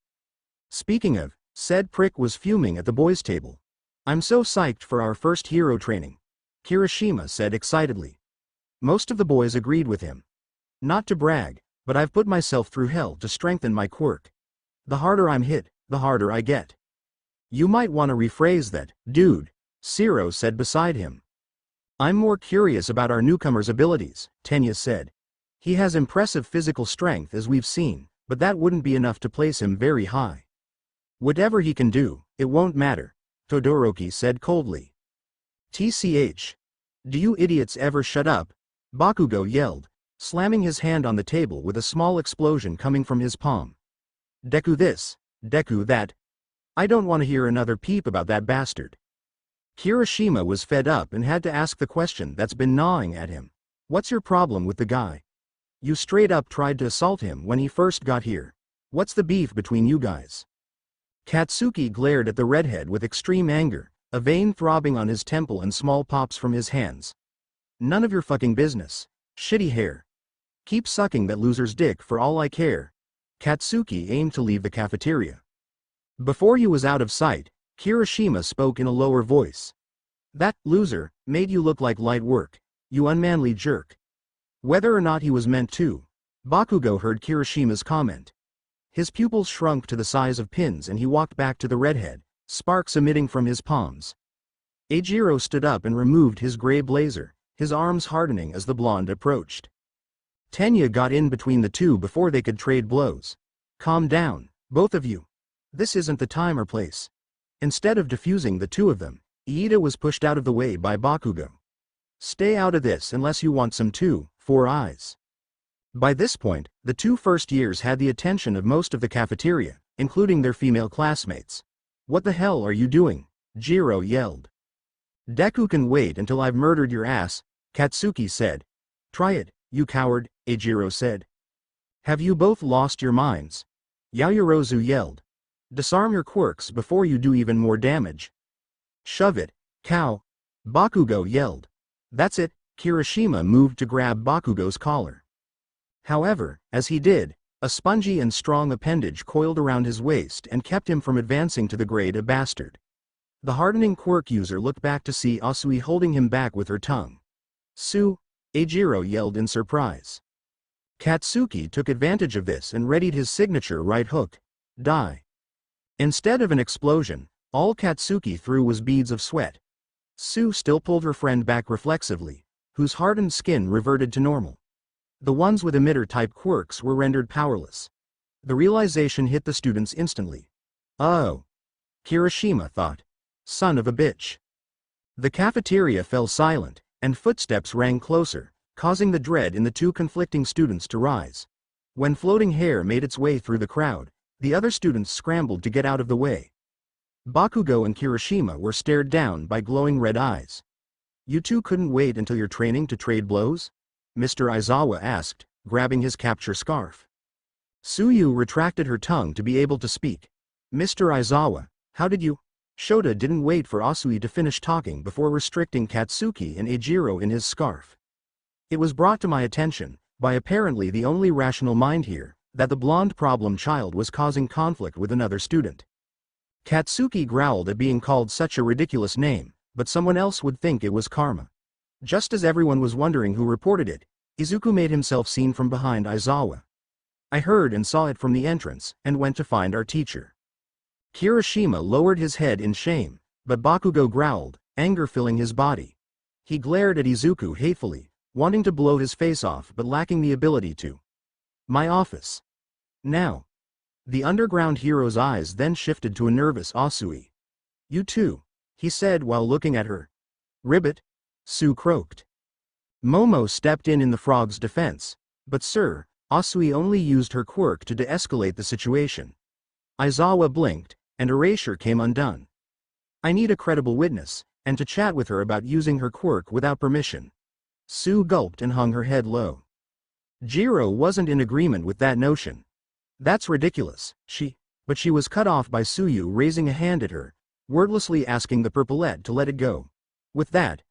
Speaking of, said prick was fuming at the boys' table. "I'm so psyched for our first hero training," Kirishima said excitedly. Most of the boys agreed with him. "Not to brag, but I've put myself through hell to strengthen my quirk. The harder I'm hit, the harder I get." "You might want to rephrase that, dude," Ciro said beside him. "I'm more curious about our newcomer's abilities," Tenya said. "He has impressive physical strength as we've seen, but that wouldn't be enough to place him very high." "Whatever he can do, it won't matter," Todoroki said coldly. "TCH. Do you idiots ever shut up?" Bakugo yelled, slamming his hand on the table with a small explosion coming from his palm. "Deku this, Deku that. I don't want to hear another peep about that bastard." Kirishima was fed up and had to ask the question that's been gnawing at him. What's your problem with the guy? You straight up tried to assault him when he first got here. What's the beef between you guys? Katsuki glared at the redhead with extreme anger, a vein throbbing on his temple and small pops from his hands. None of your fucking business. Shitty hair. Keep sucking that loser's dick for all I care. Katsuki aimed to leave the cafeteria. Before he was out of sight, Kirishima spoke in a lower voice. That loser made you look like light work, you unmanly jerk. Whether or not he was meant to, Bakugo heard Kirishima's comment. His pupils shrunk to the size of pins and he walked back to the redhead, sparks emitting from his palms. Eijiro stood up and removed his gray blazer, his arms hardening as the blonde approached. Tenya got in between the two before they could trade blows. Calm down, both of you. This isn't the time or place. Instead of diffusing the two of them, Iida was pushed out of the way by Bakugo. Stay out of this unless you want some too, 4 eyes. By this point, the 2 first years had the attention of most of the cafeteria, including their female classmates. What the hell are you doing? Jiro yelled. Deku can wait until I've murdered your ass, Katsuki said. Try it, you coward, Eijiro said. Have you both lost your minds? Yaoyorozu yelled. Disarm your quirks before you do even more damage. Shove it, cow. Bakugo yelled. That's it, Kirishima moved to grab Bakugo's collar. However, as he did, a spongy and strong appendage coiled around his waist and kept him from advancing to the grade of bastard. The hardening quirk user looked back to see Asui holding him back with her tongue. Su, Eijiro yelled in surprise. Katsuki took advantage of this and readied his signature right hook. Die. Instead of an explosion, all Katsuki threw was beads of sweat. Su still pulled her friend back reflexively, whose hardened skin reverted to normal. The ones with emitter-type quirks were rendered powerless. The realization hit the students instantly. Oh. Kirishima thought. Son of a bitch. The cafeteria fell silent, and footsteps rang closer, causing the dread in the 2 conflicting students to rise. When floating hair made its way through the crowd, the other students scrambled to get out of the way. Bakugo and Kirishima were stared down by glowing red eyes. You 2 couldn't wait until your training to trade blows? Mr. Aizawa asked, grabbing his capture scarf. Suyu retracted her tongue to be able to speak. Mr. Aizawa, how did you? Shota didn't wait for Asui to finish talking before restricting Katsuki and Eijiro in his scarf. It was brought to my attention, by apparently the only rational mind here, that the blonde problem child was causing conflict with another student. Katsuki growled at being called such a ridiculous name, but someone else would think it was karma. Just as everyone was wondering who reported it, Izuku made himself seen from behind Aizawa. I heard and saw it from the entrance, and went to find our teacher. Kirishima lowered his head in shame, but Bakugo growled, anger filling his body. He glared at Izuku hatefully, wanting to blow his face off but lacking the ability to. My office. Now. The underground hero's eyes then shifted to a nervous Asui. You too, he said while looking at her. Ribbit? Su croaked. Momo stepped in the frog's defense, but sir, Asui only used her quirk to de-escalate the situation. Aizawa blinked, and erasure came undone. I need a credible witness, and to chat with her about using her quirk without permission. Su gulped and hung her head low. Jiro wasn't in agreement with that notion. That's ridiculous, but she was cut off by Suyu raising a hand at her, wordlessly asking the purplet to let it go. With that,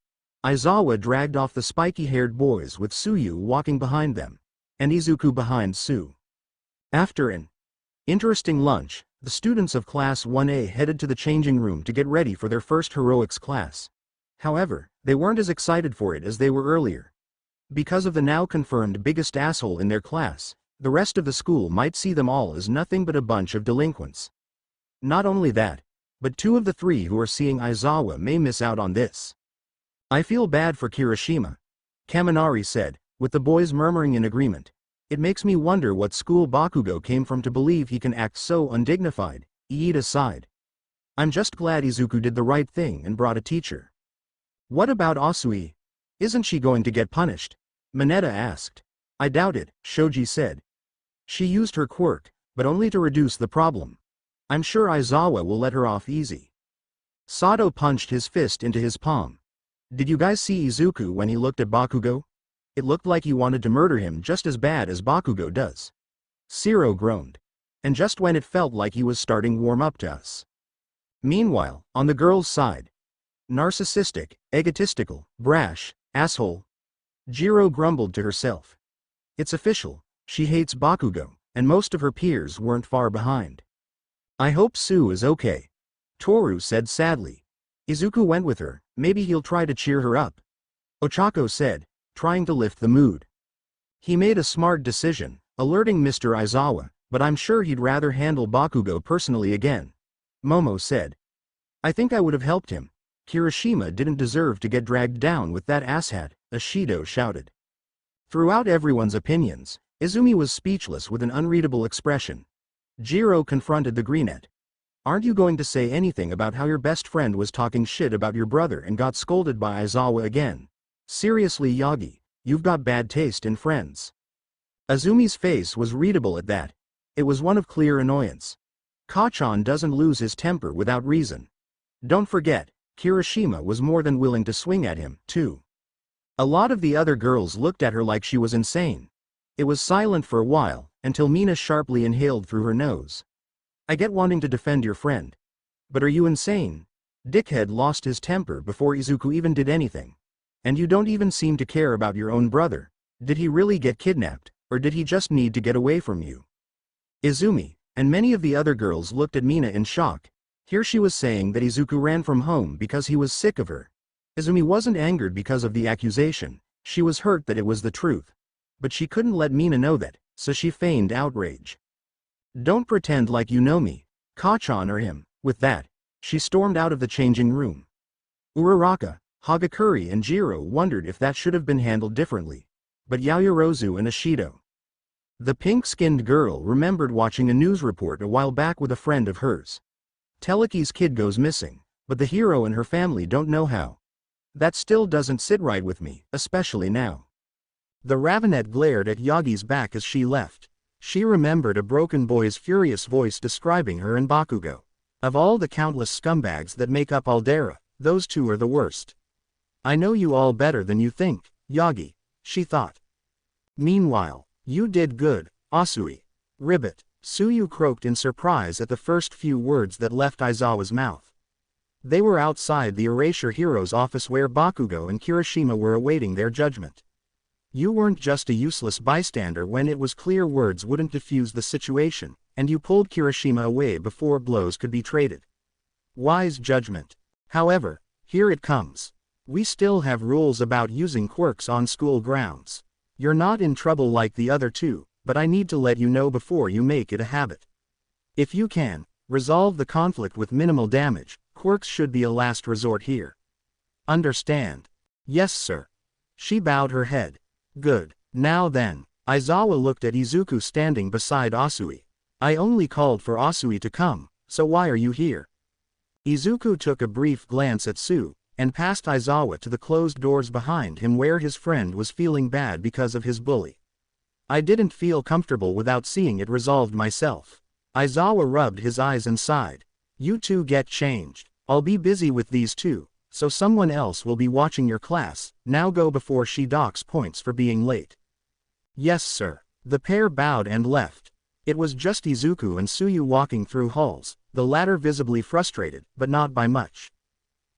Aizawa dragged off the spiky-haired boys with Suyu walking behind them, and Izuku behind Su. After an interesting lunch, the students of Class 1A headed to the changing room to get ready for their first heroics class. However, they weren't as excited for it as they were earlier. Because of the now confirmed biggest asshole in their class, the rest of the school might see them all as nothing but a bunch of delinquents. Not only that, but 2 of the 3 who are seeing Aizawa may miss out on this. I feel bad for Kirishima, Kaminari said, with the boys murmuring in agreement. It makes me wonder what school Bakugo came from to believe he can act so undignified, Iida sighed. I'm just glad Izuku did the right thing and brought a teacher. What about Asui? Isn't she going to get punished? Mineta asked. I doubt it, Shoji said. She used her quirk, but only to reduce the problem. I'm sure Aizawa will let her off easy. Sato punched his fist into his palm. Did you guys see Izuku when he looked at Bakugo? It looked like he wanted to murder him just as bad as Bakugo does. Shiro groaned. And just when it felt like he was starting warm up to us. Meanwhile, on the girl's side. Narcissistic, egotistical, brash, asshole. Jiro grumbled to herself. It's official, she hates Bakugo, and most of her peers weren't far behind. I hope Sue is okay. Toru said sadly. Izuku went with her, maybe he'll try to cheer her up. Ochako said, trying to lift the mood. He made a smart decision, alerting Mr. Aizawa, but I'm sure he'd rather handle Bakugo personally again. Momo said. I think I would have helped him. Kirishima didn't deserve to get dragged down with that asshat, Ashido shouted. Throughout everyone's opinions, Izumi was speechless with an unreadable expression. Jiro confronted the greenette. Aren't you going to say anything about how your best friend was talking shit about your brother and got scolded by Aizawa again? Seriously, Yagi, you've got bad taste in friends. Azumi's face was readable at that. It was one of clear annoyance. Kachan doesn't lose his temper without reason. Don't forget, Kirishima was more than willing to swing at him, too. A lot of the other girls looked at her like she was insane. It was silent for a while, until Mina sharply inhaled through her nose. I get wanting to defend your friend. But are you insane? Dickhead lost his temper before Izuku even did anything. And you don't even seem to care about your own brother. Did he really get kidnapped, or did he just need to get away from you? Izumi, and many of the other girls looked at Mina in shock. Here she was saying that Izuku ran from home because he was sick of her. Izumi wasn't angered because of the accusation, she was hurt that it was the truth. But she couldn't let Mina know that, so she feigned outrage. Don't pretend like you know me, Kachan or him. With that, she stormed out of the changing room. Uraraka, Hagakure and Jiro wondered if that should have been handled differently. But Yaoyorozu and Ashido. The pink-skinned girl remembered watching a news report a while back with a friend of hers. Teleki's kid goes missing, but the hero and her family don't know how. That still doesn't sit right with me, especially now. The Ravenet glared at Yagi's back as she left. She remembered a broken boy's furious voice describing her and Bakugo. Of all the countless scumbags that make up Aldera, those two are the worst. I know you all better than you think, Yagi, she thought. Meanwhile, you did good, Asui. Ribbit, Suyu croaked in surprise at the first few words that left Aizawa's mouth. They were outside the Erasure Hero's office where Bakugo and Kirishima were awaiting their judgment. You weren't just a useless bystander when it was clear words wouldn't defuse the situation, and you pulled Kirishima away before blows could be traded. Wise judgment. However, here it comes. We still have rules about using quirks on school grounds. You're not in trouble like the other two, but I need to let you know before you make it a habit. If you can, resolve the conflict with minimal damage, quirks should be a last resort here. Understand? Yes, sir. She bowed her head. Good. Now then, Aizawa looked at Izuku standing beside Asui. I only called for Asui to come, so why are you here? Izuku took a brief glance at Sue, and passed Aizawa to the closed doors behind him where his friend was feeling bad because of his bully. I didn't feel comfortable without seeing it resolved myself. Aizawa rubbed his eyes and sighed. You two get changed. I'll be busy with these two, so someone else will be watching your class. Now go before she docks points for being late. Yes, sir. The pair bowed and left. It was just Izuku and Suyu walking through halls, the latter visibly frustrated, but not by much.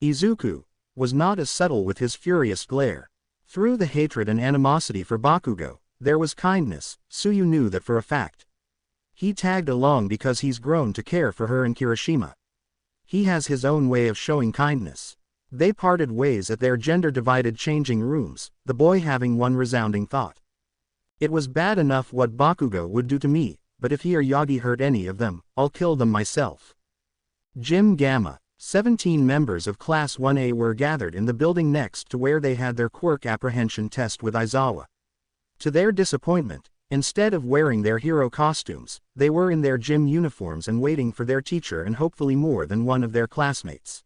Izuku was not as subtle with his furious glare. Through the hatred and animosity for Bakugo, there was kindness. Suyu knew that for a fact. He tagged along because he's grown to care for her and Kirishima. He has his own way of showing kindness. They parted ways at their gender-divided changing rooms, the boy having one resounding thought. It was bad enough what Bakugo would do to me, but if he or Yagi hurt any of them, I'll kill them myself. Gym Gamma. 17 members of Class 1A were gathered in the building next to where they had their quirk apprehension test with Aizawa. To their disappointment, instead of wearing their hero costumes, they were in their gym uniforms and waiting for their teacher and hopefully more than one of their classmates.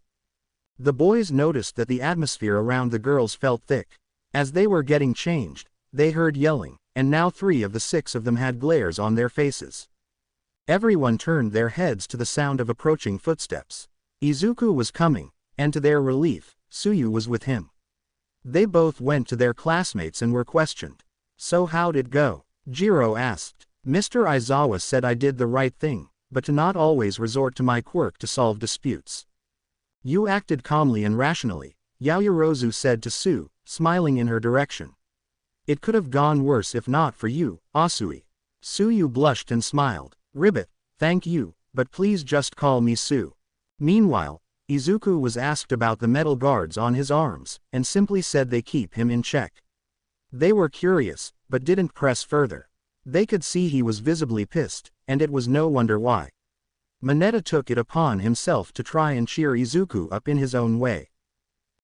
The boys noticed that the atmosphere around the girls felt thick. As they were getting changed, they heard yelling, and now 3 of the 6 of them had glares on their faces. Everyone turned their heads to the sound of approaching footsteps. Izuku was coming, and to their relief, Suyu was with him. They both went to their classmates and were questioned. "So how'd it go?" Jiro asked. "Mr. Aizawa said I did the right thing, but to not always resort to my quirk to solve disputes." "You acted calmly and rationally," Yaoyorozu said to Su, smiling in her direction. "It could have gone worse if not for you, Asui." Suyu blushed and smiled. "Ribbit, thank you, but please just call me Su." Meanwhile, Izuku was asked about the metal guards on his arms, and simply said they keep him in check. They were curious, but didn't press further. They could see he was visibly pissed, and it was no wonder why. Mineta took it upon himself to try and cheer Izuku up in his own way.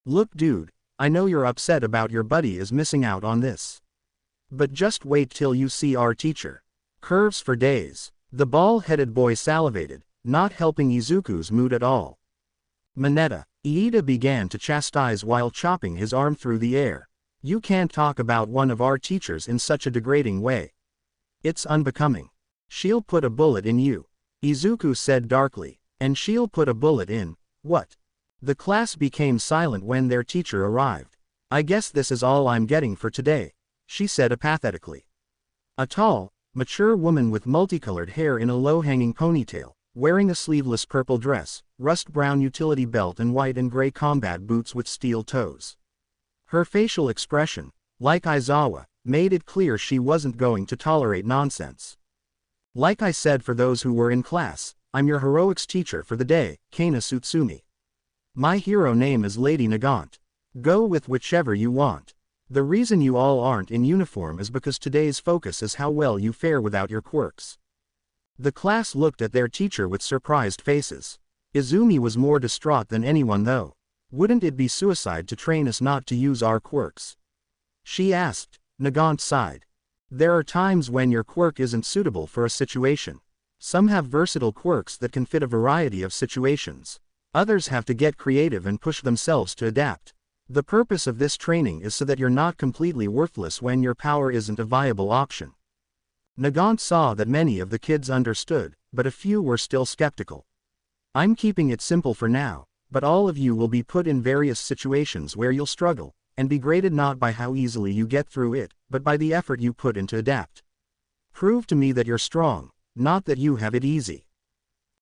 "Look dude, I know you're upset about your buddy is missing out on this. But just wait till you see our teacher. Curves for days." The bald-headed boy salivated, not helping Izuku's mood at all. "Mineta," Iida began to chastise while chopping his arm through the air. "You can't talk about one of our teachers in such a degrading way. It's unbecoming. She'll put a bullet in you," Izuku said darkly. "And she'll put a bullet in, what?" The class became silent when their teacher arrived. "I guess this is all I'm getting for today," she said apathetically. A tall, mature woman with multicolored hair in a low-hanging ponytail, wearing a sleeveless purple dress, rust-brown utility belt and white and gray combat boots with steel toes. Her facial expression, like Aizawa, made it clear she wasn't going to tolerate nonsense. "Like I said for those who were in class, I'm your heroics teacher for the day, Kana Tsutsumi. My hero name is Lady Nagant. Go with whichever you want. The reason you all aren't in uniform is because today's focus is how well you fare without your quirks." The class looked at their teacher with surprised faces. Izumi was more distraught than anyone though. "Wouldn't it be suicide to train us not to use our quirks?" she asked. Nagant sighed. "There are times when your quirk isn't suitable for a situation. Some have versatile quirks that can fit a variety of situations. Others have to get creative and push themselves to adapt. The purpose of this training is so that you're not completely worthless when your power isn't a viable option." Nagant saw that many of the kids understood, but a few were still skeptical. "I'm keeping it simple for now, but all of you will be put in various situations where you'll struggle, and be graded not by how easily you get through it, but by the effort you put in to adapt. Prove to me that you're strong, not that you have it easy."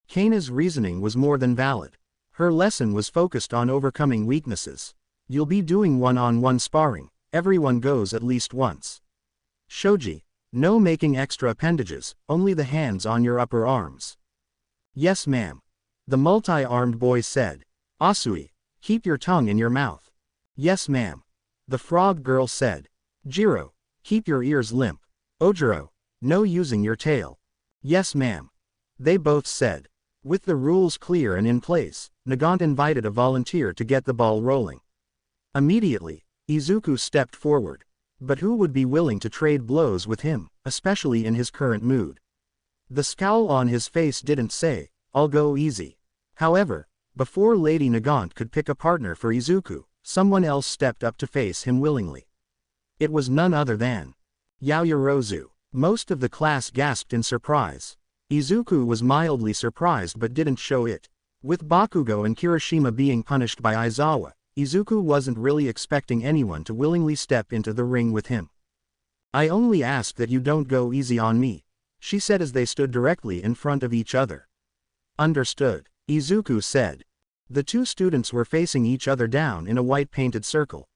Kana's reasoning was more than valid. Her lesson was focused on overcoming weaknesses. "You'll be doing one-on-one sparring, everyone goes at least once. Shoji, no making extra appendages, only the hands on your upper arms." "Yes ma'am," the multi-armed boy said. "Asui, keep your tongue in your mouth." "Yes ma'am," the frog girl said. "Jiro, keep your ears limp. Ojiro, no using your tail." "Yes ma'am," they both said. With the rules clear and in place, Nagant invited a volunteer to get the ball rolling. Immediately, Izuku stepped forward. But who would be willing to trade blows with him, especially in his current mood? The scowl on his face didn't say, "I'll go easy." However, before Lady Nagant could pick a partner for Izuku, someone else stepped up to face him willingly. It was none other than Yaoyorozu. Most of the class gasped in surprise. Izuku was mildly surprised but didn't show it. With Bakugo and Kirishima being punished by Aizawa, Izuku wasn't really expecting anyone to willingly step into the ring with him. "I only ask that you don't go easy on me," she said as they stood directly in front of each other. "Understood," Izuku said. The two students were facing each other down in a white-painted circle.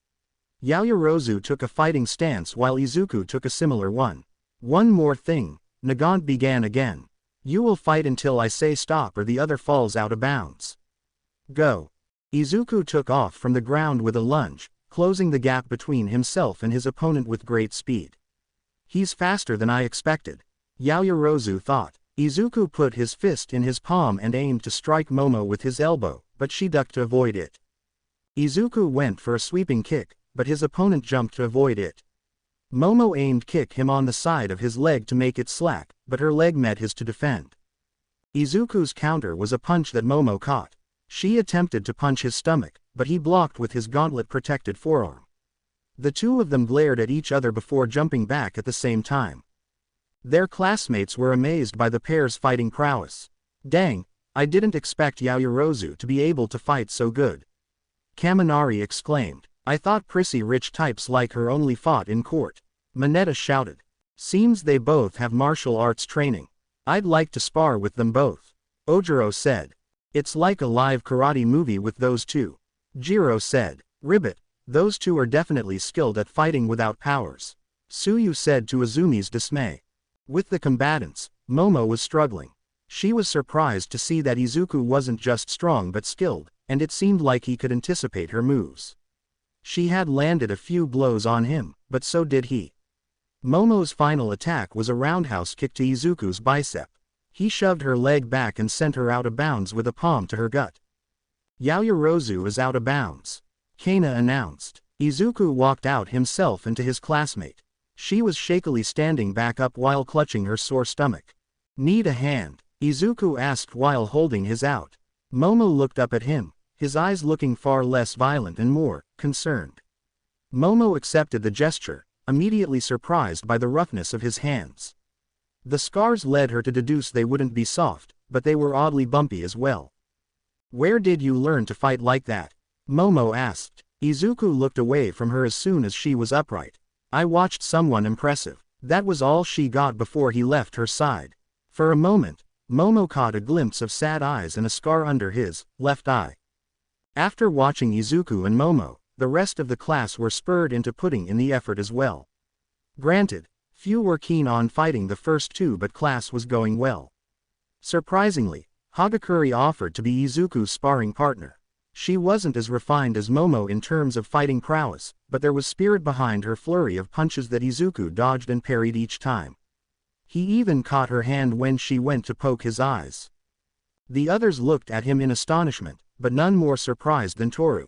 Yaoyorozu took a fighting stance while Izuku took a similar one. "One more thing," Nagant began again. "You will fight until I say stop or the other falls out of bounds. Go." Izuku took off from the ground with a lunge, closing the gap between himself and his opponent with great speed. "He's faster than I expected," Yaoyorozu thought. Izuku put his fist in his palm and aimed to strike Momo with his elbow, but she ducked to avoid it. Izuku went for a sweeping kick, but his opponent jumped to avoid it. Momo aimed kick him on the side of his leg to make it slack, but her leg met his to defend. Izuku's counter was a punch that Momo caught. She attempted to punch his stomach, but he blocked with his gauntlet-protected forearm. The two of them glared at each other before jumping back at the same time. Their classmates were amazed by the pair's fighting prowess. "Dang, I didn't expect Yaoyorozu to be able to fight so good." Kaminari exclaimed. I thought prissy rich types like her only fought in court. Mineta shouted. Seems they both have martial arts training. I'd like to spar with them both. Ojiro said. It's like a live karate movie with those two. Jiro said. Ribbit, those two are definitely skilled at fighting without powers. Suyu said to Izumi's dismay. With the combatants, Momo was struggling. She was surprised to see that Izuku wasn't just strong but skilled, and it seemed like he could anticipate her moves. She had landed a few blows on him, but so did he. Momo's final attack was a roundhouse kick to Izuku's bicep. He shoved her leg back and sent her out of bounds with a palm to her gut. Yaoyorozu is out of bounds, Kana announced. Izuku walked out himself and to his classmate. She was shakily standing back up while clutching her sore stomach. Need a hand? Izuku asked while holding his out. Momo looked up at him, his eyes looking far less violent and more concerned. Momo accepted the gesture, immediately surprised by the roughness of his hands. The scars led her to deduce they wouldn't be soft, but they were oddly bumpy as well. Where did you learn to fight like that? Momo asked. Izuku looked away from her as soon as she was upright. I watched someone impressive. That was all she got before he left her side. For a moment, Momo caught a glimpse of sad eyes and a scar under his left eye. After watching Izuku and Momo, the rest of the class were spurred into putting in the effort as well. Granted, few were keen on fighting the first two, but class was going well. Surprisingly, Hagakure offered to be Izuku's sparring partner. She wasn't as refined as Momo in terms of fighting prowess, but there was spirit behind her flurry of punches that Izuku dodged and parried each time. He even caught her hand when she went to poke his eyes. The others looked at him in astonishment, but none more surprised than Toru.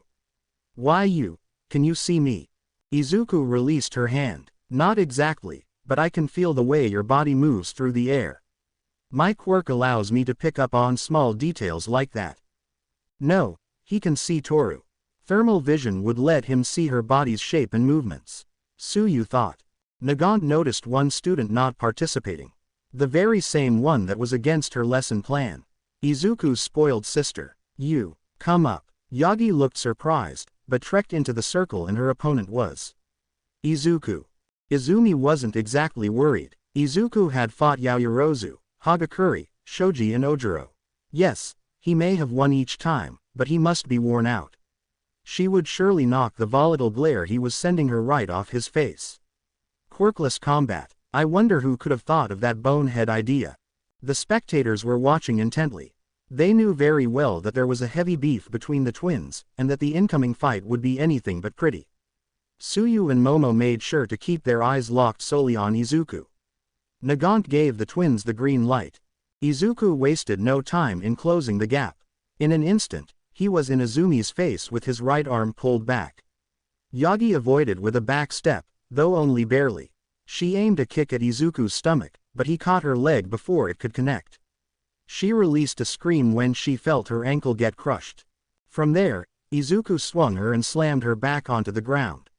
Why you? Can you see me? Izuku released her hand. Not exactly, but I can feel the way your body moves through the air. My quirk allows me to pick up on small details like that. No. He can see Toru. Thermal vision would let him see her body's shape and movements. Suyu thought. Nagant noticed one student not participating. The very same one that was against her lesson plan. Izuku's spoiled sister. You, come up. Yagi looked surprised, but trekked into the circle and her opponent was Izuku. Izumi wasn't exactly worried. Izuku had fought Yaoyorozu, Hagakure, Shoji and Ojiro. Yes, he may have won each time, but he must be worn out. She would surely knock the volatile glare he was sending her right off his face. Quirkless combat. I wonder who could have thought of that bonehead idea. The spectators were watching intently. They knew very well that there was a heavy beef between the twins, and that the incoming fight would be anything but pretty. Suyu and Momo made sure to keep their eyes locked solely on Izuku. Nagant gave the twins the green light. Izuku wasted no time in closing the gap. In an instant, he was in Izumi's face with his right arm pulled back. Yagi avoided with a back step, though only barely. She aimed a kick at Izuku's stomach, but he caught her leg before it could connect. She released a scream when she felt her ankle get crushed. From there, Izuku swung her and slammed her back onto the ground.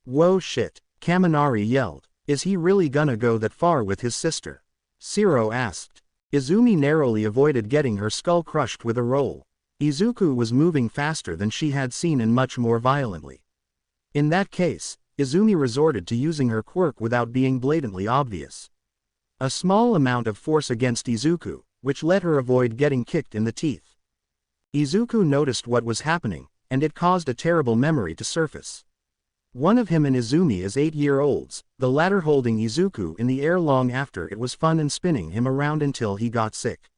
Whoa shit, Kaminari yelled. Is he really gonna go that far with his sister? Shiro asked. Izumi narrowly avoided getting her skull crushed with a roll. Izuku was moving faster than she had seen and much more violently. In that case, Izumi resorted to using her quirk without being blatantly obvious. A small amount of force against Izuku, which let her avoid getting kicked in the teeth. Izuku noticed what was happening, and it caused a terrible memory to surface. One of him and Izumi is 8-year-olds, the latter holding Izuku in the air long after it was fun and spinning him around until he got sick.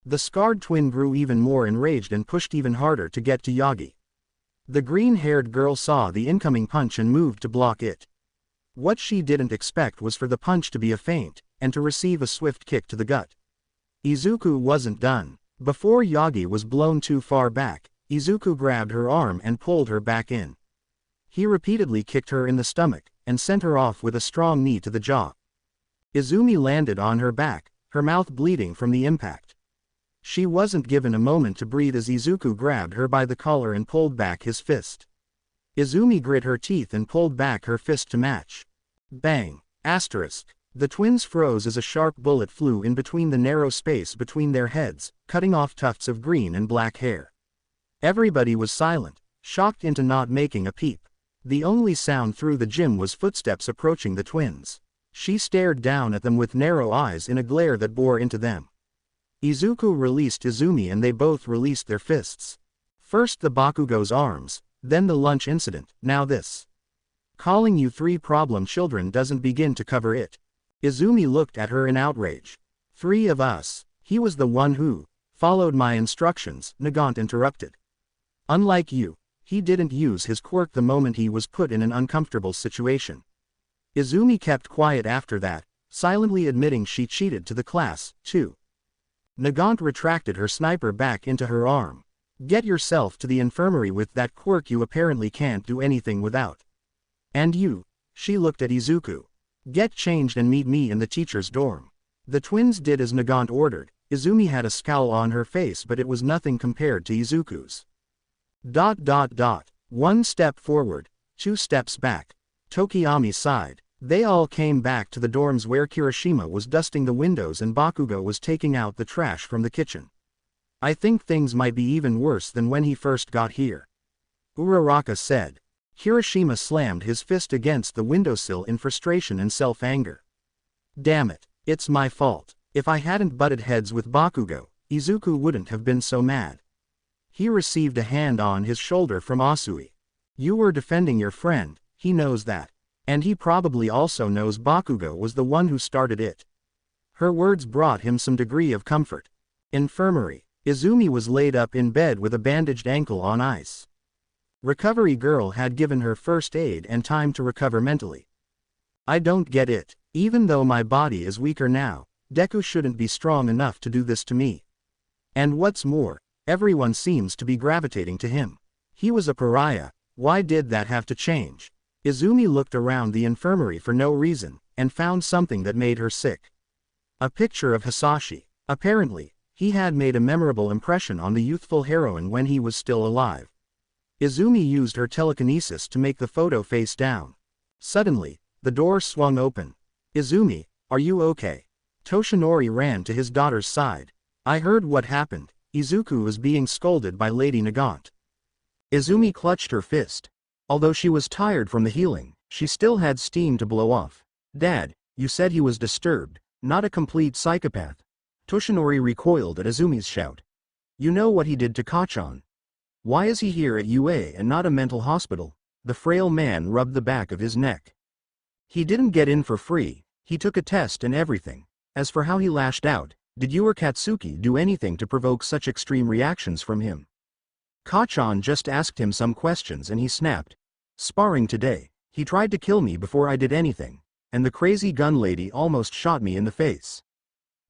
The scarred twin grew even more enraged and pushed even harder to get to Yagi. The green-haired girl saw the incoming punch and moved to block it. What she didn't expect was for the punch to be a feint, and to receive a swift kick to the gut. Izuku wasn't done. Before Yagi was blown too far back, Izuku grabbed her arm and pulled her back in. He repeatedly kicked her in the stomach, and sent her off with a strong knee to the jaw. Izumi landed on her back, her mouth bleeding from the impact. She wasn't given a moment to breathe as Izuku grabbed her by the collar and pulled back his fist. Izumi grit her teeth and pulled back her fist to match. Bang! Asterisk. The twins froze as a sharp bullet flew in between the narrow space between their heads, cutting off tufts of green and black hair. Everybody was silent, shocked into not making a peep. The only sound through the gym was footsteps approaching the twins. She stared down at them with narrow eyes in a glare that bore into them. Izuku released Izumi and they both released their fists. First the Bakugo's arms, then the lunch incident, now this. Calling you 3 problem children doesn't begin to cover it. Izumi looked at her in outrage. 3 of us. He was the one who followed my instructions, Nagant interrupted. Unlike you, he didn't use his quirk the moment he was put in an uncomfortable situation. Izumi kept quiet after that, silently admitting she cheated to the class, too. Nagant retracted her sniper back into her arm. Get yourself to the infirmary with that quirk you apparently can't do anything without. And you, she looked at Izuku. Get changed and meet me in the teacher's dorm. The twins did as Nagant ordered. Izumi had a scowl on her face but it was nothing compared to Izuku's. 1 step forward, 2 steps back. Tokiyami sighed. They all came back to the dorms where Kirishima was dusting the windows and Bakugo was taking out the trash from the kitchen. I think things might be even worse than when he first got here, Uraraka said. Kirishima slammed his fist against the windowsill in frustration and self-anger. Damn it, it's my fault. If I hadn't butted heads with Bakugo, Izuku wouldn't have been so mad. He received a hand on his shoulder from Asui. You were defending your friend, he knows that. And he probably also knows Bakugo was the one who started it. Her words brought him some degree of comfort. Infirmary. Izumi was laid up in bed with a bandaged ankle on ice. Recovery girl had given her first aid and time to recover mentally. I don't get it. Even though my body is weaker now, Deku shouldn't be strong enough to do this to me. And what's more, everyone seems to be gravitating to him. He was a pariah. Why did that have to change? Izumi looked around the infirmary for no reason, and found something that made her sick. A picture of Hisashi. Apparently, he had made a memorable impression on the youthful heroine when he was still alive. Izumi used her telekinesis to make the photo face down. Suddenly, the door swung open. Izumi, are you okay? Toshinori ran to his daughter's side. I heard what happened. Izuku was being scolded by Lady Nagant. Izumi clutched her fist. Although she was tired from the healing, she still had steam to blow off. Dad, you said he was disturbed, not a complete psychopath. Toshinori recoiled at Izumi's shout. You know what he did to Kachan. Why is he here at UA and not a mental hospital? The frail man rubbed the back of his neck. He didn't get in for free, he took a test and everything. As for how he lashed out, did you or Katsuki do anything to provoke such extreme reactions from him? Kachan just asked him some questions and he snapped. Sparring today, he tried to kill me before I did anything, and the crazy gun lady almost shot me in the face.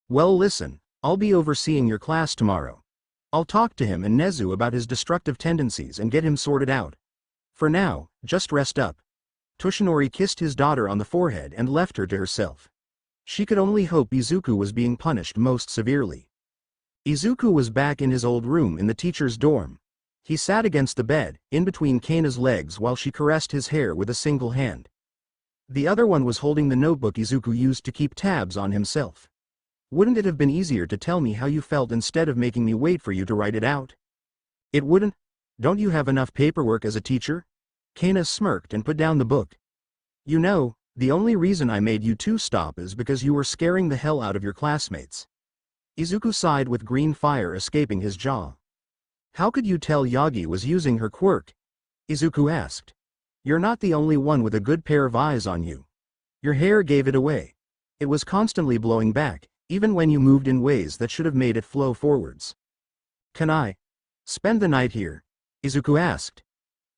Well listen, I'll be overseeing your class tomorrow. I'll talk to him and Nezu about his destructive tendencies and get him sorted out. For now, just rest up. Toshinori kissed his daughter on the forehead and left her to herself. She could only hope Izuku was being punished most severely. Izuku was back in his old room in the teacher's dorm. He sat against the bed, in between Kaina's legs while she caressed his hair with a single hand. The other one was holding the notebook Izuku used to keep tabs on himself. Wouldn't it have been easier to tell me how you felt instead of making me wait for you to write it out? It wouldn't? Don't you have enough paperwork as a teacher? Kaina smirked and put down the book. You know, the only reason I made you two stop is because you were scaring the hell out of your classmates. Izuku sighed with green fire escaping his jaw. How could you tell Yagi was using her quirk? Izuku asked. You're not the only one with a good pair of eyes on you. Your hair gave it away. It was constantly blowing back, even when you moved in ways that should have made it flow forwards. Can I spend the night here? Izuku asked.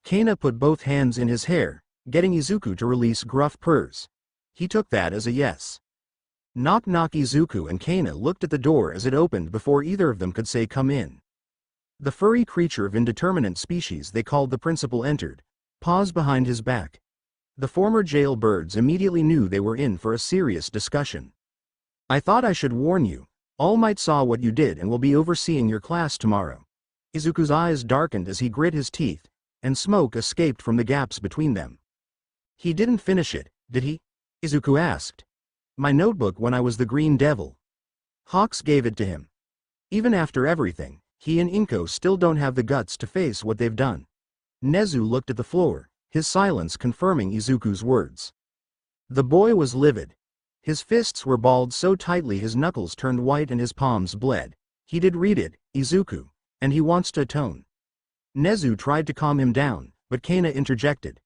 Kaina put both hands in his hair, getting Izuku to release gruff purrs. He took that as a yes. Knock knock. Izuku and Kaina looked at the door as it opened before either of them could say come in. The furry creature of indeterminate species they called the principal entered, paws behind his back. The former jailbirds immediately knew they were in for a serious discussion. I thought I should warn you. All Might saw what you did and will be overseeing your class tomorrow. Izuku's eyes darkened as he grit his teeth, and smoke escaped from the gaps between them. He didn't finish it, did he? Izuku asked. My notebook when I was the Green Devil. Hawks gave it to him. Even after everything, he and Inko still don't have the guts to face what they've done. Nezu looked at the floor, his silence confirming Izuku's words. The boy was livid. His fists were balled so tightly his knuckles turned white and his palms bled. He did read it, Izuku. And he wants to atone. Nezu tried to calm him down, but Kana interjected.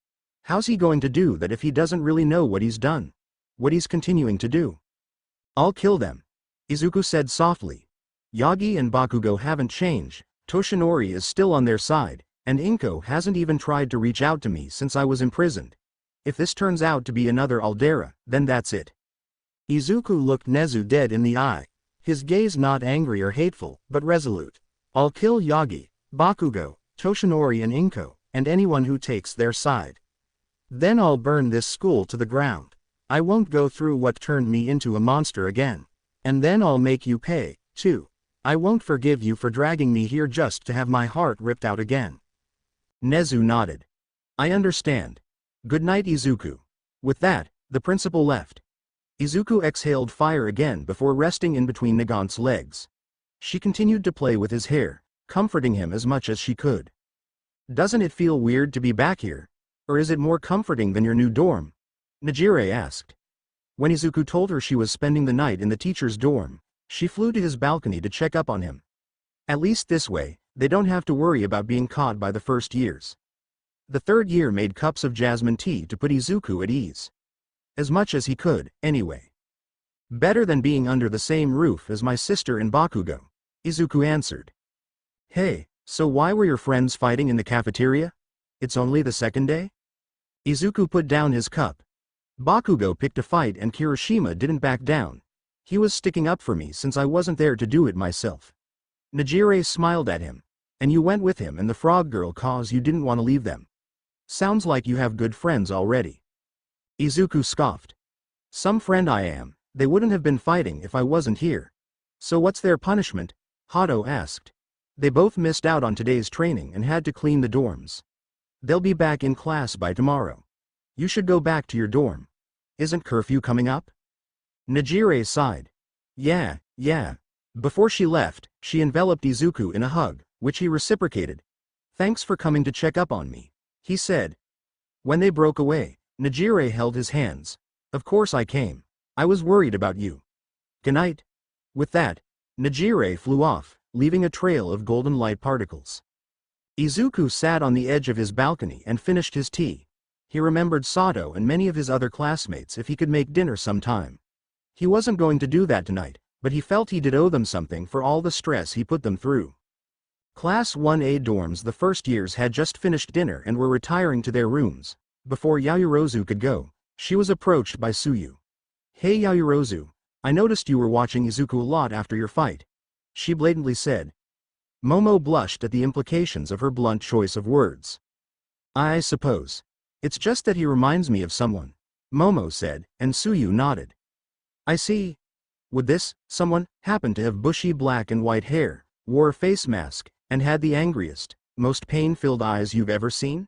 How's he going to do that if he doesn't really know what he's done? What he's continuing to do? I'll kill them. Izuku said softly. Yagi and Bakugo haven't changed, Toshinori is still on their side, and Inko hasn't even tried to reach out to me since I was imprisoned. If this turns out to be another Aldera, then that's it. Izuku looked Nezu dead in the eye, his gaze not angry or hateful, but resolute. I'll kill Yagi, Bakugo, Toshinori and Inko, and anyone who takes their side. Then I'll burn this school to the ground. I won't go through what turned me into a monster again. And then I'll make you pay, too. I won't forgive you for dragging me here just to have my heart ripped out again. Nezu nodded. I understand. Good night, Izuku. With that, the principal left. Izuku exhaled fire again before resting in between Nagant's legs. She continued to play with his hair, comforting him as much as she could. Doesn't it feel weird to be back here? Or is it more comforting than your new dorm? Najire asked. When Izuku told her she was spending the night in the teacher's dorm, she flew to his balcony to check up on him. At least this way, they don't have to worry about being caught by the first years. The third year made cups of jasmine tea to put Izuku at ease. As much as he could, anyway. Better than being under the same roof as my sister and Bakugo, Izuku answered. Hey, so why were your friends fighting in the cafeteria? It's only the second day? Izuku put down his cup. Bakugo picked a fight and Kirishima didn't back down. He was sticking up for me since I wasn't there to do it myself. Najire smiled at him. And you went with him and the frog girl cause you didn't want to leave them. Sounds like you have good friends already. Izuku scoffed. Some friend I am. They wouldn't have been fighting if I wasn't here. So what's their punishment? Hato asked. They both missed out on today's training and had to clean the dorms. They'll be back in class by tomorrow. You should go back to your dorm. Isn't curfew coming up? Najire sighed. Yeah. Before she left, she enveloped Izuku in a hug, which he reciprocated. Thanks for coming to check up on me, he said. When they broke away, Najire held his hands. Of course I came. I was worried about you. Good night. With that, Najire flew off, leaving a trail of golden light particles. Izuku sat on the edge of his balcony and finished his tea. He remembered Sato and many of his other classmates if he could make dinner sometime. He wasn't going to do that tonight, but he felt he did owe them something for all the stress he put them through. Class 1A dorms the first years had just finished dinner and were retiring to their rooms. Before Yayorozu could go, she was approached by Suyu. Hey Yayorozu, I noticed you were watching Izuku a lot after your fight. She blatantly said. Momo blushed at the implications of her blunt choice of words. I suppose. It's just that he reminds me of someone, Momo said, and Suyu nodded. I see. Would this someone happen to have bushy black and white hair, wore a face mask, and had the angriest, most pain-filled eyes you've ever seen?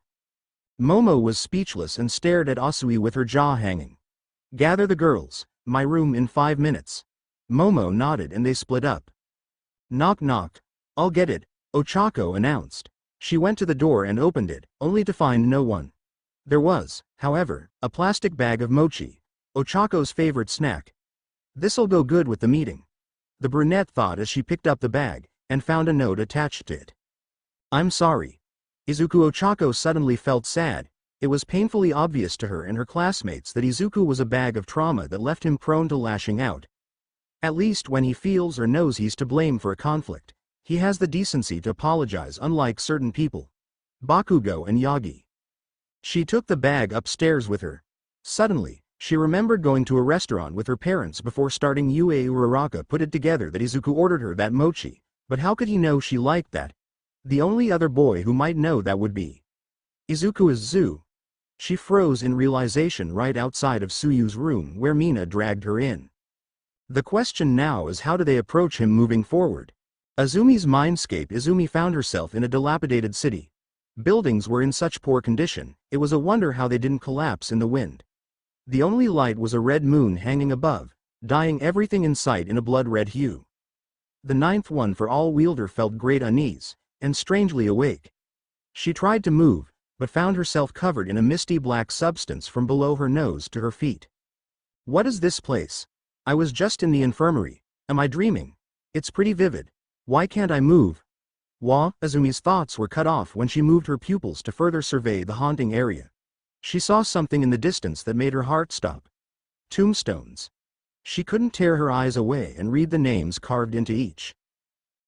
Momo was speechless and stared at Asui with her jaw hanging. Gather the girls, my room in 5 minutes. Momo nodded and they split up. Knock knock. I'll get it, Ochako announced. She went to the door and opened it, only to find no one. There was, however, a plastic bag of mochi, Ochako's favorite snack. This'll go good with the meeting, the brunette thought as she picked up the bag, and found a note attached to it. I'm sorry. Izuku Ochako suddenly felt sad. It was painfully obvious to her and her classmates that Izuku was a bag of trauma that left him prone to lashing out. At least when he feels or knows he's to blame for a conflict, he has the decency to apologize, unlike certain people. Bakugo and Yagi. She took the bag upstairs with her. Suddenly, she remembered going to a restaurant with her parents before starting UA Uraraka put it together that Izuku ordered her that mochi, but how could he know she liked that? The only other boy who might know that would be Izuku is Zu. She froze in realization right outside of Suyu's room where Mina dragged her in. The question now is how do they approach him moving forward? Azumi's mindscape. Izumi found herself in a dilapidated city. Buildings were in such poor condition, it was a wonder how they didn't collapse in the wind. The only light was a red moon hanging above, dyeing everything in sight in a blood-red hue. The ninth one for all wielder felt great unease, and strangely awake. She tried to move, but found herself covered in a misty black substance from below her nose to her feet. What is this place? I was just in the infirmary. Am I dreaming? It's pretty vivid. Why can't I move? Azumi's thoughts were cut off when she moved her pupils to further survey the haunting area. She saw something in the distance that made her heart stop. Tombstones. She couldn't tear her eyes away and read the names carved into each.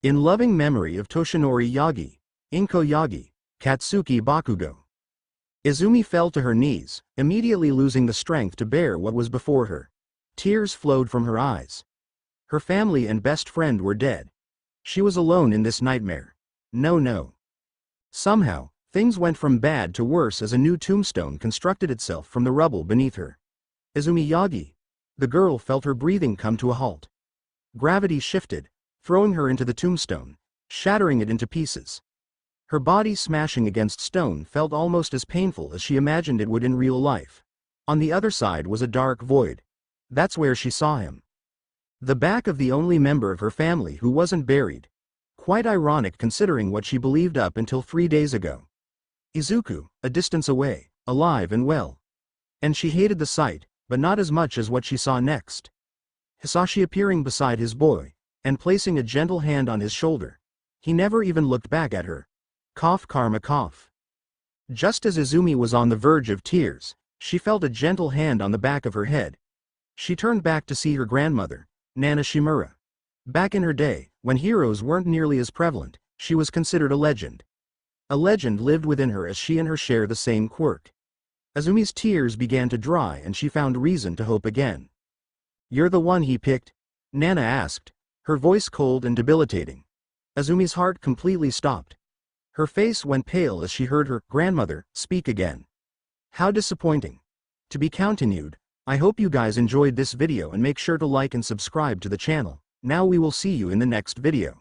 In loving memory of Toshinori Yagi, Inko Yagi, Katsuki Bakugo. Izumi fell to her knees, immediately losing the strength to bear what was before her. Tears flowed from her eyes. Her family and best friend were dead. She was alone in this nightmare. No. Somehow, things went from bad to worse as a new tombstone constructed itself from the rubble beneath her. Izumi Yagi. The girl felt her breathing come to a halt. Gravity shifted, throwing her into the tombstone, shattering it into pieces. Her body smashing against stone felt almost as painful as she imagined it would in real life. On the other side was a dark void. That's where she saw him. The back of the only member of her family who wasn't buried. Quite ironic considering what she believed up until 3 days ago. Izuku, a distance away, alive and well. And she hated the sight, but not as much as what she saw next. Hisashi appearing beside his boy, and placing a gentle hand on his shoulder. He never even looked back at her. Cough karma cough. Just as Izumi was on the verge of tears, she felt a gentle hand on the back of her head. She turned back to see her grandmother, Nana Shimura. Back in her day, when heroes weren't nearly as prevalent, she was considered a legend. A legend lived within her as she and her share the same quirk. Azumi's tears began to dry and she found reason to hope again. "You're the one he picked?" Nana asked, her voice cold and debilitating. Azumi's heart completely stopped. Her face went pale as she heard her grandmother speak again. How disappointing. To be continued. I hope you guys enjoyed this video and make sure to like and subscribe to the channel. Now we will see you in the next video.